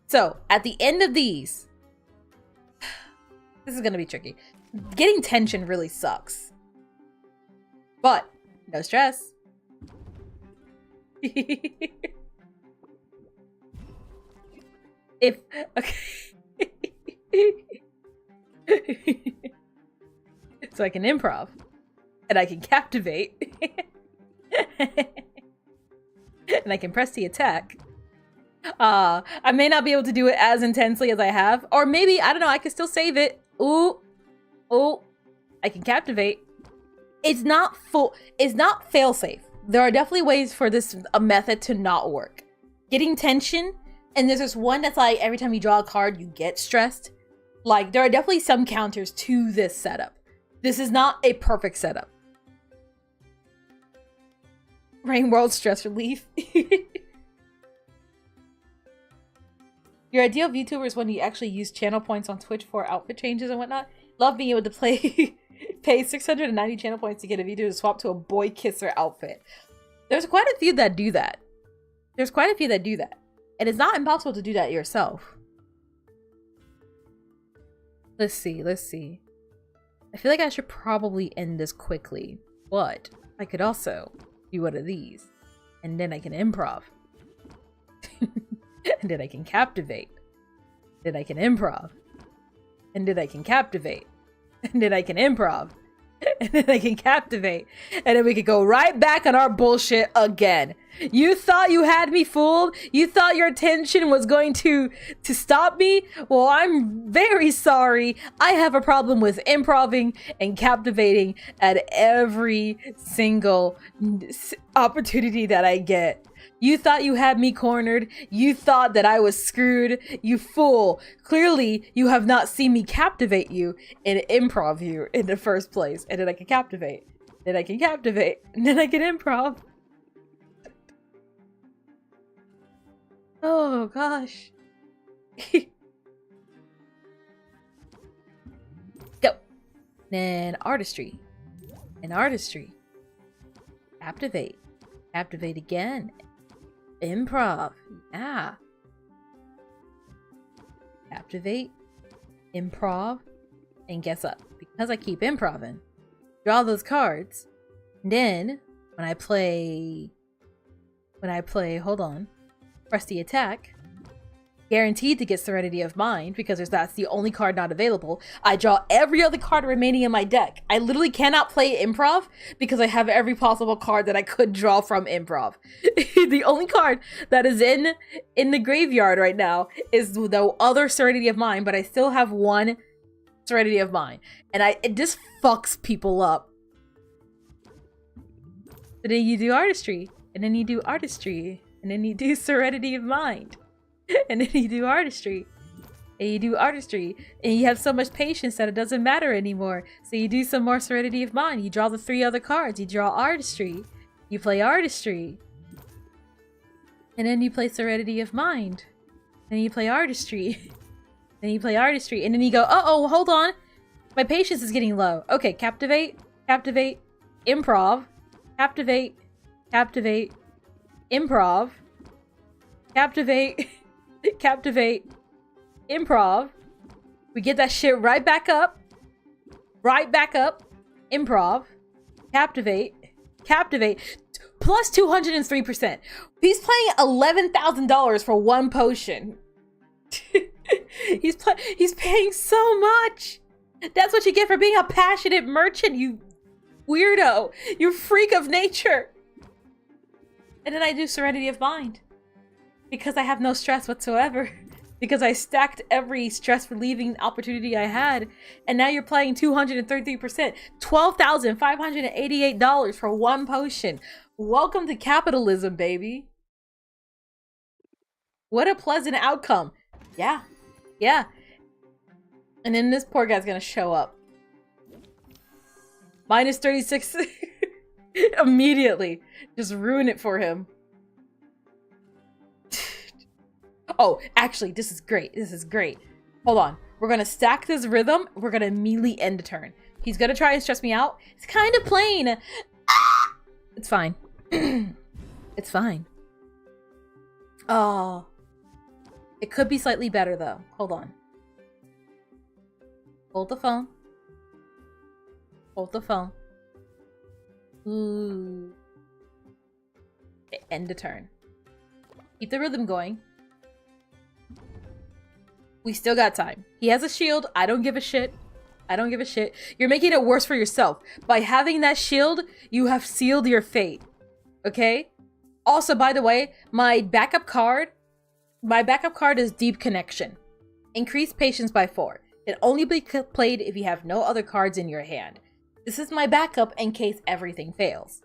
So, at the end of these... This is gonna be tricky. Getting tension really sucks. But, no stress. If... Okay. So I can improv. And I can captivate. And I can press the attack. I may not be able to do it as intensely as I have. Or maybe, I don't know, I can still save it. Ooh. Ooh. I can captivate. It's not full. It's not fail-safe. There are definitely ways for this method to not work. Getting tension, and there's this one that's like, every time you draw a card, you get stressed. Like, there are definitely some counters to this setup. This is not a perfect setup. Rain World stress relief. Your ideal VTuber is when you actually use channel points on Twitch for outfit changes and whatnot. Love being able to pay 690 channel points to get a VTuber to swap to a boy kisser outfit. There's quite a few that do that. There's quite a few that do that. And it's not impossible to do that yourself. Let's see, let's see. I feel like I should probably end this quickly, but I could also do one of these. And then I can improv. And then I can captivate. Then I can improv. And then I can captivate. And then I can improv. And then I can captivate. And then we could go right back on our bullshit again. You thought you had me fooled? You thought your attention was going to stop me? Well, I'm very sorry. I have a problem with improving and captivating at every single opportunity that I get. You thought you had me cornered. You thought that I was screwed. You fool. Clearly, you have not seen me captivate you and improv you in the first place. And then I can captivate. Then I can captivate. And then I can improv. Oh, gosh. Go. Then artistry. And artistry. Captivate. Captivate again. Improv. Yeah. Captivate. Improv. And guess what? Because I keep improving. Draw those cards. And then when I play, hold on. Press the attack. Guaranteed to get Serenity of Mind because that's the only card not available. I draw every other card remaining in my deck. I literally cannot play improv because I have every possible card that I could draw from improv. The only card that is in the graveyard right now is the other Serenity of Mind, but I still have one Serenity of Mind. And it just fucks people up. But then you do artistry. And then you do artistry. And then you do Serenity of Mind. And then you do artistry. And you do artistry. And you have so much patience that it doesn't matter anymore. So you do some more Serenity of Mind. You draw the 3 other cards. You draw artistry. You play artistry. And then you play Serenity of Mind. Then you play artistry. Then you play artistry. And then you go, uh-oh, hold on. My patience is getting low. Okay, captivate. Captivate. Improv. Captivate. Captivate. Improv. Captivate. Captivate. Improv. We get that shit right back up. Right back up. Improv. Captivate. Captivate. Plus 203%. He's paying $11,000 for one potion. He's paying so much. That's what you get for being a passionate merchant, you weirdo. You freak of nature. And then I do Serenity of Mind. Because I have no stress whatsoever. Because I stacked every stress relieving opportunity I had. And now you're playing 233%. $12,588 for one potion. Welcome to capitalism, baby. What a pleasant outcome. Yeah. Yeah. And then this poor guy's gonna show up. Minus 36 immediately. Just ruin it for him. Oh, actually, this is great. This is great. Hold on. We're gonna stack this rhythm. We're gonna immediately end a turn. He's gonna try and stress me out. It's kind of plain. It's fine. It's fine. Oh. It could be slightly better, though. Hold on. Hold the phone. Hold the phone. Ooh. End a turn. Keep the rhythm going. We still got time. He has a shield. I don't give a shit. I don't give a shit. You're making it worse for yourself. By having that shield, you have sealed your fate. Okay? Also, by the way, my backup card is Deep Connection. Increase patience by 4. It only be played if you have no other cards in your hand. This is my backup in case everything fails.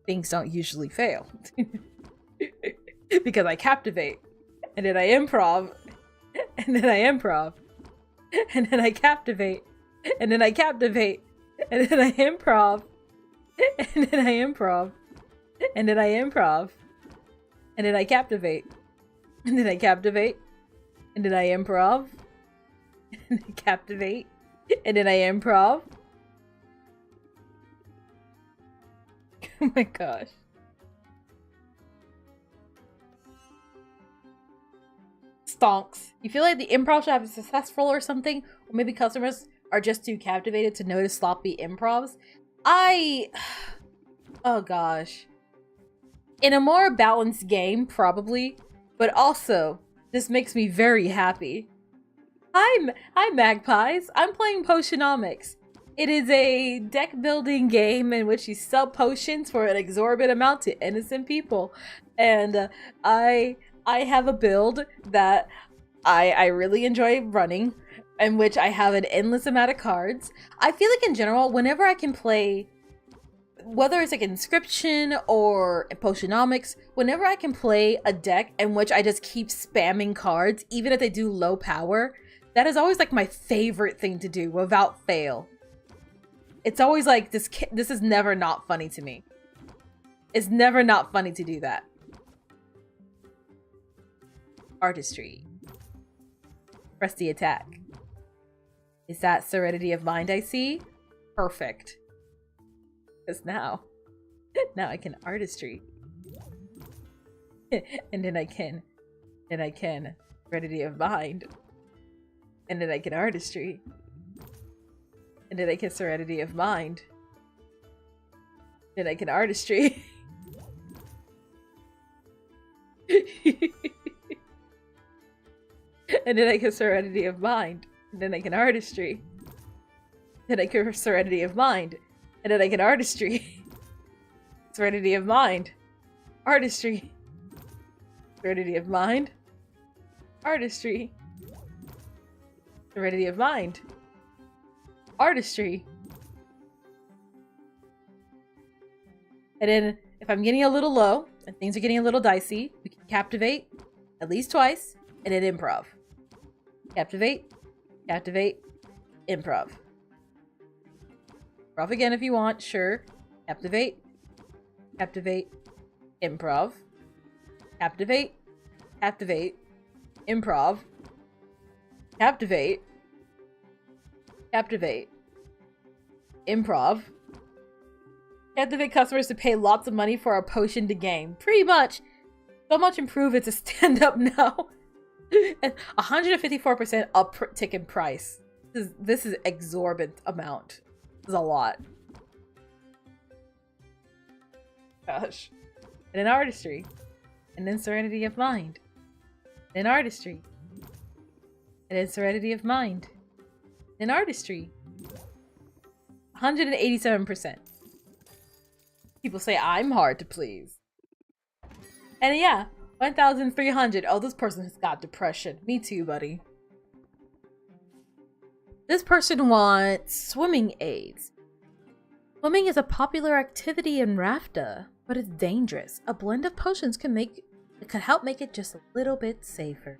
Things don't usually fail. Because I captivate. And then I improv. And then I improv. And then I captivate. and then I captivate, and then I improv, and then I improv, and then I improv, and then I captivate, and then I captivate, and then I improv, and I captivate, and then I improv. Oh my gosh. Stonks. You feel like the improv should have been successful or something? Or maybe customers are just too captivated to notice sloppy improvs? Oh gosh. In a more balanced game, probably. But also, this makes me very happy. Hi Magpies. I'm playing Potionomics. It is a deck building game in which you sell potions for an exorbitant amount to innocent people. And I have a build that I really enjoy running, in which I have an endless amount of cards. I feel like in general, whenever I can play, whether it's like Inscription or Potionomics, whenever I can play a deck in which I just keep spamming cards, even if they do low power, that is always like my favorite thing to do without fail. It's always like, this is never not funny to me. It's never not funny to do that. Artistry. Press the attack. Is that Serenity of Mind I see? Perfect. Because now I can artistry. And then I can Serenity of Mind. And then I can artistry. And then I can Serenity of Mind. Then I can artistry. And then I can Serenity of Mind. And then I can artistry. Then I can Serenity of Mind. And then I can artistry. Serenity of Mind. Artistry. Serenity of Mind. Artistry. Serenity of Mind. Artistry. And then if I'm getting a little low and things are getting a little dicey, we can captivate at least twice and then improv. Captivate, captivate, improv. Improv again if you want, sure. Captivate, captivate, improv. Captivate, captivate, improv. Captivate, captivate, improv. Captivate customers to pay lots of money for a potion to game. Pretty much. So much improved it's a stand-up now. 154% uptick in price. This is exorbitant amount. This is a lot. Gosh. And then artistry. And then Serenity of Mind. And then artistry. And then Serenity of Mind. And then artistry. 187%. People say I'm hard to please. And yeah, 1,300. Oh, this person has got depression. Me too, buddy. This person wants swimming aids. Swimming is a popular activity in Rafta, but it's dangerous. A blend of potions can help make it just a little bit safer.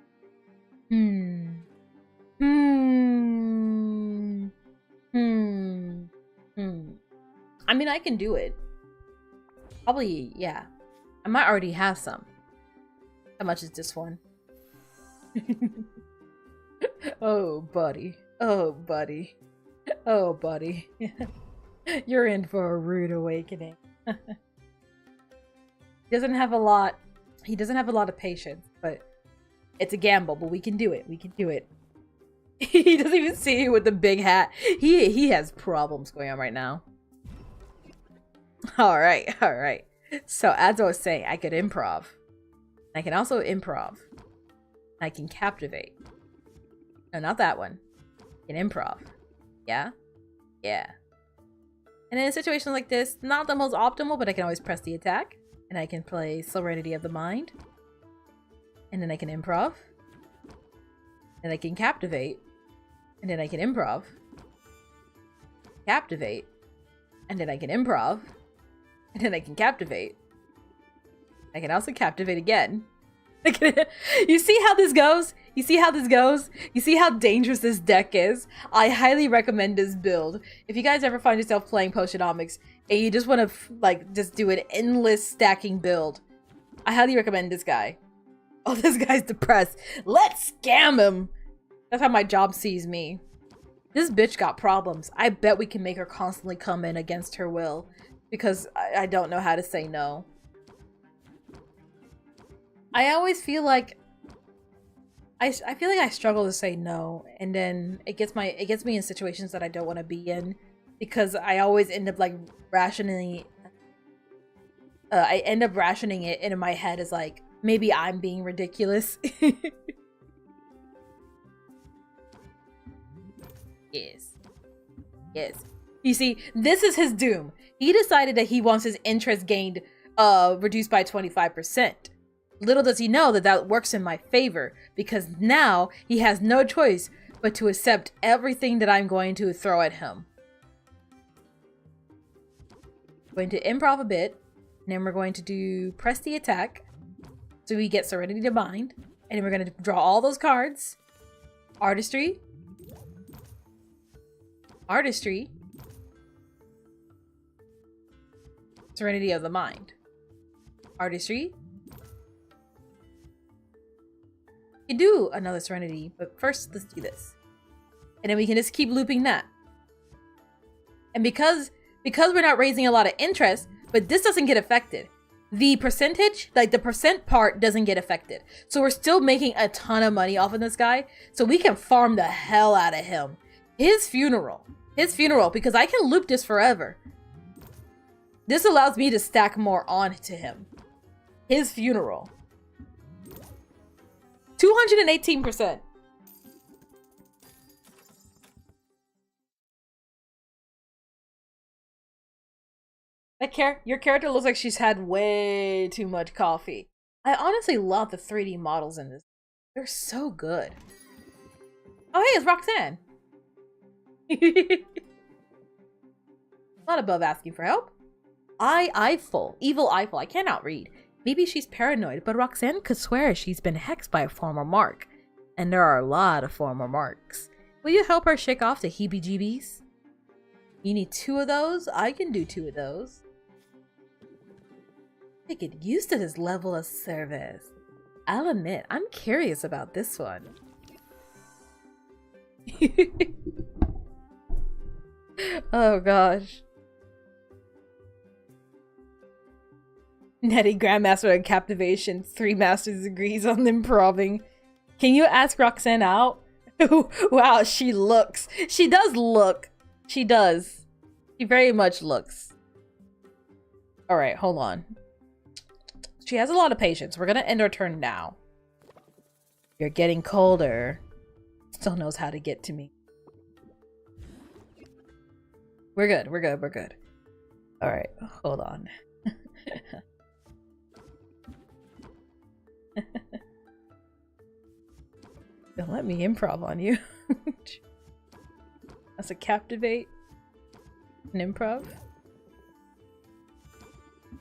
I mean, I can do it. Probably, yeah. I might already have some. How much is this one? Oh, buddy. Oh, buddy. Oh, buddy. You're in for a rude awakening. He doesn't have a lot of patience, but it's a gamble, but we can do it. We can do it. He doesn't even see you with the big hat. He has problems going on right now. All right. So as I was saying, I could improv. I can also improv. I can captivate. No, not that one. I can improv. Yeah? Yeah. And in a situation like this, not the most optimal, but I can always press the attack. And I can play Serenity of the Mind. And then I can improv. And I can captivate. And then I can improv. Captivate. And then I can improv. And then I can captivate. I can also captivate again. You see how this goes? You see how this goes? You see how dangerous this deck is? I highly recommend this build. If you guys ever find yourself playing Potionomics and you just want to like just do an endless stacking build, I highly recommend this guy. Oh, this guy's depressed. Let's scam him. That's how my job sees me. This bitch got problems. I bet we can make her constantly come in against her will because I don't know how to say no. I always feel like I feel like I struggle to say no, and then it gets me in situations that I don't want to be in because I always end up like rationing. I end up rationing it, and in my head is like maybe I'm being ridiculous. Yes. You see, this is his doom. He decided that he wants his interest gained reduced by 25%. Little does he know that that works in my favor, because now he has no choice but to accept everything that I'm going to throw at him. I'm going to improv a bit, and then we're going to do press the attack, so we get Serenity to Bind, and then we're going to draw all those cards. Artistry. Artistry. Serenity of the Mind. Artistry. We can do another Serenity, but first let's do this. And then we can just keep looping that. And because we're not raising a lot of interest, but this doesn't get affected. The percentage, like the percent part doesn't get affected. So we're still making a ton of money off of this guy. So we can farm the hell out of him. His funeral, because I can loop this forever. This allows me to stack more onto him. His funeral. 218%. Your character looks like she's had way too much coffee. I honestly love the 3D models in this. They're so good. Oh, hey, it's Roxanne. Not above asking for help. Evil Eiffel. I cannot read. Maybe she's paranoid, but Roxanne could swear she's been hexed by a former mark. And there are a lot of former marks. Will you help her shake off the heebie-jeebies? You need 2 of those? I can do 2 of those. I get used to this level of service. I'll admit, I'm curious about this one. Oh gosh. Netty, Grandmaster of Captivation, 3 master's degrees on improving. Can you ask Roxanne out? Wow, she looks. She does look. She does. She very much looks. Alright, hold on. She has a lot of patience. We're gonna end our turn now. You're getting colder. Still knows how to get to me. We're good, we're good, we're good. Alright, hold on. Don't let me improv on you. That's a captivate. An improv.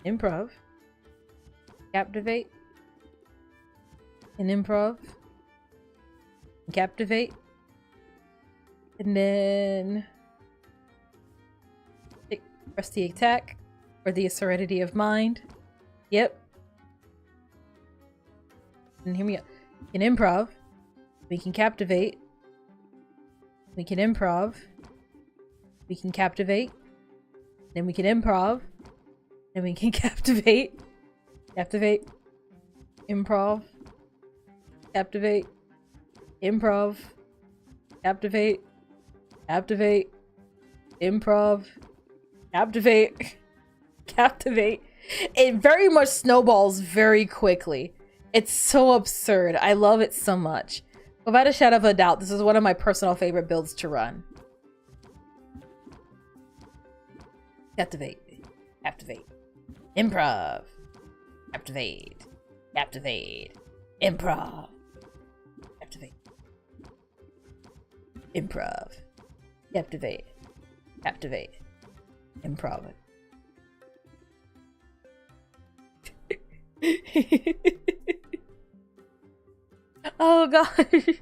Improv. Captivate. An improv. Captivate. And then press the attack for the Serenity of Mind. Yep. And hear me out. We can improv. We can captivate. We can improv. We can captivate. Then we can improv. Then we can captivate. Captivate. Improv. Captivate. Improv. Captivate. Captivate. Improv. Captivate. Captivate. It very much snowballs very quickly. It's so absurd. I love it so much. Without a shadow of a doubt, this is one of my personal favorite builds to run. Captivate. Captivate. Improv. Captivate. Captivate. Improv. Captivate. Improv. Captivate. Captivate. Improv. Oh gosh.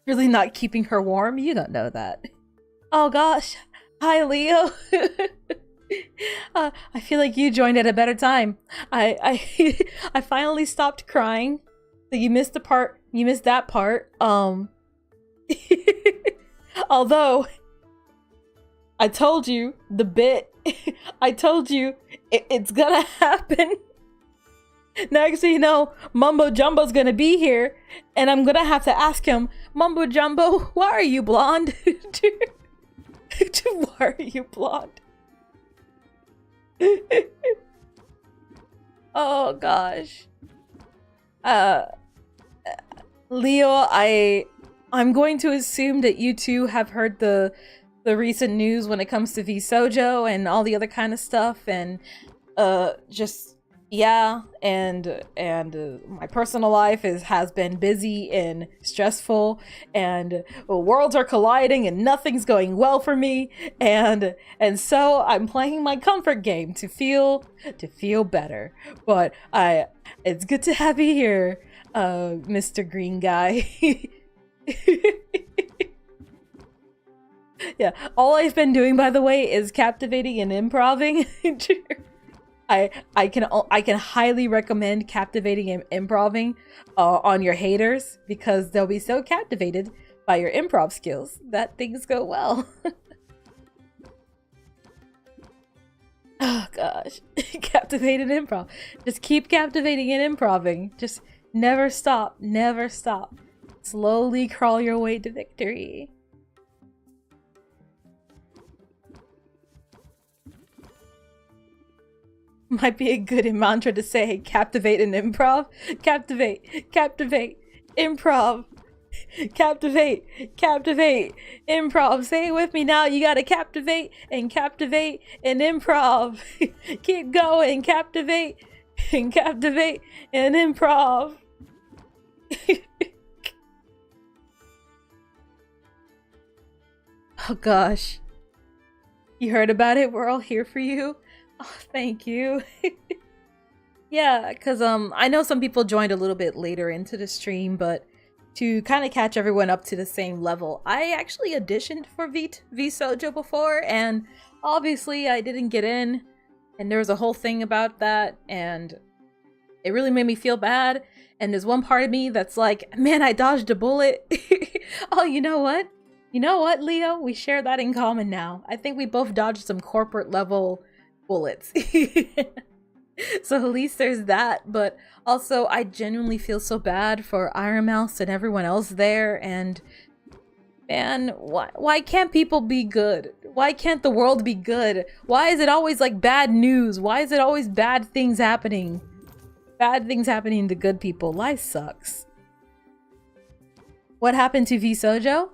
Really not keeping her warm? You don't know that. Oh gosh. Hi, Leo. I feel like you joined at a better time. I finally stopped crying. So you missed the part. You missed that part. Although I told you the bit. I told you it's gonna happen. Next thing you know, Mumbo Jumbo's gonna be here, and I'm gonna have to ask him, Mumbo Jumbo, why are you blonde? Why are you blonde? Oh gosh. Leo, I'm going to assume that you two have heard the recent news when it comes to Vise-Versa and all the other kind of stuff, and just yeah, and my personal life has been busy and stressful, and worlds are colliding and nothing's going well for me, and so I'm playing my comfort game to feel better. But it's good to have you here, Mr. Green Guy. Yeah, all I've been doing, by the way, is captivating and improving. I can highly recommend captivating and improving on your haters, because they'll be so captivated by your improv skills that things go well. Oh gosh. Captivate and improv. Just keep captivating and improving. Just never stop. Never stop. Slowly crawl your way to victory. Might be a good mantra to say. Captivate and improv. Captivate. Captivate. Improv. Captivate. Captivate. Improv. Say it with me now. You gotta captivate and improv. Keep going. Captivate and improv. Oh gosh. You heard about it? We're all here for you. Oh, thank you. Yeah, because I know some people joined a little bit later into the stream, but to kind of catch everyone up to the same level, I actually auditioned for Vise-Versa before, and obviously I didn't get in, and there was a whole thing about that, and it really made me feel bad. And there's one part of me that's like, man, I dodged a bullet. Oh, you know what? You know what, Leo? We share that in common now. I think we both dodged some corporate level bullets. So at least there's that. But also, I genuinely feel so bad for Iron Mouse and everyone else there. And man, why can't people be good? Why can't the world be good? Why is it always like bad news? Why is it always bad things happening? Bad things happening to good people. Life sucks. What happened to Vise-Versa?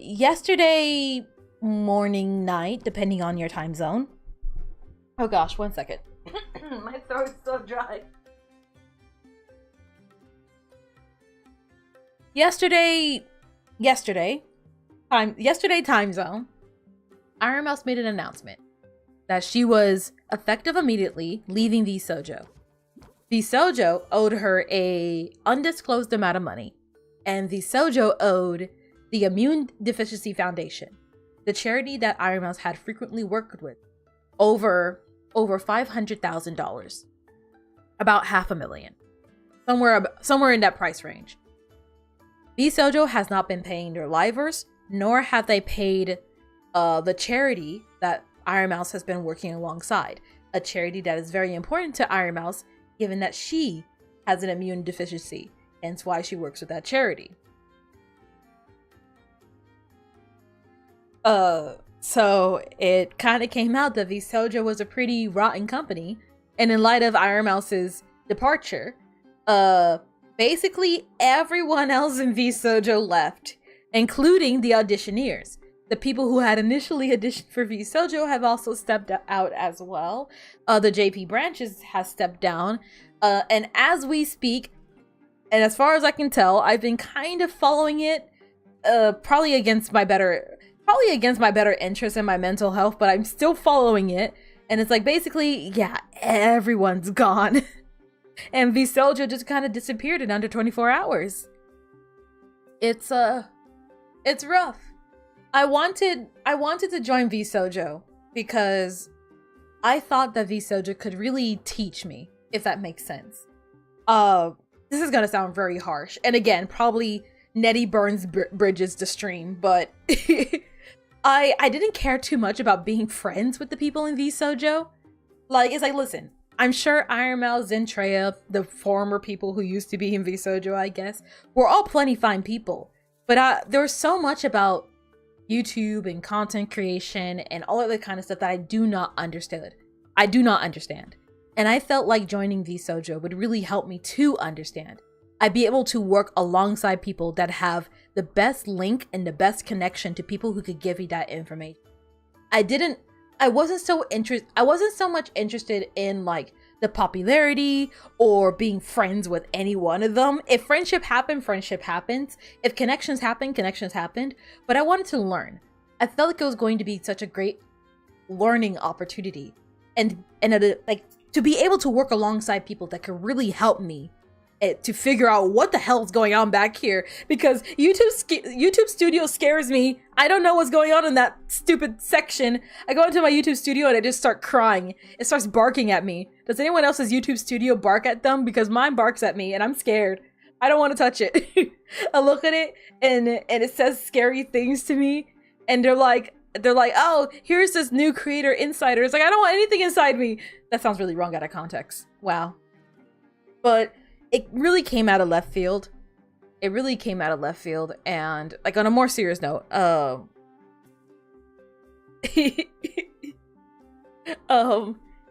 Yesterday morning, night, depending on your time zone. Oh gosh, 1 second. My throat's so dry. Yesterday time zone, Iron Mouse made an announcement that she was, effective immediately, leaving Vise-Versa. Vise-Versa owed her a undisclosed amount of money, and Vise-Versa owed the Immune Deficiency Foundation, the charity that Iron Mouse had frequently worked with, over $500,000, about $500,000, somewhere in that price range. Vise-Versa has not been paying their livers, nor have they paid the charity that Iron Mouse has been working alongside, a charity that is very important to Iron Mouse, given that she has an immune deficiency, hence why she works with that charity. So it kind of came out that Vise-Versa was a pretty rotten company, and in light of Iron Mouse's departure, basically everyone else in Vise-Versa left, including the auditioneers. The people who had initially auditioned for Vise-Versa have also stepped out as well. The JP branches has stepped down, and as we speak, and as far as I can tell, I've been kind of following it, probably against my better interest in my mental health, but I'm still following it. And it's like, basically, yeah, everyone's gone. And Vise-Versa just kind of disappeared in under 24 hours. It's rough. I wanted to join Vise-Versa because I thought that Vise-Versa could really teach me, if that makes sense. This is gonna sound very harsh, and again, probably Netty burns bridges to stream, but I didn't care too much about being friends with the people in Vise-Versa. Like, it's like, listen, I'm sure Ironmouse, Zentreya, the former people who used to be in Vise-Versa, I guess, were all plenty fine people. But there was so much about YouTube and content creation and all of that kind of stuff that I do not understand. And I felt like joining Vise-Versa would really help me to understand. I'd be able to work alongside people that have the best link and the best connection to people who could give me that information. I wasn't so much interested in like the popularity or being friends with any one of them. If friendship happened, friendship happens. If connections happened, connections happened. But I wanted to learn. I felt like it was going to be such a great learning opportunity. And like to be able to work alongside people that could really help me to figure out what the hell's going on back here, because YouTube Studio scares me. I don't know what's going on in that stupid section. I go into my YouTube Studio and I just start crying. It starts barking at me. Does anyone else's YouTube Studio bark at them? Because mine barks at me and I'm scared. I don't want to touch it. I look at it and it says scary things to me, and they're like, oh, here's this new creator insider. It's like, I don't want anything inside me. That sounds really wrong out of context. Wow. But it really came out of left field. And like on a more serious note, it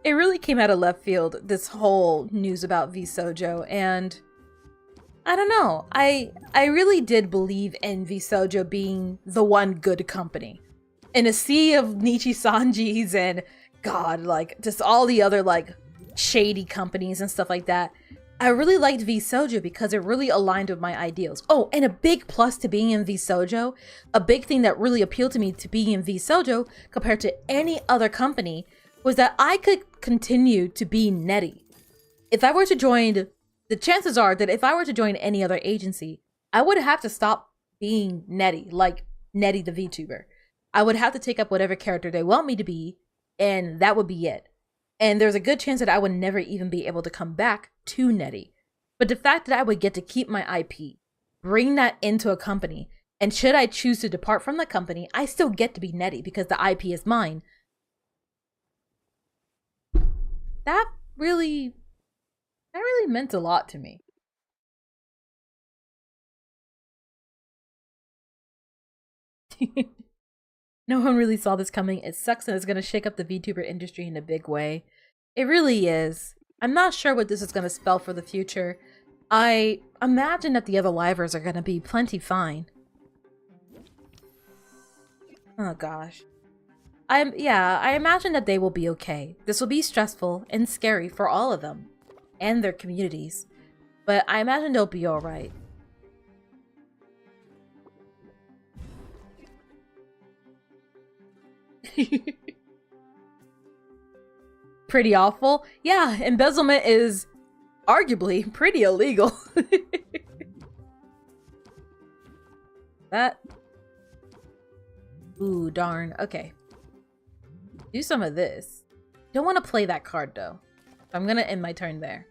really came out of left field, this whole news about Vise-Versa, and I don't know. I really did believe in Vise-Versa being the one good company. In a sea of Nichi-Sanjis and God, like just all the other like shady companies and stuff like that, I really liked Vise-Versa because it really aligned with my ideals. Oh, and a big plus to being in Vise-Versa, a big thing that really appealed to me to being in Vise-Versa compared to any other company, was that I could continue to be Netty. If I were to join, the chances are that if I were to join any other agency, I would have to stop being Netty, like Netty the VTuber. I would have to take up whatever character they want me to be, and that would be it. And there's a good chance that I would never even be able to come back to Netty. But the fact that I would get to keep my IP, bring that into a company, and should I choose to depart from the company, I still get to be Netty because the IP is mine. That really meant a lot to me. No one really saw this coming. It sucks and it's going to shake up the VTuber industry in a big way. It really is. I'm not sure what this is going to spell for the future. I imagine that the other livers are going to be plenty fine. Oh gosh. I imagine that they will be okay. This will be stressful and scary for all of them and their communities, but I imagine they'll be alright. Pretty awful. Yeah, embezzlement is arguably pretty illegal. That. Ooh, darn. Okay. Do some of this. Don't want to play that card though. I'm gonna end my turn there.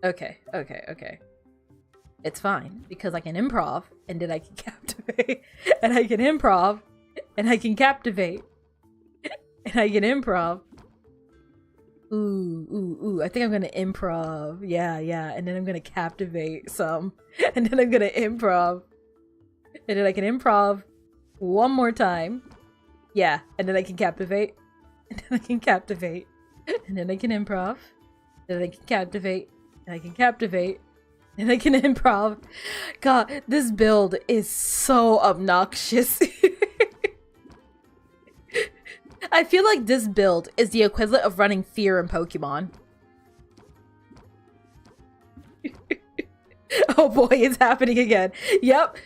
Okay. It's fine, because I can improv, and then I can captivate, and I can improv, and I can captivate, and I can improv. Ooh, I think I'm gonna improv. Yeah, and then I'm gonna captivate some, and then I'm gonna improv, and then I can improv one more time. Yeah, and then I can captivate, and then I can captivate, and then I can improv, and then I can captivate, and I can captivate, and I can improv. God, this build is so obnoxious. I feel like this build is the equivalent of running Fear in Pokemon. Oh boy, it's happening again. Yep.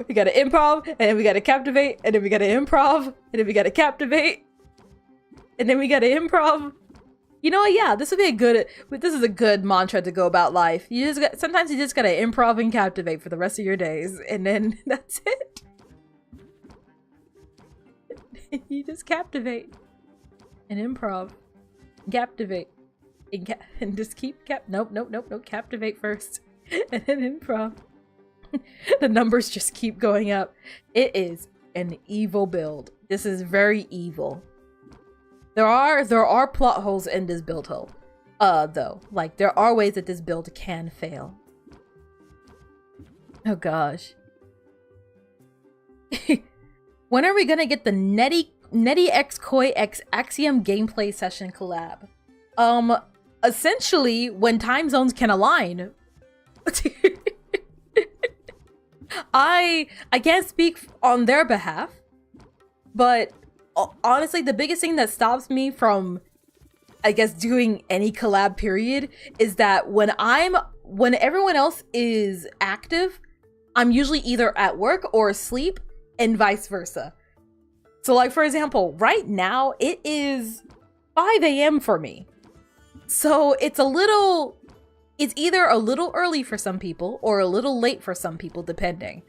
We gotta improv, and then we gotta captivate, and then we gotta improv, and then we gotta captivate, and then we gotta improv. You know what? Yeah, this is a good mantra to go about life. Sometimes you just gotta improv and captivate for the rest of your days, and then that's it. You just captivate and improv, captivate, and just keep nope, captivate first. And then improv. The numbers just keep going up. It is an evil build. This is very evil. There are plot holes in this build hole. Though. Like, there are ways that this build can fail. Oh gosh. When are we gonna get the Netty x Koi x Axiom gameplay session collab? Essentially when time zones can align. I can't speak on their behalf, but honestly, the biggest thing that stops me from, I guess, doing any collab period is that when everyone else is active, I'm usually either at work or asleep, and vice versa. So like, for example, right now it is 5 a.m. for me. So it's either a little early for some people or a little late for some people, depending.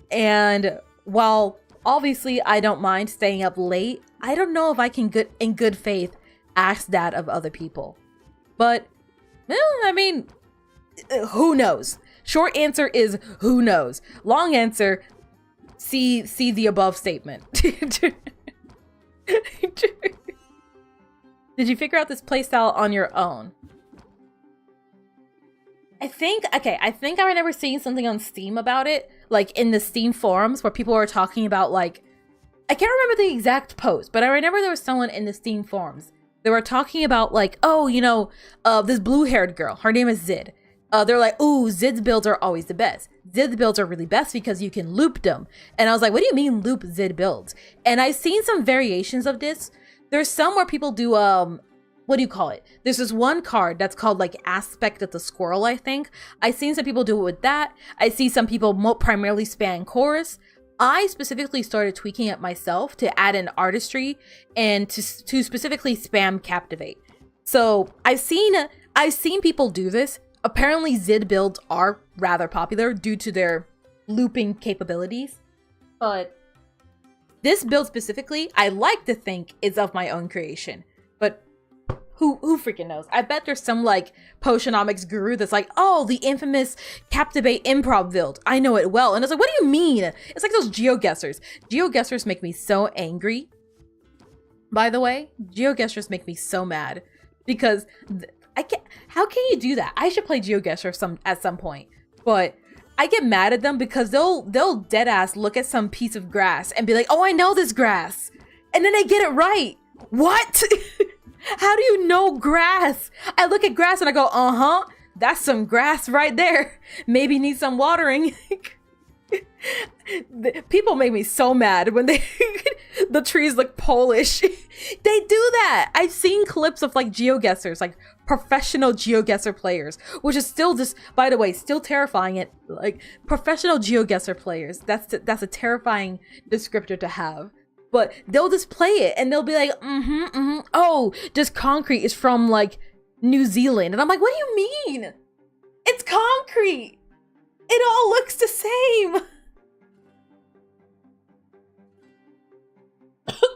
And while obviously I don't mind staying up late, I don't know if I can in good faith ask that of other people. But, I mean, who knows? Short answer is who knows. Long answer, see the above statement. Did you figure out this playstyle on your own? I think I remember seeing something on Steam about it, like in the Steam forums where people were talking about, like, I can't remember the exact post, but I remember there was someone in the Steam forums. They were talking about, like, oh, you know, this blue-haired girl, her name is Zid. They're like, ooh, Zid's builds are always the best. Zid's builds are really best because you can loop them. And I was like, what do you mean loop Zid builds? And I've seen some variations of this. There's some where people do, what do you call it? There's this one card that's called like Aspect of the Squirrel, I think. I've seen some people do it with that. I see some people primarily spam chorus. I specifically started tweaking it myself to add in artistry and to specifically spam captivate. So I've seen people do this. Apparently Zid builds are rather popular due to their looping capabilities. But this build specifically, I like to think is of my own creation. But who freaking knows? I bet there's some like Potionomics guru that's like, oh, the infamous Captivate improv build. I know it well. And I was like, what do you mean? It's like those GeoGuessers. GeoGuessers make me so angry. By the way, GeoGuessers make me so mad because how can you do that? I should play GeoGuessr at some point. But I get mad at them because they'll dead ass look at some piece of grass and be like, oh, I know this grass. And then they get it right. What? How do you know grass? I look at grass and I go, uh-huh, that's some grass right there. Maybe needs some watering. People make me so mad when the trees look Polish. They do that. I've seen clips of like GeoGuessers, like professional GeoGuessr players, which is still just, by the way, still terrifying. It like professional GeoGuessr players. That's a terrifying descriptor to have. But they'll just play it and they'll be like, oh, this concrete is from like New Zealand. And I'm like, what do you mean? It's concrete. It all looks the same.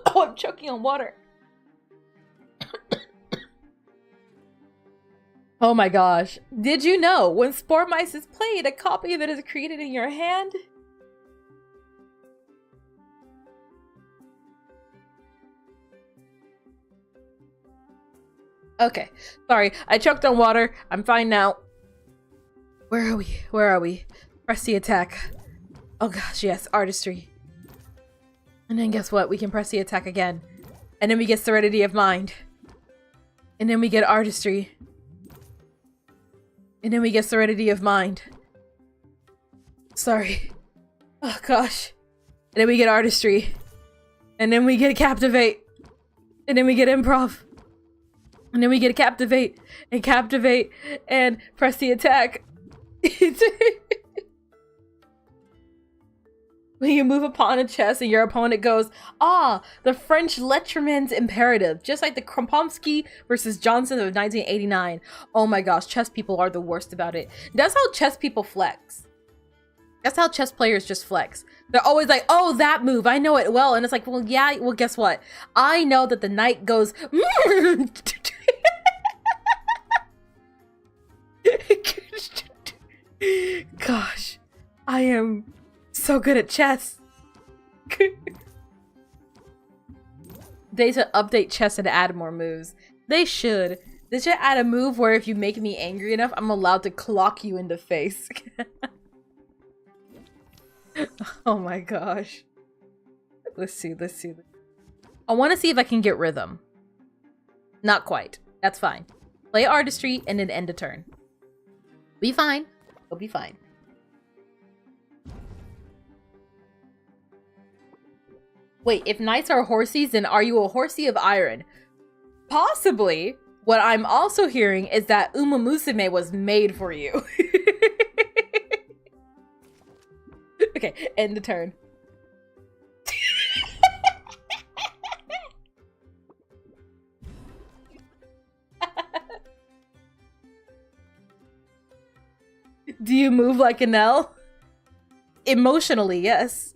Oh, I'm choking on water. Oh my gosh. Did you know when Spore Mice is played, a copy of it is created in your hand? Okay, sorry, I choked on water. I'm fine now. Where are we? Where are we? Press the attack. Oh gosh, yes, artistry. And then guess what? We can press the attack again. And then we get serenity of mind. And then we get artistry. And then we get serenity of mind. Sorry. Oh gosh. And then we get artistry. And then we get captivate. And then we get improv. And then we get captivate and press the attack. When you move a pawn in chess and your opponent goes, the French Letterman's imperative, just like the Kropotkin versus Johnson of 1989. Oh my gosh, chess people are the worst about it. That's how chess people flex. That's how chess players just flex. They're always like, oh, that move, I know it well. And it's like, well, yeah, well, guess what? I know that the knight goes, Gosh, I am so good at chess. They should update chess and add more moves. They should. They should add a move where if you make me angry enough, I'm allowed to clock you in the face. Oh my gosh. Let's see. I want to see if I can get rhythm. Not quite. That's fine. Play artistry and then end a turn. Be fine. It'll be fine. Wait, if knights are horsies, then are you a horsey of iron? Possibly. What I'm also hearing is that Uma Musume was made for you. Okay, end the turn. Do you move like an L? Emotionally, yes.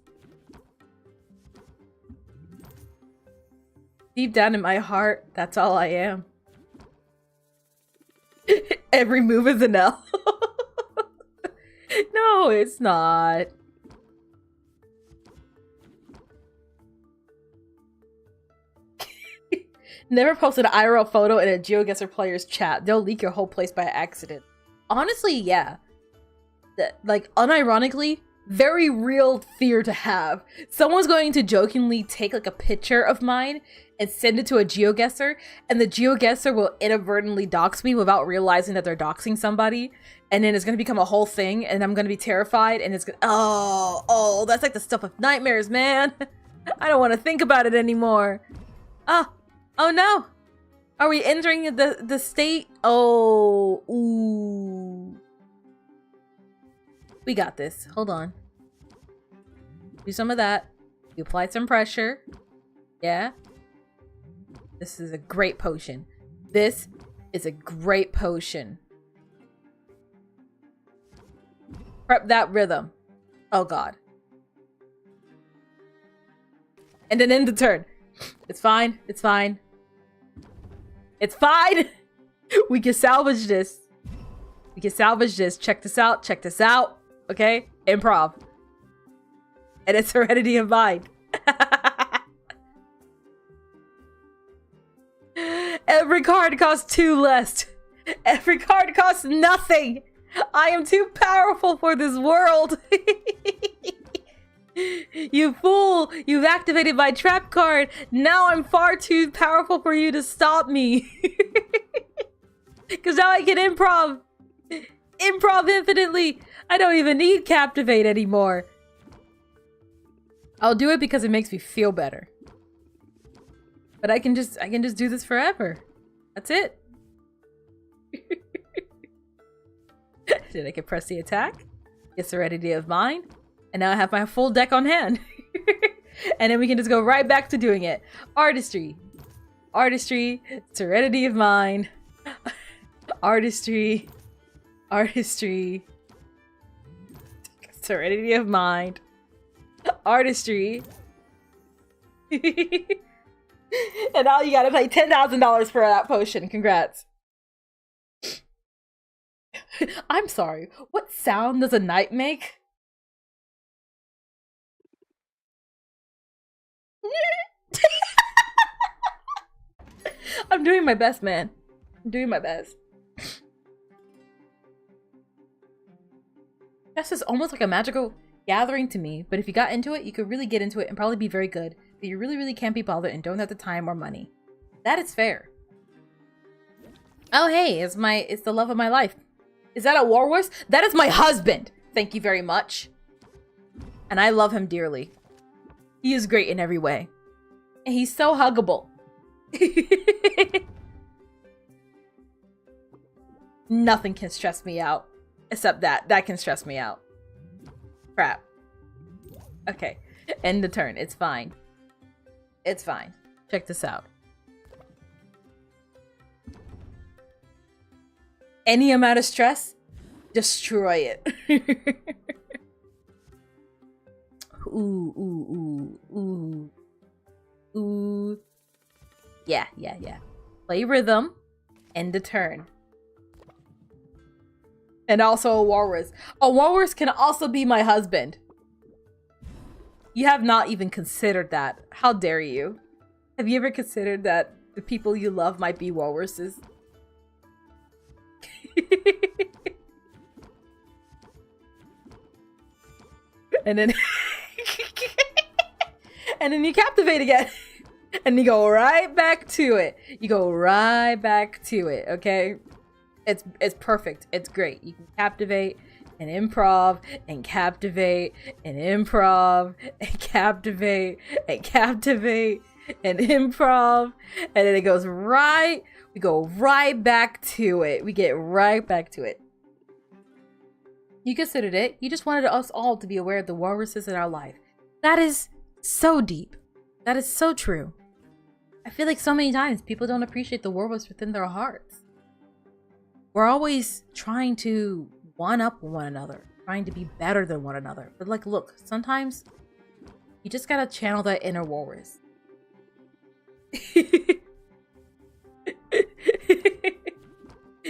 Deep down in my heart, that's all I am. Every move is an L. No, it's not. Never post an IRL photo in a GeoGuessr player's chat. They'll leak your whole place by accident. Honestly, yeah. Like, unironically, very real fear to have. Someone's going to jokingly take like a picture of mine and send it to a GeoGuessr, and the GeoGuessr will inadvertently dox me without realizing that they're doxing somebody, and then it's going to become a whole thing, and I'm going to be terrified, and it's going to, oh, that's like the stuff of nightmares, man. I don't want to think about it anymore. Oh no. Are we entering the state? Oh, ooh. We got this. Hold on. Do some of that. You apply some pressure. Yeah. This is a great potion. This is a great potion. Prep that rhythm. Oh god. And then end the turn. It's fine. It's fine. It's fine. We can salvage this. We can salvage this. Check this out. Check this out. Okay? Improv. And it's Serenity of Mind. Every card costs 2 less. Every card costs nothing. I am too powerful for this world. You fool! You've activated my trap card. Now I'm far too powerful for you to stop me. Because now I can improv. Improv infinitely. I don't even need Captivate anymore. I'll do it because it makes me feel better. But I can just do this forever. That's it. Then I can press the attack. Get Serenity of Mind. And now I have my full deck on hand. And then we can just go right back to doing it. Artistry. Artistry. Serenity of Mind. Artistry. Artistry. Serenity of Mind. Artistry. And now you gotta pay $10,000 for that potion. Congrats. I'm sorry. What sound does a knight make? I'm doing my best, man. I'm doing my best. Chess is almost like a magical gathering to me, but if you got into it, you could really get into it and probably be very good. But you really can't be bothered and don't have the time or money. That is fair. Oh hey, it's the love of my life. Is that a war horse? That is my husband! Thank you very much. And I love him dearly. He is great in every way. And he's so huggable. Nothing can stress me out. Except that can stress me out. Crap. Okay. End the turn. It's fine. It's fine. Check this out. Any amount of stress, destroy it. Ooh. Yeah. Play rhythm, end the turn. And also a walrus. A walrus can also be my husband. You have not even considered that. How dare you? Have you ever considered that the people you love might be walruses? And then and then you captivate again. And you go right back to it. You go right back to it, okay? It's perfect. It's great. You can captivate and improv and captivate and improv and captivate and captivate and improv, and then it goes right. We go right back to it. We get right back to it. You considered it. You just wanted us all to be aware of the walruses in our life. That is so deep. That is so true. I feel like so many times people don't appreciate the walrus within their hearts. We're always trying to one-up one another, trying to be better than one another. But like, look, sometimes you just gotta channel that inner walrus.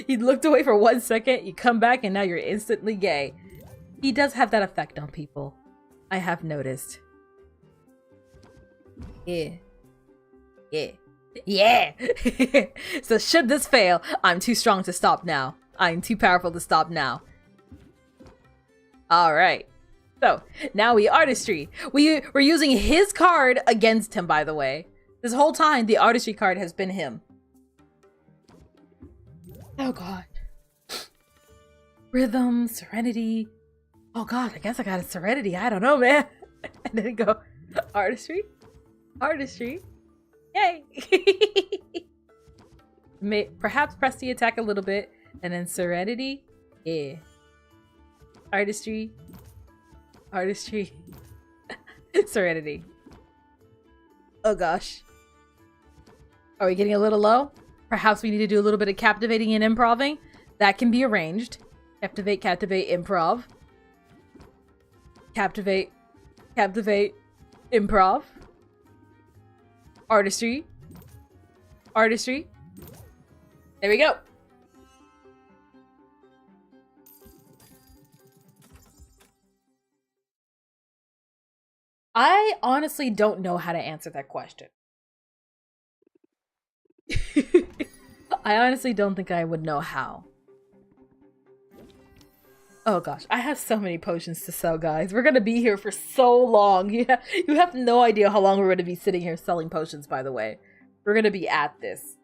You looked away for 1 second, you come back, and now you're instantly gay. He does have that effect on people. I have noticed. Yeah. So should this fail, I'm too strong to stop now. I'm too powerful to stop now. Alright. So, now we artistry. We're using his card against him, by the way. This whole time, the artistry card has been him. Oh god. Rhythm, serenity. Oh god, I guess I got a serenity. I don't know, man. And then go artistry. Artistry. Yay. Perhaps press the attack a little bit. And then serenity. Yeah. Artistry. Artistry. Serenity. Oh gosh. Are we getting a little low? Perhaps we need to do a little bit of captivating and improving. That can be arranged. Captivate, captivate, improv. Captivate, captivate, improv. Artistry. Artistry. There we go. I honestly don't know how to answer that question. I honestly don't think I would know how. Oh gosh, I have so many potions to sell, guys. We're gonna be here for so long. You have no idea how long we're gonna be sitting here selling potions, by the way. We're gonna be at this.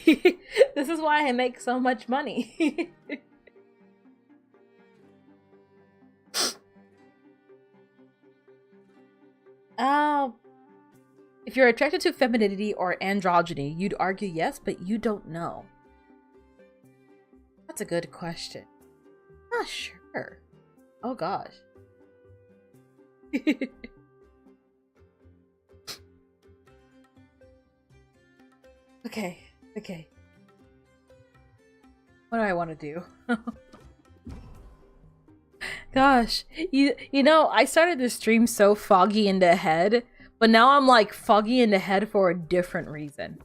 This is why I make so much money. If you're attracted to femininity or androgyny, you'd argue yes, but you don't know. That's a good question. Not sure. Oh gosh. Okay. What do I want to do? Gosh, you know, I started the stream so foggy in the head, but now I'm like foggy in the head for a different reason.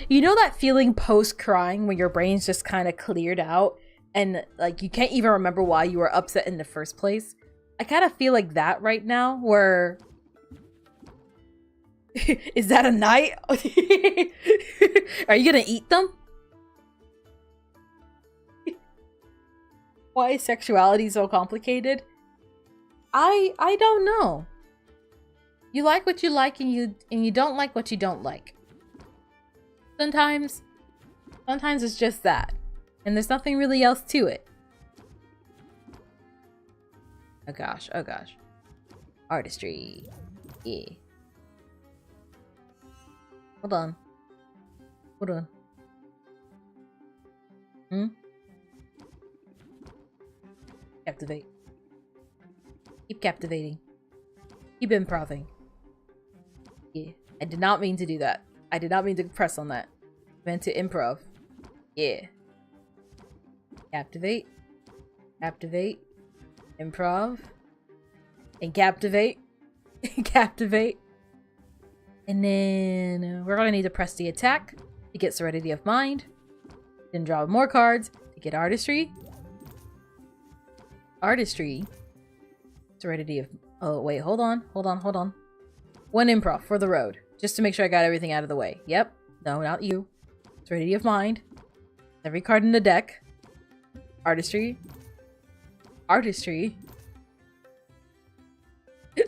You know that feeling post-crying when your brain's just kind of cleared out and like you can't even remember why you were upset in the first place? I kind of feel like that right now, where... Is that a knight? Are you gonna eat them? Why is sexuality so complicated? I don't know. You like what you like and you don't like what you don't like. Sometimes it's just that. And there's nothing really else to it. Oh gosh. Artistry. Yeah. Hold on. captivate. Keep captivating. Keep improving. Yeah. I did not mean to do that. I did not mean to press on that. I meant to improv. Yeah. Captivate. Captivate. Improv. And captivate. Captivate. And then we're going to need to press the attack to get Serenity of Mind. Then draw more cards to get Artistry. Artistry. Serenity of... Oh, wait. Hold on. Hold on. Hold on. One improv for the road. Just to make sure I got everything out of the way. Yep. No, not you. Serenity of Mind. Every card in the deck. Artistry. Artistry.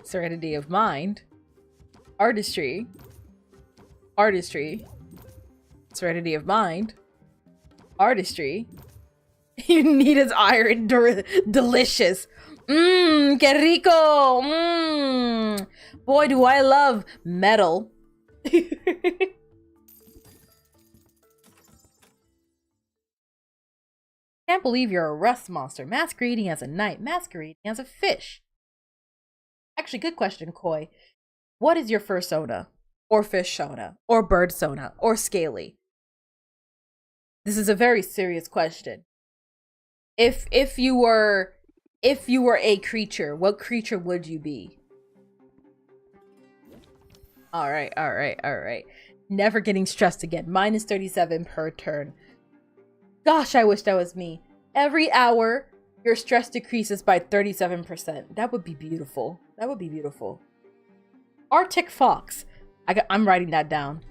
Serenity of Mind. Artistry. Artistry. Serenity of Mind. Artistry. You need his iron. Delicious. Mmm, que rico. Mmm. Boy, do I love metal. Can't believe you're a rust monster, masquerading as a knight, masquerading as a fish. Actually, good question, Koi. What is your fursona? Or fishsona? Or birdsona? Or scaly? This is a very serious question. If you were a creature, what creature would you be? Alright, alright, alright. Never getting stressed again. Minus 37 per turn. Gosh, I wish that was me. Every hour, your stress decreases by 37%. That would be beautiful. That would be beautiful. Arctic Fox. I'm writing that down.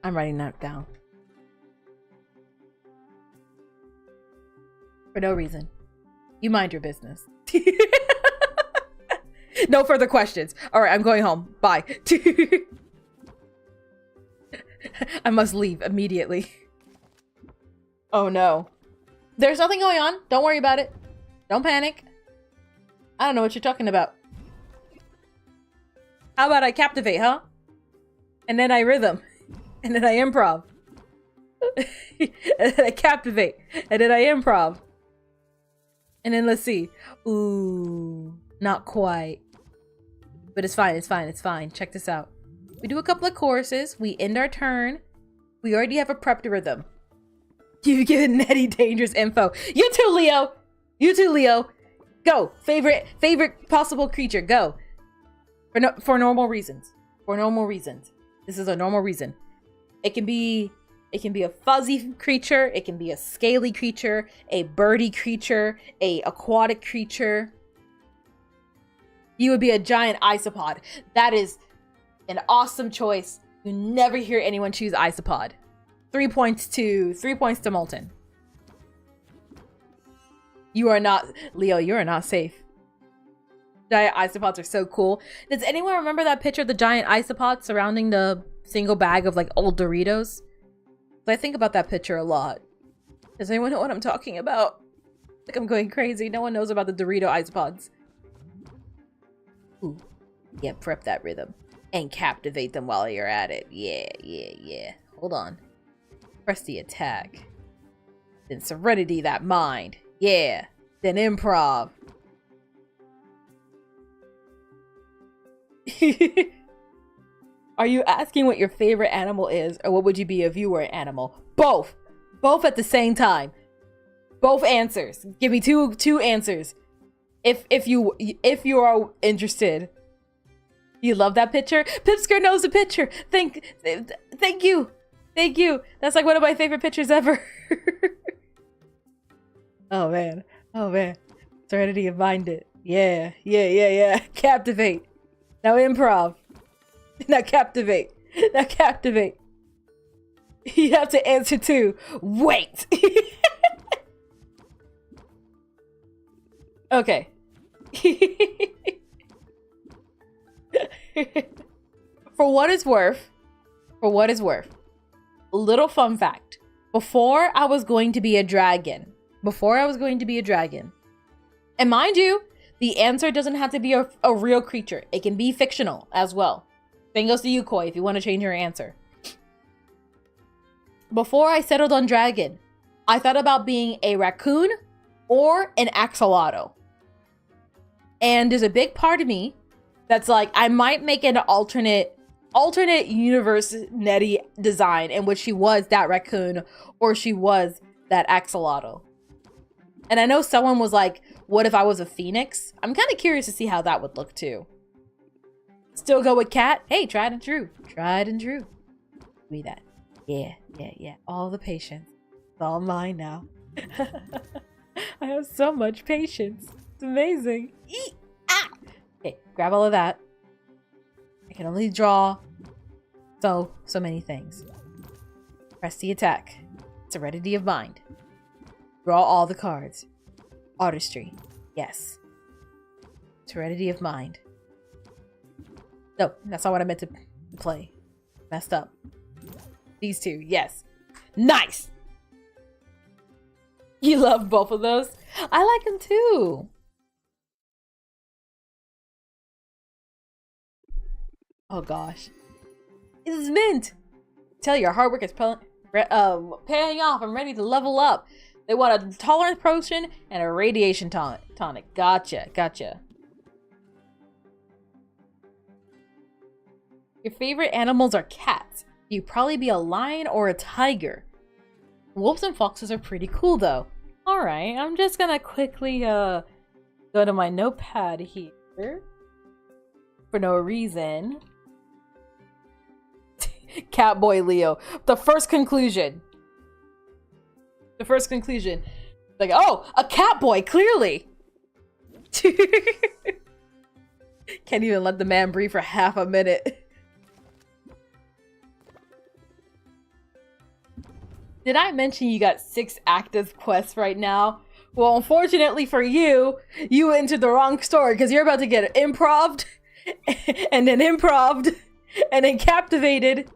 I'm writing that down. For no reason. You mind your business. No further questions. Alright, I'm going home. Bye. I must leave immediately. Oh no. There's nothing going on. Don't worry about it. Don't panic. I don't know what you're talking about. How about I captivate, huh? And then I rhythm. And then I improv. And then I captivate. And then I improv. And then let's see. Ooh, not quite. But it's fine, it's fine, it's fine. Check this out. We do a couple of choruses. We end our turn. We already have a prepped rhythm. You've given Netty dangerous info. You too, Leo. You too, Leo. Go. Favorite possible creature. Go. For normal reasons. For normal reasons. This is a normal reason. It can be a fuzzy creature. It can be a scaly creature, a birdy creature, a aquatic creature. You would be a giant isopod. That is an awesome choice. You never hear anyone choose isopod. 3 points to Molten. You are not, Leo, you are not safe. Giant isopods are so cool. Does anyone remember that picture of the giant isopod surrounding the single bag of like old Doritos? I think about that picture a lot. Does anyone know what I'm talking about? Like I'm going crazy. No one knows about the Dorito isopods. Ooh. Yeah, prep that rhythm. And captivate them while you're at it. Yeah, yeah, yeah. Hold on. Press the attack. Then Serenity that mind. Yeah. Then improv. Are you asking what your favorite animal is, or what would you be if you were an animal? Both. Both at the same time. Both answers. Give me two answers. If you are interested. You love that picture? Pipsker knows the picture. Thank you. Thank you. That's like one of my favorite pictures ever. Oh man. Oh man. Serenity of Mind it. Yeah. Yeah, yeah, yeah. Captivate. Now improv. Now captivate. Now captivate. You have to answer too. Wait. Okay. For what it's worth, a little fun fact. Before I was going to be a dragon, and mind you, the answer doesn't have to be a real creature. It can be fictional as well. Same goes to you, Koi, if you want to change your answer. Before I settled on dragon, I thought about being a raccoon or an axolotl. And there's a big part of me that's like, I might make an alternate universe Netty design in which she was that raccoon or she was that axolotl. And I know someone was like, what if I was a phoenix? I'm kind of curious to see how that would look too. Still go with cat? Hey, tried and true. Tried and true. Be that. Yeah. All the patience. It's all mine now. I have so much patience. It's amazing. Okay, grab all of that. I can only draw so many things. Press the attack. Serenity of mind. Draw all the cards. Artistry. Yes. Serenity of mind. No, that's not what I meant to play. Messed up. These two. Yes. Nice! You love both of those? I like them too. Oh gosh. This is mint! Tell you, your hard work is paying off. I'm ready to level up. They want a tolerance potion and a radiation tonic. Gotcha. Your favorite animals are cats. You'd probably be a lion or a tiger. Wolves and foxes are pretty cool though. Alright, I'm just gonna quickly go to my notepad here. For no reason. Catboy Leo. The first conclusion. Like, oh, a catboy, clearly. Can't even let the man breathe for half a minute. Did I mention you got 6 active quests right now? Well, unfortunately for you, you entered the wrong story because you're about to get improv'd, and then improv'd, and then captivated,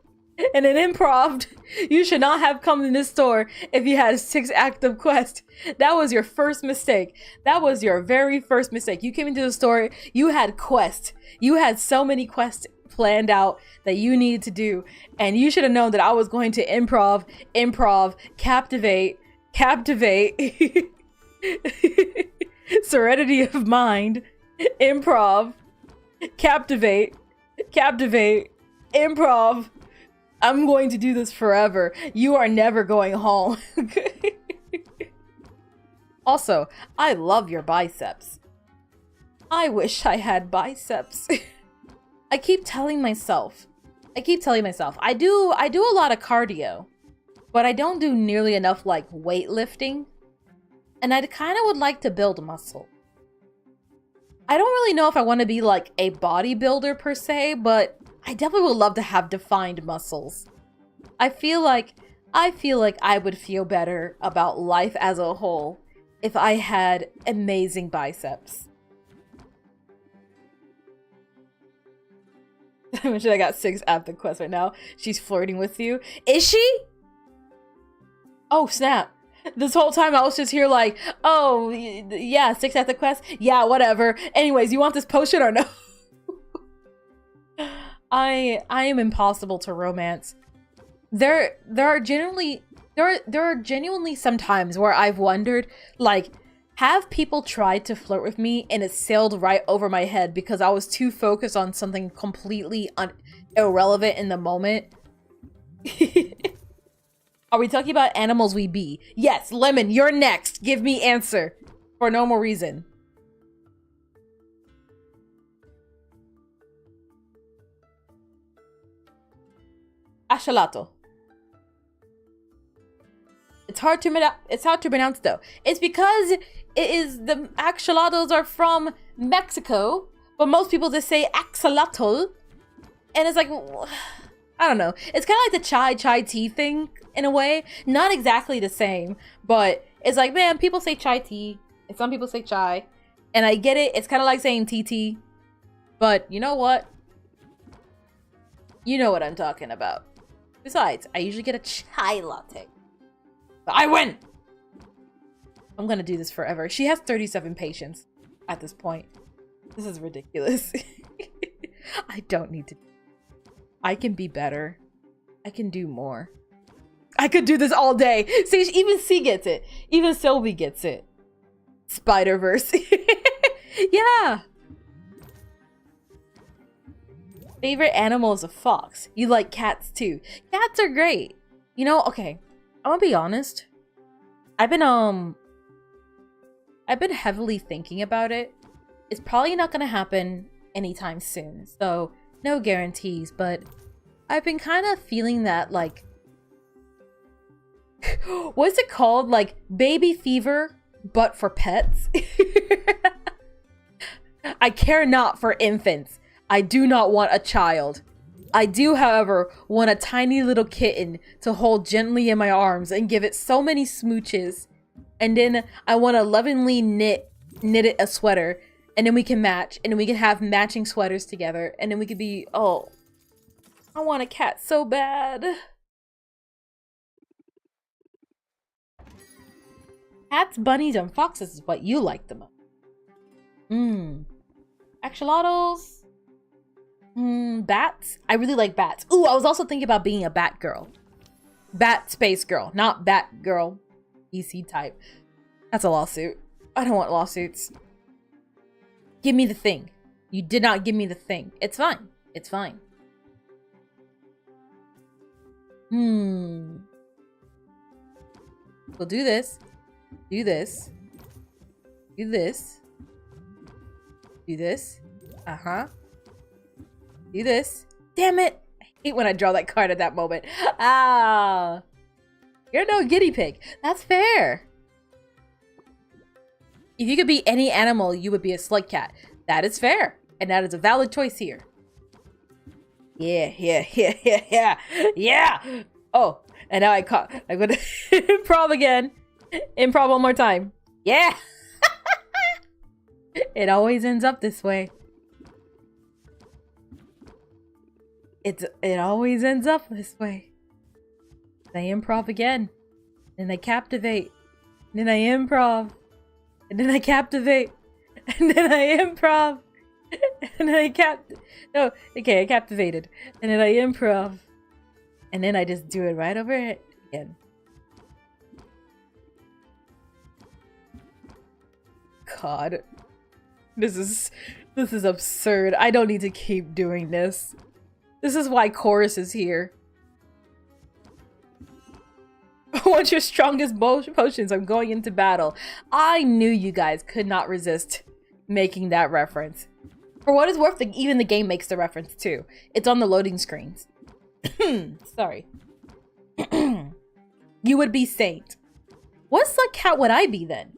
and then improv'd. You should not have come in this store if you had 6 active quests. That was your first mistake. That was your very first mistake. You came into the store, you had quests. You had so many quests planned out that you needed to do, and you should have known that I was going to improv, captivate, serenity of mind, improv, captivate, improv. I'm going to do this forever. You are never going home. Also, I love your biceps. I wish I had biceps. I keep telling myself, I do a lot of cardio, but I don't do nearly enough like weightlifting, and I kind of would like to build muscle. I don't really know if I want to be like a bodybuilder per se, but I definitely would love to have defined muscles. I feel like I would feel better about life as a whole if I had amazing biceps. I mentioned I got 6 active quests right now. She's flirting with you. Is she? Oh, snap. This whole time I was just here like, oh, yeah, 6 active quests? Yeah, whatever. Anyways, you want this potion or no? I am impossible to romance. There are genuinely some times where I've wondered, like, have people tried to flirt with me and it sailed right over my head because I was too focused on something completely irrelevant in the moment? Are we talking about animals we be? Yes, Lemon, you're next. Give me answer. For no more reason. Axolotl. It's hard to pronounce though. It's because the axolotls are from Mexico, but most people just say axolotl, and it's like, I don't know. It's kind of like the chai tea thing in a way. Not exactly the same, but it's like, man, people say chai tea, and some people say chai, and I get it. It's kind of like saying TT, but you know what? You know what I'm talking about. Besides, I usually get a chai latte. I win! I'm gonna do this forever. She has 37 patience at this point. This is ridiculous. I don't need to. I can be better. I can do more. I could do this all day. See, even C gets it. Even Sylvie gets it. Spider-Verse. Yeah. Favorite animal is a fox. You like cats too. Cats are great. You know, okay. I'm gonna be honest. I've been heavily thinking about it. It's probably not gonna happen anytime soon, so no guarantees, but I've been kind of feeling that, like, what's it called? Like, baby fever, but for pets? I care not for infants. I do not want a child. I do, however, want a tiny little kitten to hold gently in my arms and give it so many smooches. And then I want to lovingly knit it a sweater. And then we can match. And then we can have matching sweaters together. And then we could be, oh, I want a cat so bad. Cats, bunnies, and foxes is what you like the most. Axolotls. Bats. I really like bats. Ooh, I was also thinking about being a bat girl. Bat space girl, not bat girl. EC type. That's a lawsuit. I don't want lawsuits. Give me the thing. You did not give me the thing. It's fine. It's fine. We'll do this. Do this. Do this. Do this. Uh-huh. Do this. Damn it! I hate when I draw that card at that moment. Ah! You're no guinea pig. That's fair. If you could be any animal, you would be a slug cat. That is fair. And that is a valid choice here. Yeah. Yeah! Oh, and now I'm gonna improv again. Improv one more time. Yeah! It always ends up this way. It always ends up this way. I improv again. And I captivate. And then I improv. And then I captivate. And then I improv. And then I I captivated. And then I improv. And then I just do it right over it again. God. This is absurd. I don't need to keep doing this. This is why Chorus is here. What's your strongest potions? I'm going into battle. I knew you guys could not resist making that reference. For what it's worth, even the game makes the reference too. It's on the loading screens. Sorry. You would be Saint. What slug cat would I be then?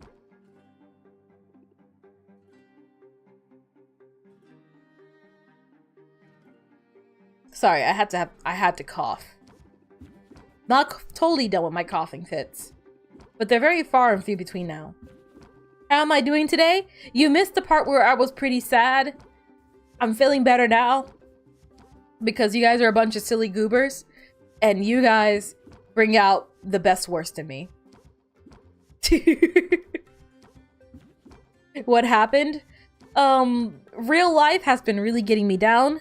Sorry, I had to cough. Not totally done with my coughing fits, but they're very far and few between now. How am I doing today? You missed the part where I was pretty sad. I'm feeling better now because you guys are a bunch of silly goobers and you guys bring out the best worst in me. What happened? Real life has been really getting me down,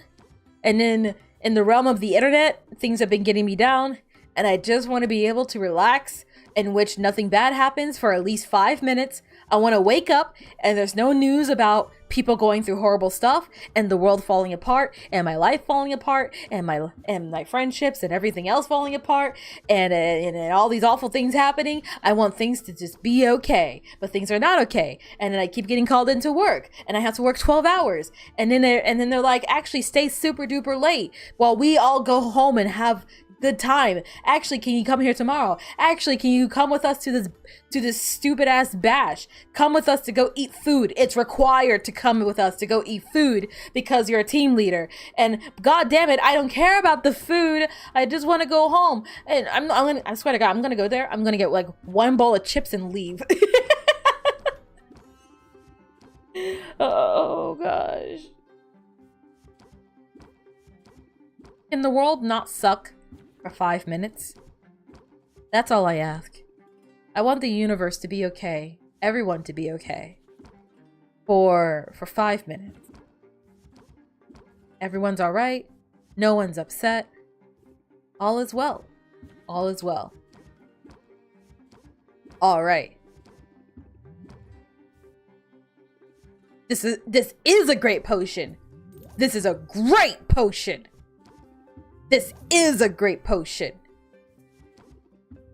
and then in the realm of the internet, things have been getting me down, and I just want to be able to relax in which nothing bad happens for at least 5 minutes. I want to wake up and there's no news about people going through horrible stuff and the world falling apart and my life falling apart and my friendships and everything else falling apart and all these awful things happening. I want things to just be okay, but things are not okay. And then I keep getting called into work and I have to work 12 hours. And then they're like, actually stay super duper late while we all go home and have good time. Actually, can you come here tomorrow? Actually, can you come with us to this stupid ass bash? Come with us to go eat food. It's required to come with us to go eat food because you're a team leader. And god damn it, I don't care about the food. I just want to go home. And I swear to God, I'm gonna go there. I'm gonna get like one bowl of chips and leave. Oh gosh. Can the world not suck for 5 minutes? That's all I ask. I want the universe to be okay. Everyone to be okay. For 5 minutes. Everyone's alright. No one's upset. All is well. All is well. Alright. This is a great potion. This is a great potion. This is a great potion.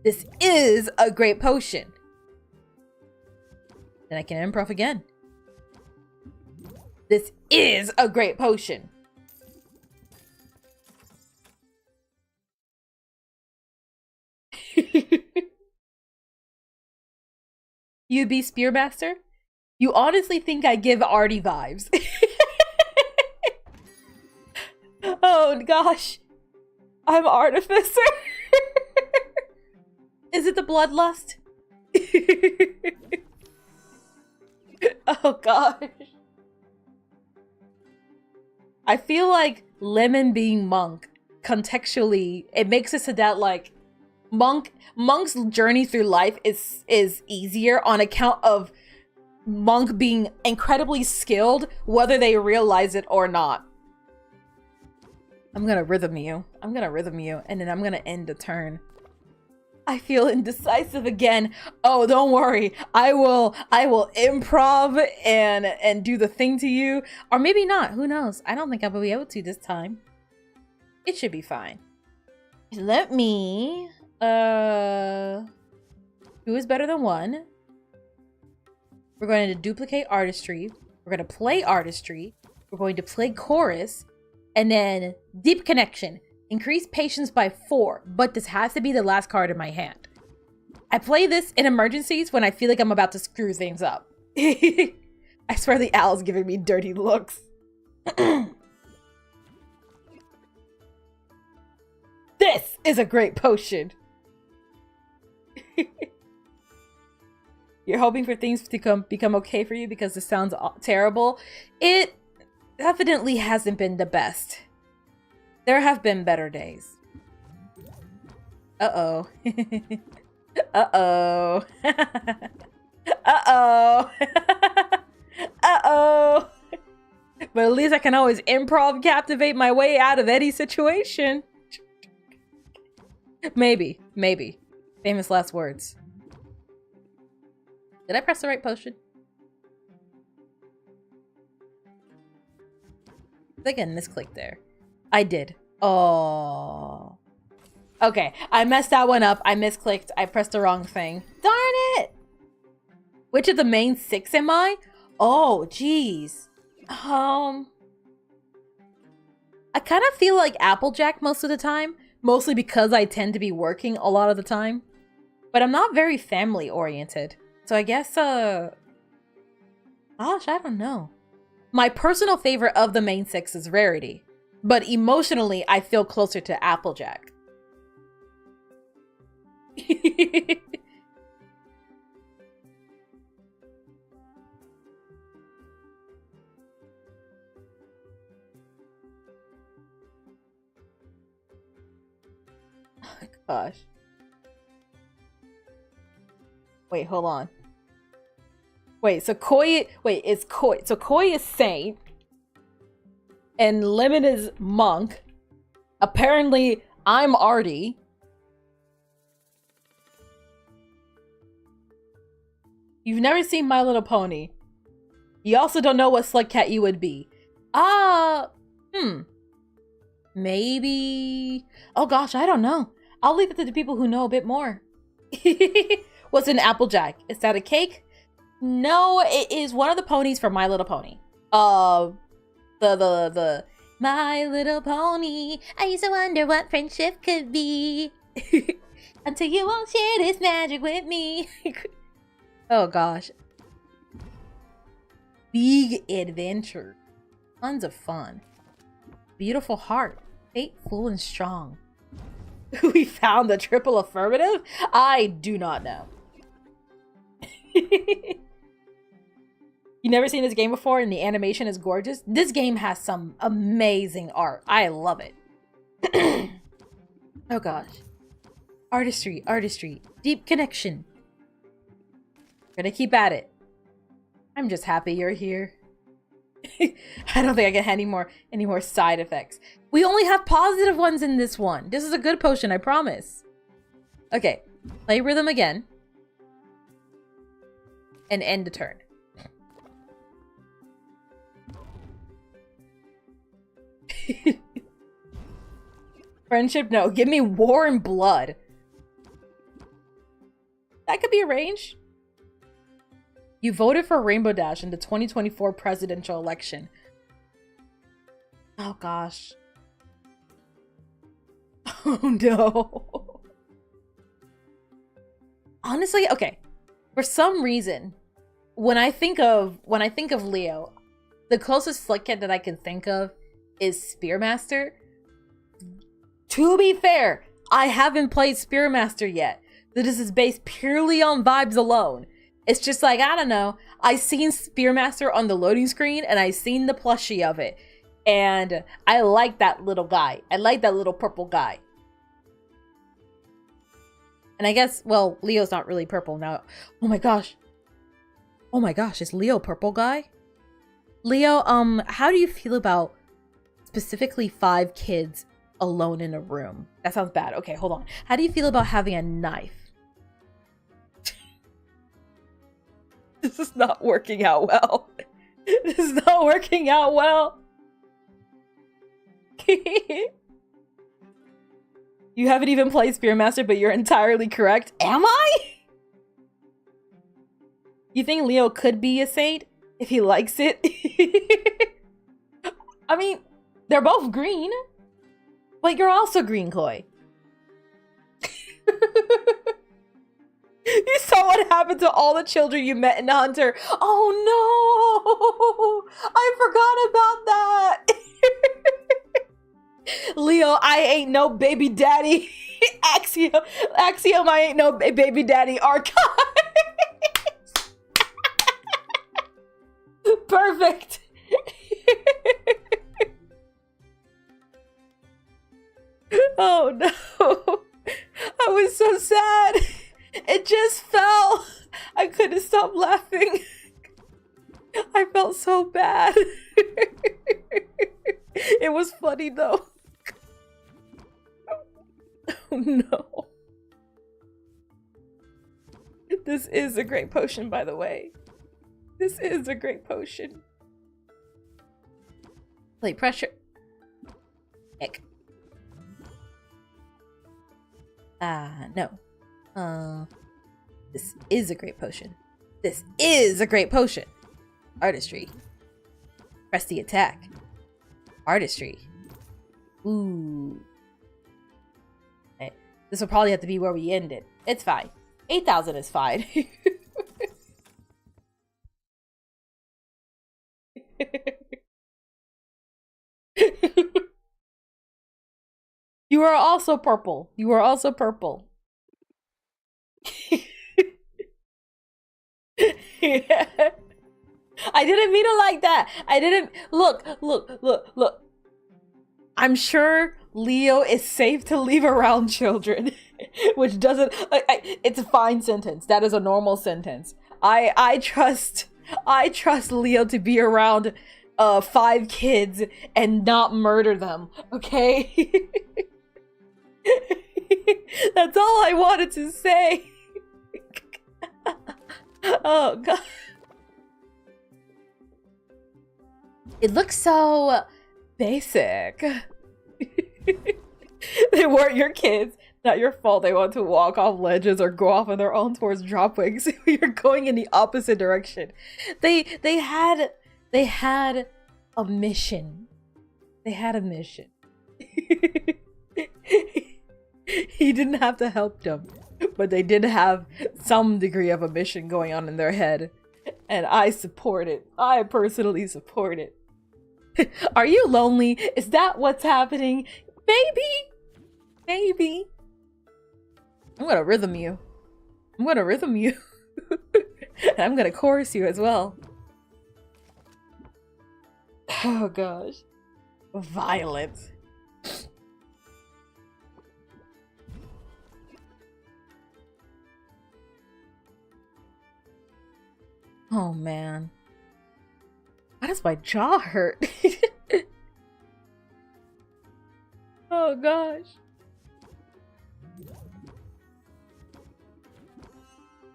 This is a great potion. Then I can improv again. This is a great potion. You be Spearmaster? You honestly think I give Artie vibes? Oh gosh. I'm Artificer. Is it the Bloodlust? Oh gosh. I feel like Lemon being Monk, contextually, it makes it so that like Monk's journey through life is easier on account of Monk being incredibly skilled, whether they realize it or not. I'm gonna rhythm you. And then I'm gonna end the turn. I feel indecisive again. Oh, don't worry. I will improv and do the thing to you. Or maybe not. Who knows? I don't think I will be able to this time. It should be fine. Let me... 2 is better than 1. We're going to duplicate artistry. We're going to play artistry. We're going to play chorus. And then deep connection. Increase patience by 4. But this has to be the last card in my hand. I play this in emergencies when I feel like I'm about to screw things up. I swear the owl's giving me dirty looks. This is a great potion. You're hoping for things to become okay for you because this sounds terrible. It definitely hasn't been the best. There have been better days. Uh-oh. Uh-oh. Uh-oh. Uh-oh. But at least I can always improv captivate my way out of any situation. Maybe. Famous last words. Did I press the right potion? I think I misclicked there. I did. Oh. Okay, I messed that one up. I misclicked. I pressed the wrong thing. Darn it! Which of the main 6 am I? Oh, geez. I kind of feel like Applejack most of the time. Mostly because I tend to be working a lot of the time. But I'm not very family oriented. So I guess, gosh, I don't know. My personal favorite of the main 6 is Rarity. But emotionally, I feel closer to Applejack. Oh, gosh. Wait, hold on. Wait, so Koi... Wait, it's Koi. So Koi is Saint. And Lemon is Monk. Apparently, I'm Artie. You've never seen My Little Pony. You also don't know what Slugcat you would be. Maybe... Oh gosh, I don't know. I'll leave it to the people who know a bit more. What's an Applejack? Is that a cake? No, it is one of the ponies from My Little Pony. The My Little Pony. I used to wonder what friendship could be. Until you won't share this magic with me. Oh gosh. Big adventure. Tons of fun. Beautiful heart. Faithful and strong. We found the triple affirmative? I do not know. You never seen this game before and the animation is gorgeous? This game has some amazing art. I love it. Oh gosh. Artistry, artistry. Deep connection. Gonna keep at it. I'm just happy you're here. I don't think I get any more side effects. We only have positive ones in this one. This is a good potion, I promise. Okay, play rhythm again. And end the turn. Friendship, no. Give me war and blood. That could be arranged. You voted for Rainbow Dash in the 2024 presidential election. Oh gosh. Oh no. Honestly, okay. For some reason, when I think of Leo, the closest Slick Cat that I can think of is Spearmaster. To be fair, I haven't played Spearmaster yet. This is based purely on vibes alone. It's just like, I don't know. I seen Spearmaster on the loading screen and I seen the plushie of it. And I like that little guy. I like that little purple guy. And I guess, well, Leo's not really purple now. Oh my gosh. Oh my gosh, is Leo purple guy? Leo, how do you feel about specifically 5 kids alone in a room? That sounds bad. Okay, hold on. How do you feel about having a knife? This is not working out well. This is not working out well. You haven't even played Spearmaster, but you're entirely correct. Am I? You think Leo could be a saint if he likes it? I mean, they're both green, but you're also green, Koi. You saw what happened to all the children you met in Hunter. Oh no! I forgot about that. Leo, I ain't no baby daddy. Axiom, I ain't no baby daddy archives. Perfect. Oh no. I was so sad. It just fell. I couldn't stop laughing. I felt so bad. It was funny though. Oh no. This is a great potion, by the way. This is a great potion. Plate pressure. Heck. No. This is a great potion. This is a great potion. Artistry. Press the attack. Artistry. Ooh. Okay. This will probably have to be where we end it. It's fine. 8,000 is fine. You are also purple. You are also purple. Yeah. I didn't mean it like that. I didn't. Look. I'm sure Leo is safe to leave around children, which doesn't. It's a fine sentence. That is a normal sentence. I trust Leo to be around 5 kids and not murder them. Okay. That's all I wanted to say. Oh god. It looks so basic. They weren't your kids. Not your fault they want to walk off ledges or go off on their own towards dropwings. You're going in the opposite direction. They had a mission. They had a mission. He didn't have to help them, but they did have some degree of a mission going on in their head. And I support it. I personally support it. Are you lonely? Is that what's happening? Maybe. I'm gonna rhythm you. And I'm gonna chorus you as well. Oh gosh. Violent. Oh man. Why does my jaw hurt? Oh gosh.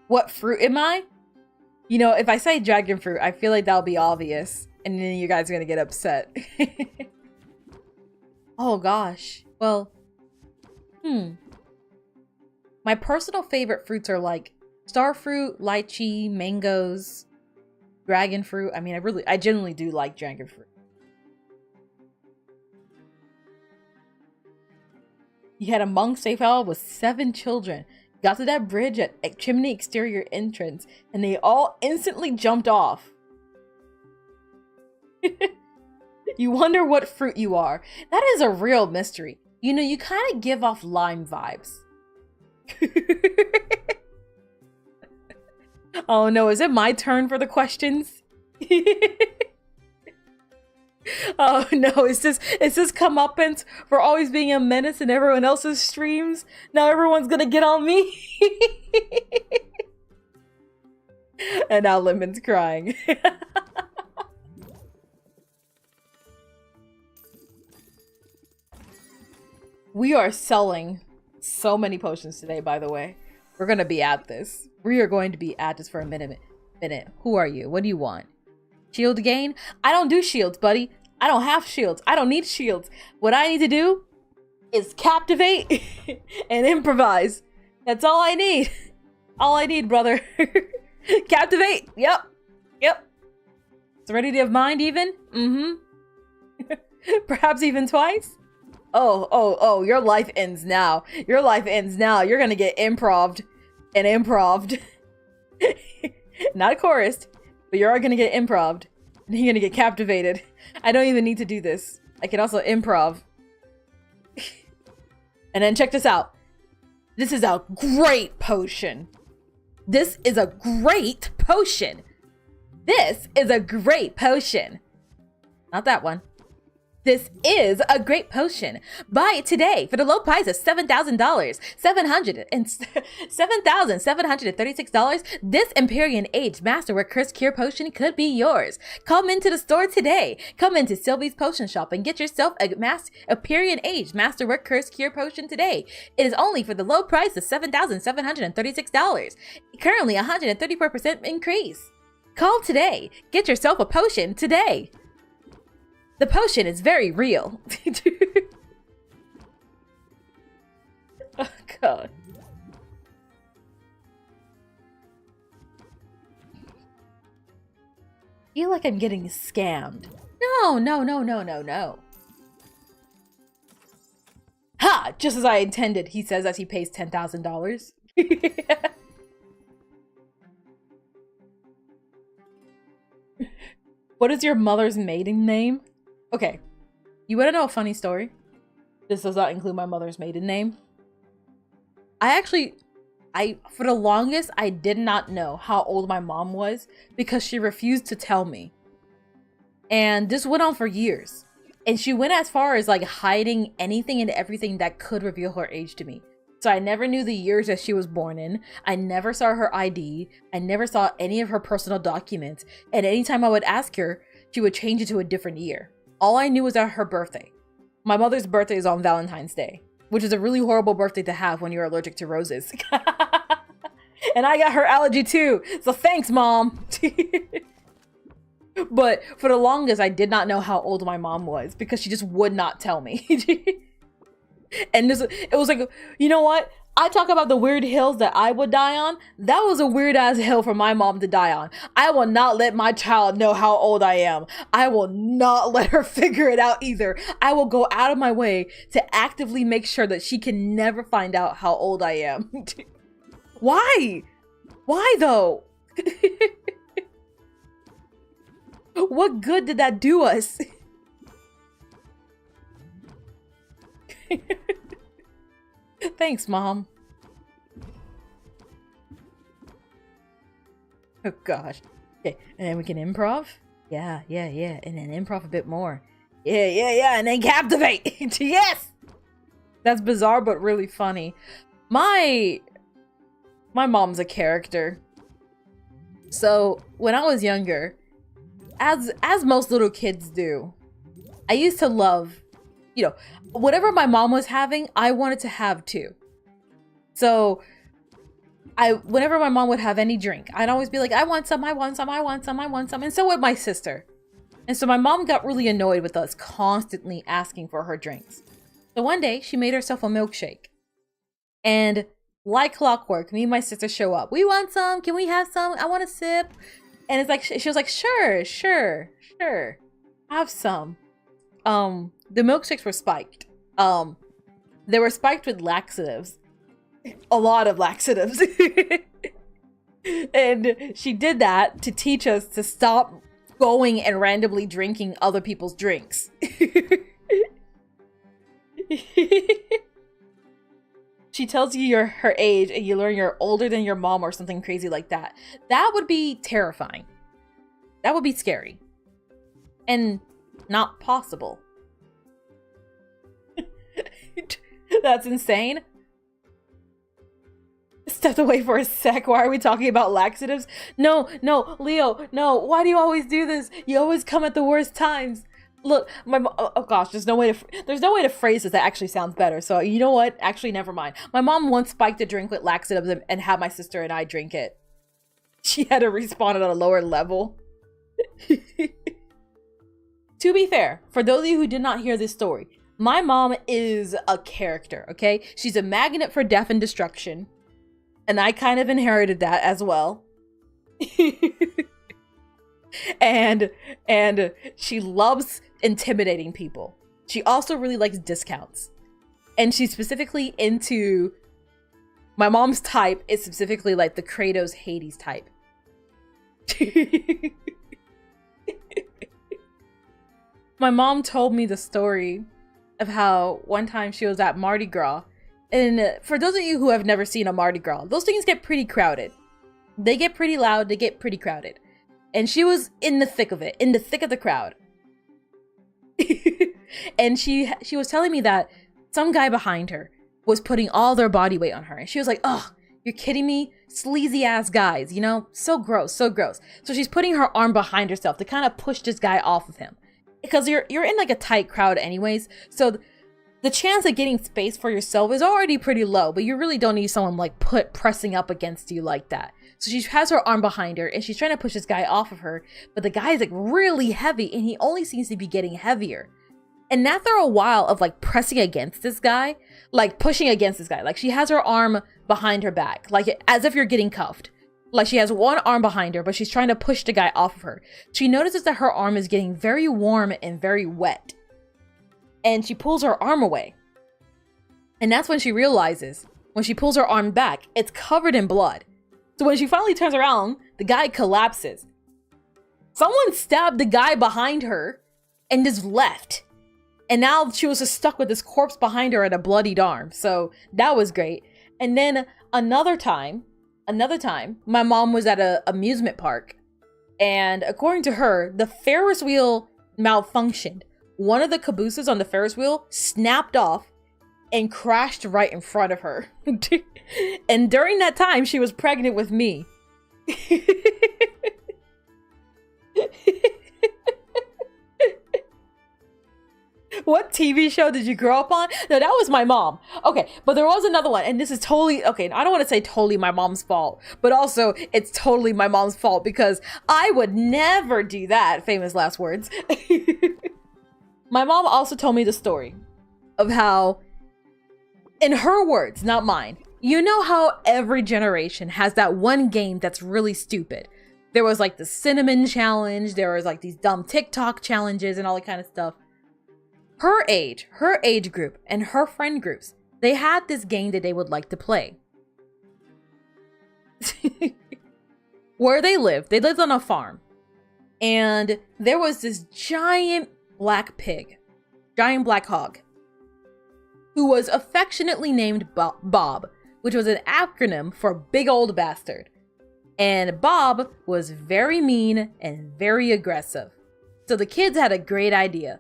What fruit am I? You know, if I say dragon fruit, I feel like that'll be obvious. And then you guys are gonna get upset. Oh gosh. Well, my personal favorite fruits are like star fruit, lychee, mangoes, dragon fruit. I mean, I genuinely do like dragon fruit. He had a monk safe house with 7 children. Got to that bridge at chimney exterior entrance, and they all instantly jumped off. You wonder what fruit you are. That is a real mystery. You know, you kind of give off lime vibes. Oh no, is it my turn for the questions? Oh no, it's this comeuppance for always being a menace in everyone else's streams. Now everyone's gonna get on me. And now Lemon's crying. We are selling so many potions today, by the way. We're gonna be at this. We are going to be at this for a minute. Who are you? What do you want? Shield gain? I don't do shields, buddy. I don't have shields. I don't need shields. What I need to do is captivate and improvise. That's all I need. All I need, brother. Captivate. Yep. Serenity of mind even? Perhaps even twice? Oh, your life ends now. Your life ends now. You're gonna get improved and improved. Not chorused, but you're gonna get improved. And you're gonna get captivated. I don't even need to do this. I can also improv. And then check this out. This is a great potion. This is a great potion. This is a great potion. Not that one. This is a great potion. Buy it today for the low price of $7,000. $7,736. This Empyrean Age Masterwork Curse Cure potion could be yours. Come into the store today. Come into Sylvie's Potion Shop and get yourself a Empyrean Age Masterwork Curse Cure potion today. It is only for the low price of $7,736. Currently 134% increase. Call today. Get yourself a potion today. The potion is very real. Oh, God. I feel like I'm getting scammed. No. Ha! Just as I intended, he says as he pays $10,000. What is your mother's maiden name? Okay, you want to know a funny story? This does not include my mother's maiden name. For the longest, I did not know how old my mom was because she refused to tell me. And this went on for years. And she went as far as like hiding anything and everything that could reveal her age to me. So I never knew the years that she was born in. I never saw her ID. I never saw any of her personal documents. And anytime I would ask her, she would change it to a different year. All I knew was that her birthday. My mother's birthday is on Valentine's Day, which is a really horrible birthday to have when you're allergic to roses. And I got her allergy too. So thanks, Mom. But for the longest, I did not know how old my mom was because she just would not tell me. And it was like, you know what? I talk about the weird hills that I would die on. That was a weird ass hill for my mom to die on. I will not let my child know how old I am. I will not let her figure it out either. I will go out of my way to actively make sure that she can never find out how old I am. Why? Why though? What good did that do us? Thanks, Mom. Oh gosh. Okay, and then we can improv? Yeah. And then improv a bit more. Yeah. And then captivate. Yes! That's bizarre, but really funny. My mom's a character. So when I was younger, as most little kids do, I used to love, whatever my mom was having, I wanted to have too. So whenever my mom would have any drink, I'd always be like, I want some. And so would my sister. And so my mom got really annoyed with us constantly asking for her drinks. So one day she made herself a milkshake. And like clockwork, me and my sister show up. We want some. Can we have some? I want a sip. And it's like, she was like, sure. Have some. The milkshakes were spiked. They were spiked with laxatives. A lot of laxatives. And she did that to teach us to stop going and randomly drinking other people's drinks. She tells you her age and you learn you're older than your mom or something crazy like that. That would be terrifying. That would be scary. And not possible. That's insane. Stepped away for a sec. Why are we talking about laxatives? No, Leo, no. Why do you always do this? You always come at the worst times. Look, oh gosh, there's no way to phrase this that actually sounds better. So you know what? Actually, never mind. My mom once spiked a drink with laxatives and had my sister and I drink it. She had to respawn it at a lower level. To be fair, for those of you who did not hear this story, my mom is a character, okay? She's a magnet for death and destruction. And I kind of inherited that as well. and she loves intimidating people. She also really likes discounts. And she's specifically into... My mom's type is specifically like the Kratos Hades type. My mom told me the story of how one time she was at Mardi Gras. And for those of you who have never seen a Mardi Gras, those things get pretty crowded. They get pretty loud, they get pretty crowded. And she was in the thick of it, in the thick of the crowd. And she was telling me that some guy behind her was putting all their body weight on her. And she was like, "Oh, you're kidding me? Sleazy ass guys, you know? So gross, so gross." So she's putting her arm behind herself to kind of push this guy off of him. Because you're in like a tight crowd anyways. So the chance of getting space for yourself is already pretty low, but you really don't need someone like pressing up against you like that. So she has her arm behind her and she's trying to push this guy off of her, but the guy is like really heavy and he only seems to be getting heavier. And after a while of like pressing against this guy, like pushing against this guy, like she has her arm behind her back, like as if you're getting cuffed. Like she has one arm behind her, but she's trying to push the guy off of her. She notices that her arm is getting very warm and very wet. And she pulls her arm away. And that's when she realizes, when she pulls her arm back, it's covered in blood. So when she finally turns around, the guy collapses. Someone stabbed the guy behind her and just left. And now she was just stuck with this corpse behind her and a bloodied arm. So that was great. And then another time, my mom was at an amusement park. And according to her, the Ferris wheel malfunctioned. One of the cabooses on the Ferris wheel snapped off and crashed right in front of her. And during that time, she was pregnant with me. What TV show did you grow up on? No, that was my mom. Okay, but there was another one, and this is totally, okay, I don't want to say totally my mom's fault, but also it's totally my mom's fault because I would never do that. Famous last words. My mom also told me the story of how, in her words, not mine, you know how every generation has that one game that's really stupid. There was like the cinnamon challenge, there was like these dumb TikTok challenges and all that kind of stuff. Her age group, and her friend groups, they had this game that they would like to play. Where they lived on a farm. And there was this giant black hog, who was affectionately named Bob, which was an acronym for big old bastard. And Bob was very mean and very aggressive. So the kids had a great idea.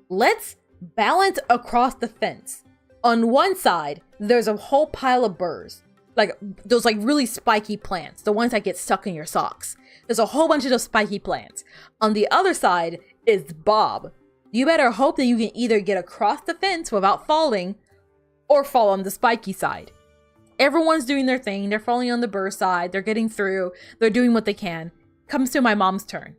Let's balance across the fence. On one side, there's a whole pile of burrs. Like those like really spiky plants, the ones that get stuck in your socks. There's a whole bunch of those spiky plants. On the other side is Bob. You better hope that you can either get across the fence without falling or fall on the spiky side. Everyone's doing their thing. They're falling on the burr side. They're getting through. They're doing what they can. Comes to my mom's turn.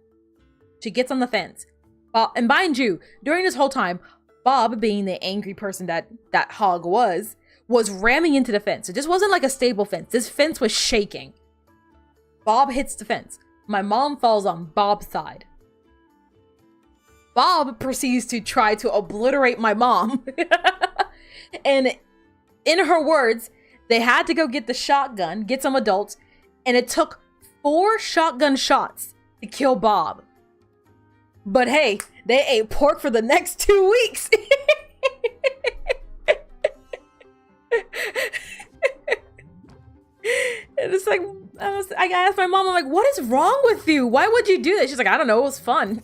She gets on the fence. Bob, and mind you, during this whole time, Bob, being the angry person that hog was ramming into the fence. It just wasn't like a stable fence. This fence was shaking. Bob hits the fence. My mom falls on Bob's side. Bob proceeds to try to obliterate my mom. And in her words, they had to go get the shotgun, get some adults, and it took 4 shotgun shots to kill Bob. But hey, they ate pork for the next 2 weeks. And it's like, I asked my mom, I'm like, what is wrong with you? Why would you do that? She's like, I don't know, it was fun.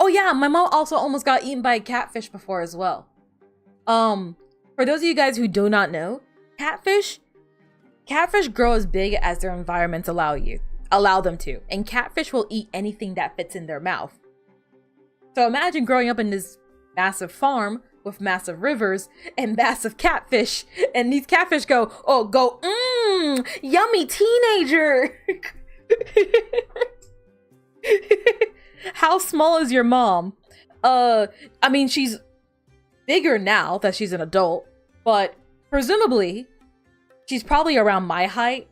Oh yeah, my mom also almost got eaten by a catfish before as well. For those of you guys who do not know, catfish grow as big as their environments allow them to. And catfish will eat anything that fits in their mouth. So imagine growing up in this massive farm with massive rivers and massive catfish. And these catfish go, yummy teenager. How small is your mom? I mean, she's bigger now that she's an adult, but presumably she's probably around my height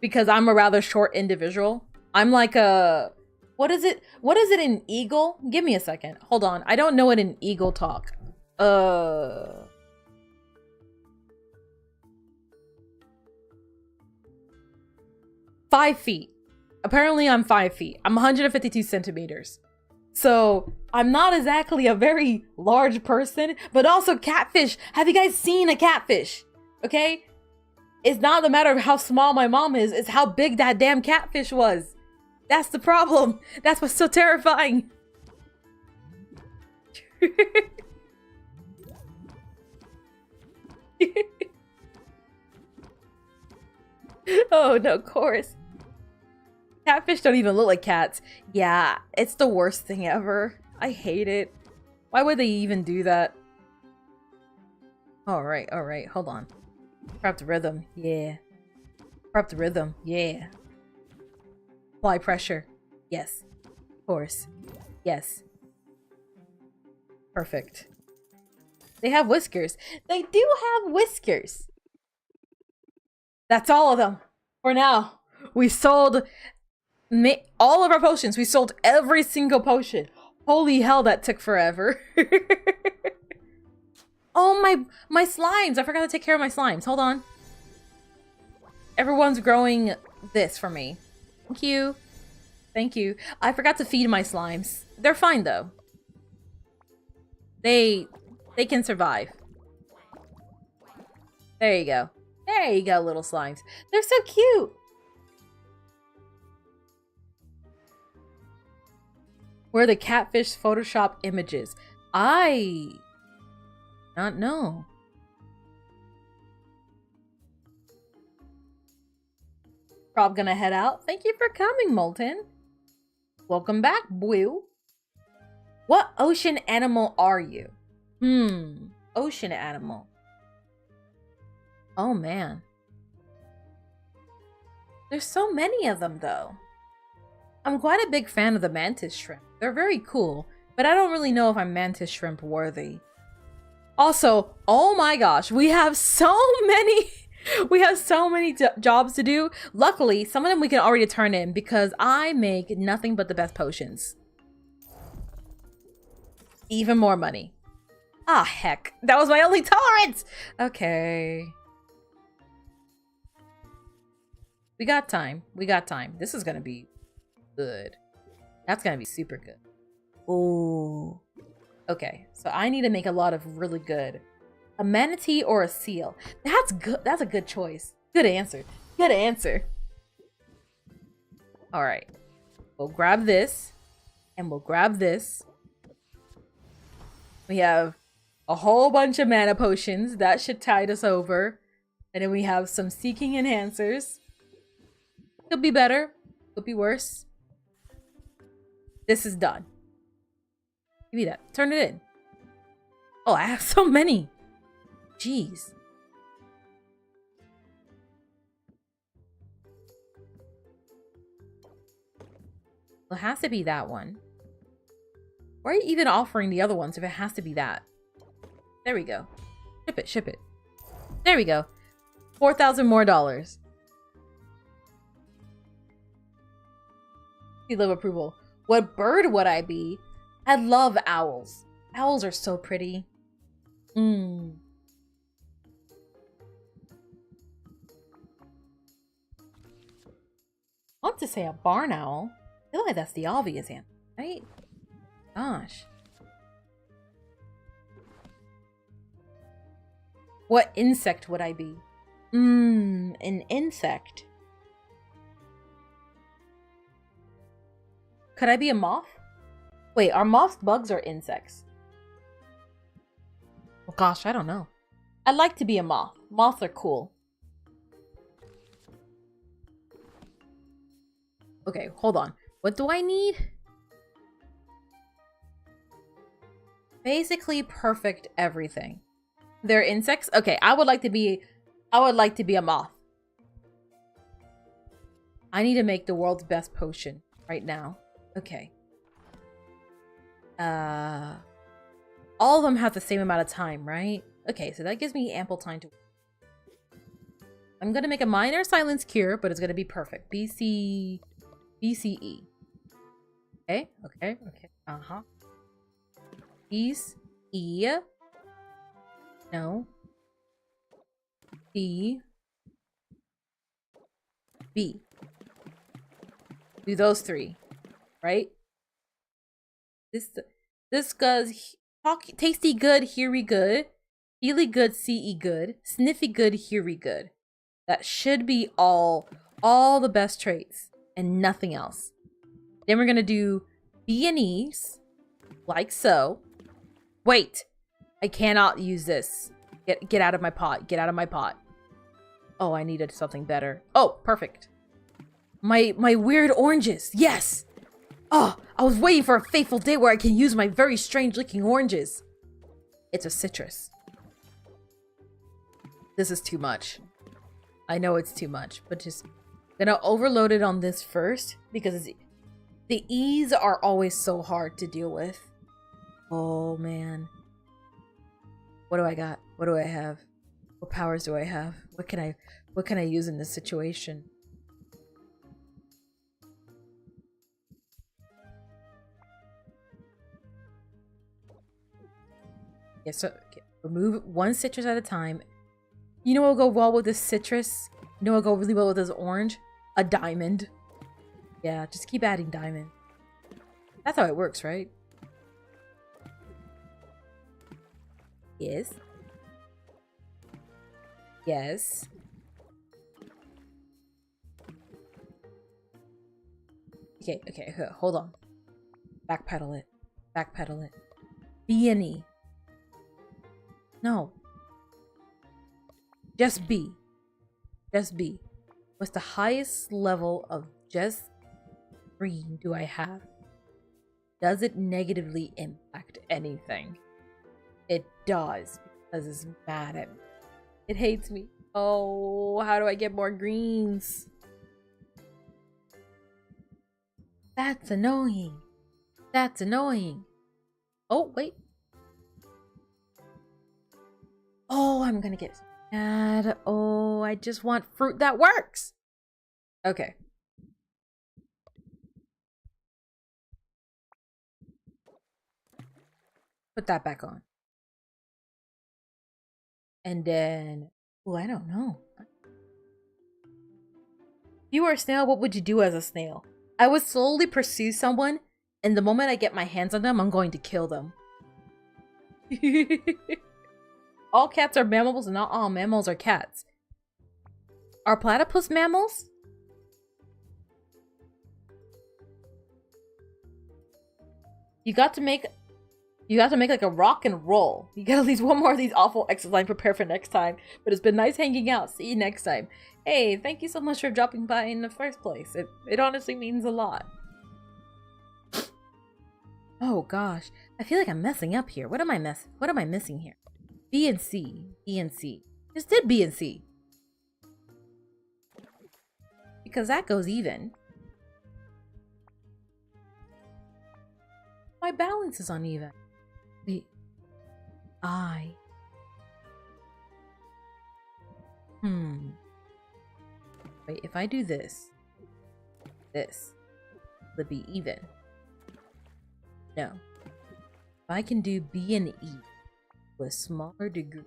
because I'm a rather short individual. I'm like a, what is it in eagle? Give me a second. Hold on. I don't know it in eagle talk. 5 feet. Apparently I'm 5 feet. I'm 152 centimeters. So I'm not exactly a very large person, but also catfish. Have you guys seen a catfish? Okay? It's not the matter of how small my mom is, it's how big that damn catfish was. That's the problem. That's what's so terrifying. Oh no, chorus. Catfish don't even look like cats. Yeah, it's the worst thing ever. I hate it. Why would they even do that? Alright, hold on. Prep the rhythm, yeah. Prep the rhythm, yeah. Apply pressure. Yes. Of course. Yes. Perfect. They have whiskers. They do have whiskers. That's all of them. For now. We sold all of our potions. We sold every single potion. Holy hell, that took forever. Oh, my slimes. I forgot to take care of my slimes. Hold on. Everyone's growing this for me. Thank you. Thank you. I forgot to feed my slimes. They're fine, though. They can survive. There you go. There you go, little slimes. They're so cute. Where the catfish Photoshop images. I not know. Prob gonna head out. Thank you for coming, Molten. Welcome back, Boo. What ocean animal are you? Ocean animal. Oh man. There's so many of them though. I'm quite a big fan of the mantis shrimp. They're very cool, but I don't really know if I'm mantis shrimp worthy. Also, oh my gosh, we have so many jobs to do. Luckily, some of them we can already turn in because I make nothing but the best potions. Even more money. Ah, heck. That was my only tolerance! Okay. We got time. We got time. This is gonna be good. That's gonna be super good. Ooh. Okay, so I need to make a lot of really good. A manatee or a seal? That's good. That's a good choice. Good answer. Good answer. All right. We'll grab this. And we'll grab this. We have a whole bunch of mana potions. That should tide us over. And then we have some seeking enhancers. Could be better. Could be worse. This is done. Give me that. Turn it in. Oh, I have so many. Jeez. Well, it has to be that one. Why are you even offering the other ones if it has to be that? There we go. Ship it, ship it. There we go. $4,000 more. Seal of approval. What bird would I be? I love owls. Owls are so pretty. I want to say a barn owl. I feel like that's the obvious answer, right? Gosh. What insect would I be? An insect. Could I be a moth? Wait, are moths bugs or insects? Oh gosh, I don't know. I'd like to be a moth. Moths are cool. Okay, hold on. What do I need? Basically perfect everything. They're insects? Okay, I would like to be a moth. I need to make the world's best potion right now. Okay. All of them have the same amount of time, right? Okay, so that gives me ample time to... I'm gonna make a minor silence cure, but it's gonna be perfect. BCE. Okay. Uh-huh. E. No. B. Do those three, right? This goes tasty good, heary good, feely good, see good, sniffy good, heary good. That should be all the best traits and nothing else. Then we're gonna do B and E's, like so. Wait, I cannot use this. Get out of my pot. Get out of my pot. Oh, I needed something better. Oh, perfect. My weird oranges. Yes. Oh, I was waiting for a fateful day where I can use my very strange looking oranges. It's a citrus. This is too much. I know it's too much, but just gonna overload it on this first because the E's are always so hard to deal with. Oh man. What do I got? What do I have? What powers do I have? What can I use in this situation? Yeah, so okay. Remove one citrus at a time. You know what will go well with this citrus? You know what will go really well with this orange? A diamond. Yeah, just keep adding diamond. That's how it works, right? Yes. Yes. Okay, hold on. Backpedal it. Backpedal it. B and E. No. Just B. Just B. What's the highest level of just green do I have? Does it negatively impact anything? It does, because it's mad at me. It hates me. Oh, how do I get more greens? That's annoying. That's annoying. Oh, wait. Oh, I'm gonna get mad. Oh, I just want fruit that works. Okay. Put that back on. And then, oh, I don't know. If you were a snail, what would you do as a snail? I would slowly pursue someone, and the moment I get my hands on them, I'm going to kill them. All cats are mammals, and not all mammals are cats. Are platypus mammals? You got to make like a rock and roll. You got at least one more of these awful exercise lines prepared for next time. But it's been nice hanging out. See you next time. Hey, thank you so much for dropping by in the first place. It honestly means a lot. Oh gosh, I feel like I'm messing up here. What am I missing here? B and C. B and C. Just did B and C. Because that goes even. balance is uneven. Wait. Wait, if I do this, will it be even? No. If I can do B and E to a smaller degree.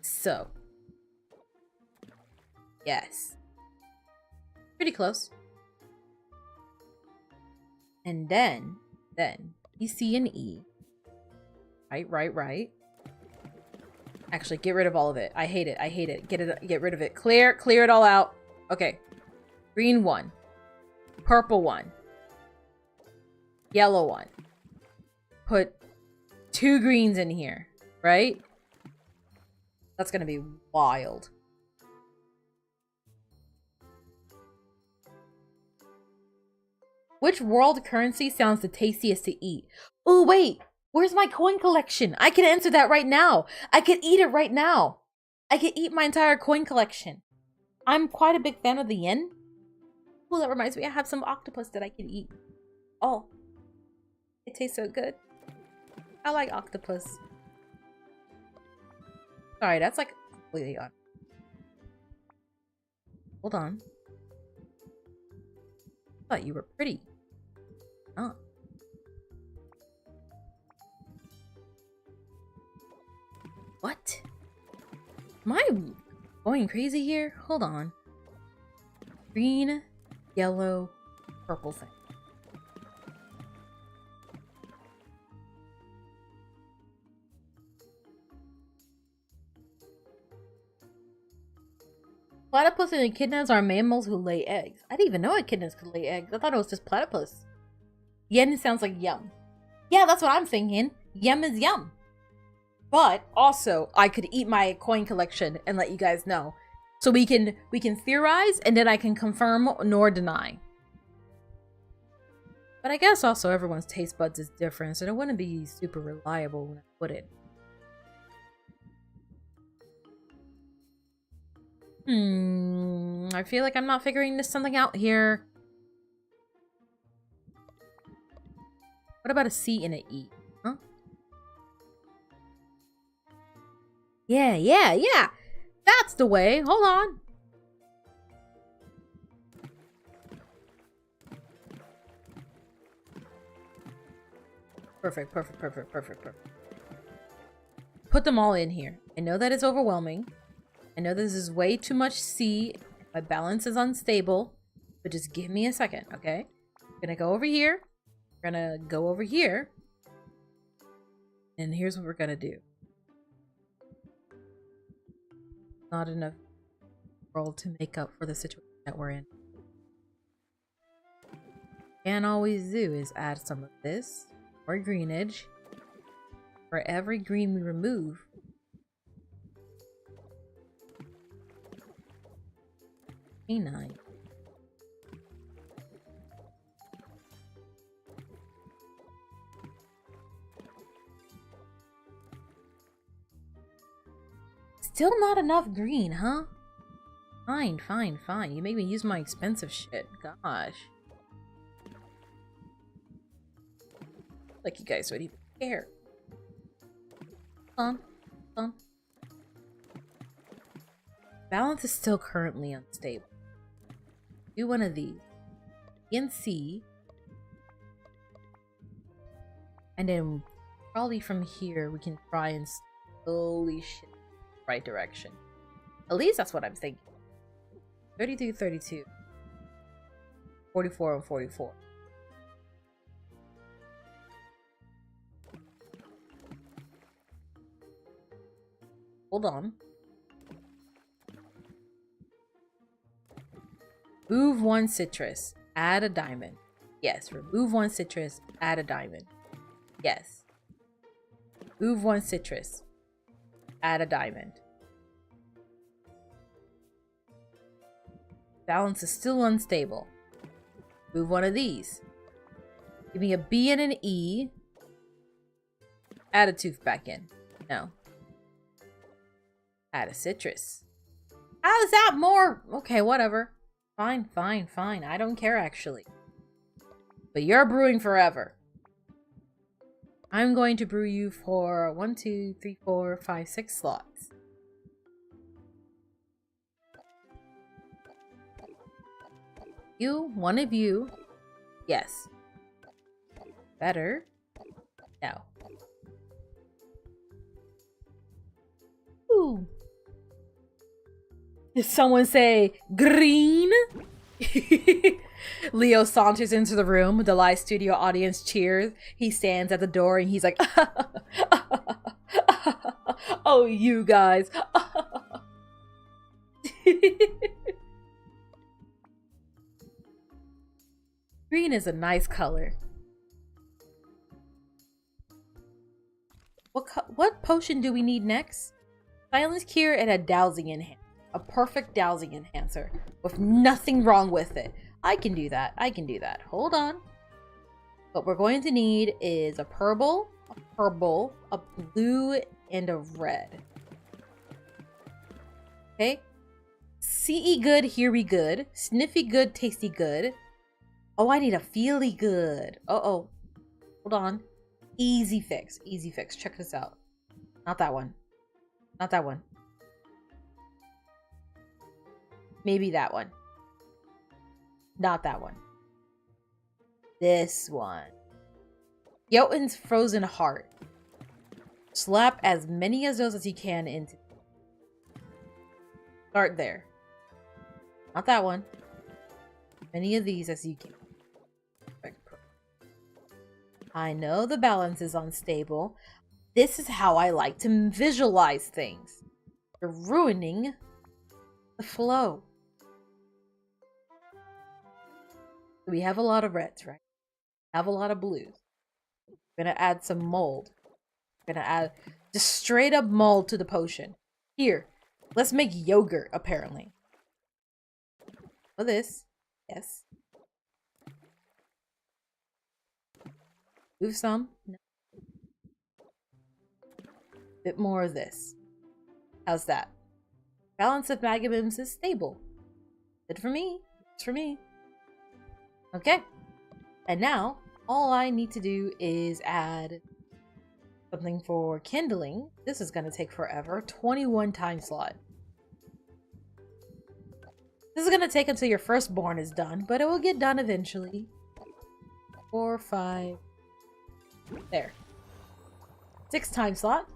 So. Yes. Pretty close. And then, B, C, and E. Right. Actually, get rid of all of it. I hate it. Get rid of it. Clear it all out. Okay. Green 1. Purple 1. Yellow 1. Put 2 greens in here, right? That's gonna be wild. Which world currency sounds the tastiest to eat? Oh, wait. Where's my coin collection? I can answer that right now. I could eat it right now. I could eat my entire coin collection. I'm quite a big fan of the yen. Oh, that reminds me. I have some octopus that I can eat. Oh. It tastes so good. I like octopus. Sorry, that's like completely on. Hold on. I thought you were pretty. Oh. What? Am I going crazy here? Hold on. Green, yellow, purple thing. Platypus and echidnas are mammals who lay eggs. I didn't even know echidnas could lay eggs. I thought it was just platypus. Yen sounds like yum. Yeah, that's what I'm thinking. Yum is yum. But also, I could eat my coin collection and let you guys know. So we can theorize, and then I can confirm nor deny. But I guess also everyone's taste buds is different, so it wouldn't be super reliable when I put it. I feel like I'm not figuring something out here. What about a C and an E? Huh? Yeah. That's the way. Hold on. Perfect. Put them all in here. I know that it's overwhelming. I know this is way too much C. My balance is unstable. But just give me a second, okay? I'm gonna go over here. We're gonna go over here. And here's what we're gonna do. Not enough world to make up for the situation that we're in. Can always do is add some of this or greenage. For every green we remove, A9. Still not enough green, huh? Fine. You make me use my expensive shit. Gosh. Like you guys would even care. Hold on. Balance is still currently unstable. Do one of these. B and C. And then probably from here we can try and slowly shift in the right direction. At least that's what I'm thinking. 32, 32. 44 and 44. Hold on. Move one citrus. Add a diamond. Yes. Remove one citrus. Add a diamond. Yes. Move one citrus. Add a diamond. Balance is still unstable. Move one of these. Give me a B and an E. Add a tooth back in. No. Add a citrus. How is that more? Okay, whatever. Fine, fine, fine. I don't care, actually. But you're brewing forever. I'm going to brew you for 1, 2, 3, 4, 5, 6 slots. You, one of you. Yes. Better. No. Ooh. Did someone say green? Leo saunters into the room. The live studio audience cheers. He stands at the door and he's like, oh, you guys. Green is a nice color. What potion do we need next? Silence Cure and a dowsing enhancer. A perfect dowsing enhancer with nothing wrong with it. I can do that. I can do that. Hold on. What we're going to need is a purple, a blue, and a red. Okay. See good, hear we good. Sniffy good, tasty good. Oh, I need a feely good. Uh-oh. Hold on. Easy fix. Easy fix. Check this out. Not that one. Not that one. Maybe that one. Not that one. This one. Jotun's Frozen Heart. Slap as many of those as you can into. Start there. Not that one. Many of these as you can. I know the balance is unstable. This is how I like to visualize things. You're ruining the flow. We have a lot of reds, right? Have a lot of blues. We're gonna add some mold. We're gonna add just straight up mold to the potion. Here, let's make yogurt, apparently. For this, yes. Move some. No. Bit more of this. How's that? Balance of magnums is stable. Good for me. It's for me. Okay. And now, all I need to do is add something for kindling. This is going to take forever. 21 time slot. This is going to take until your firstborn is done, but it will get done eventually. 4, 5. There. 6 time slot.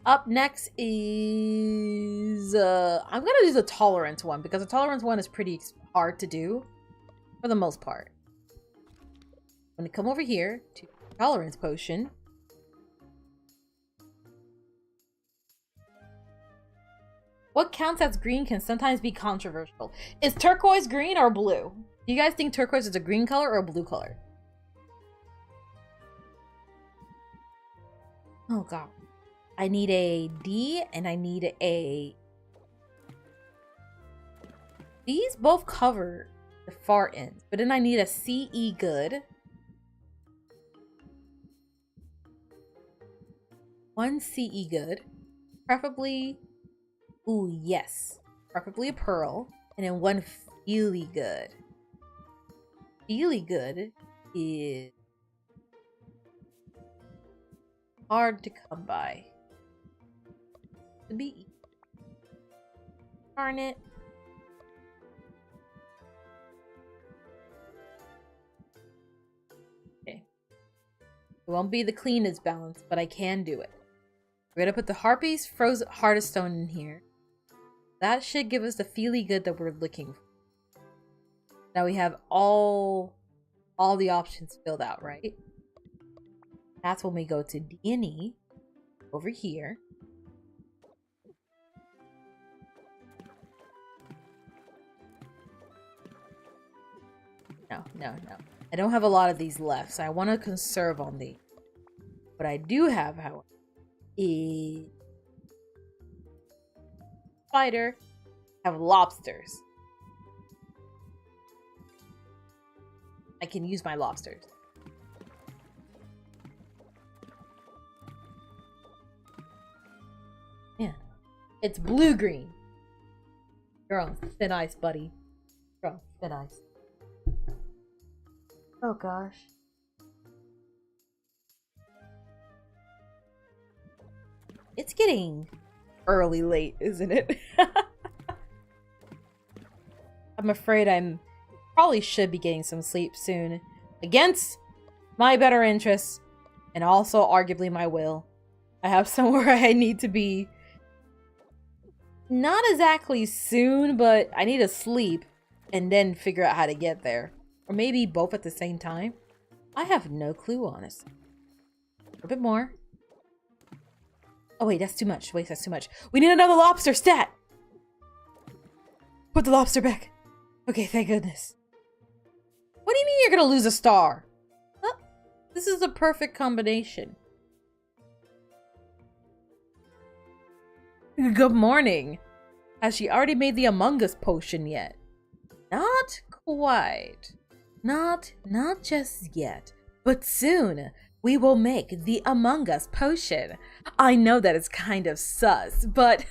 Up next is... I'm going to do the tolerance one, because the tolerance one is pretty hard to do. For the most part. I'm going to come over here to tolerance potion. What counts as green can sometimes be controversial. Is turquoise green or blue? Do you guys think turquoise is a green color or a blue color? Oh god. I need a D and I need a... These both cover the far ends, but then I need a CE good. 1 CE good. Preferably... Ooh, yes. Preferably a pearl. And then 1 feely good. Feely good is... hard to come by. To be easy. Darn it. Okay. It won't be the cleanest balance, but I can do it. We're gonna put the Harpy's Frozen Hardest Stone in here. That should give us the feely good that we're looking for. Now we have all the options filled out, right? That's when we go to D&E over here. No. I don't have a lot of these left, so I want to conserve on these. What I do have, however, is spider, have lobsters. I can use my lobsters. Yeah. It's blue-green. You're on thin ice, buddy. Oh, good eyes. Oh gosh. It's getting early late, isn't it? I'm afraid I'm probably should be getting some sleep soon. Against my better interests, and also arguably my will. I have somewhere I need to be. Not exactly soon, but I need to sleep and then figure out how to get there. Or maybe both at the same time. I have no clue, honestly. A bit more. Oh wait, that's too much. Wait, that's too much. We need another lobster stat! Put the lobster back. Okay, thank goodness. What do you mean you're gonna lose a star? Huh? This is the perfect combination. Good morning. Has she already made the Among Us potion yet? Not quite. Not just yet. But soon, we will make the Among Us potion. I know that it's kind of sus, but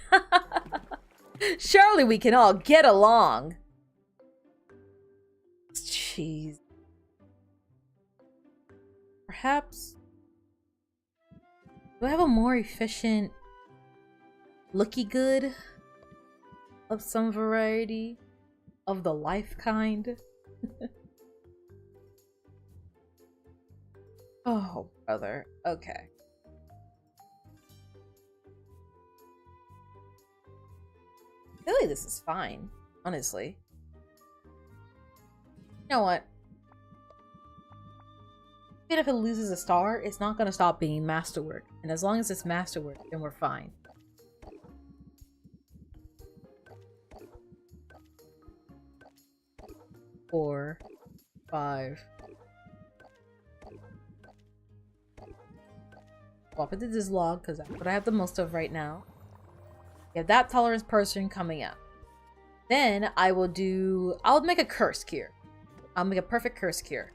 surely we can all get along. Jeez. Perhaps... Do I have a more efficient... looky good? Of some variety? Of the life kind? Oh, brother. Okay. I feel like this is fine, honestly. You know what? Even if it loses a star, it's not gonna stop being masterwork. And as long as it's masterwork, then we're fine. Four, 5. Swap it to this log because that's what I have the most of right now. We have that tolerance person coming up. Then I'll make a curse cure. I'll make a perfect curse cure.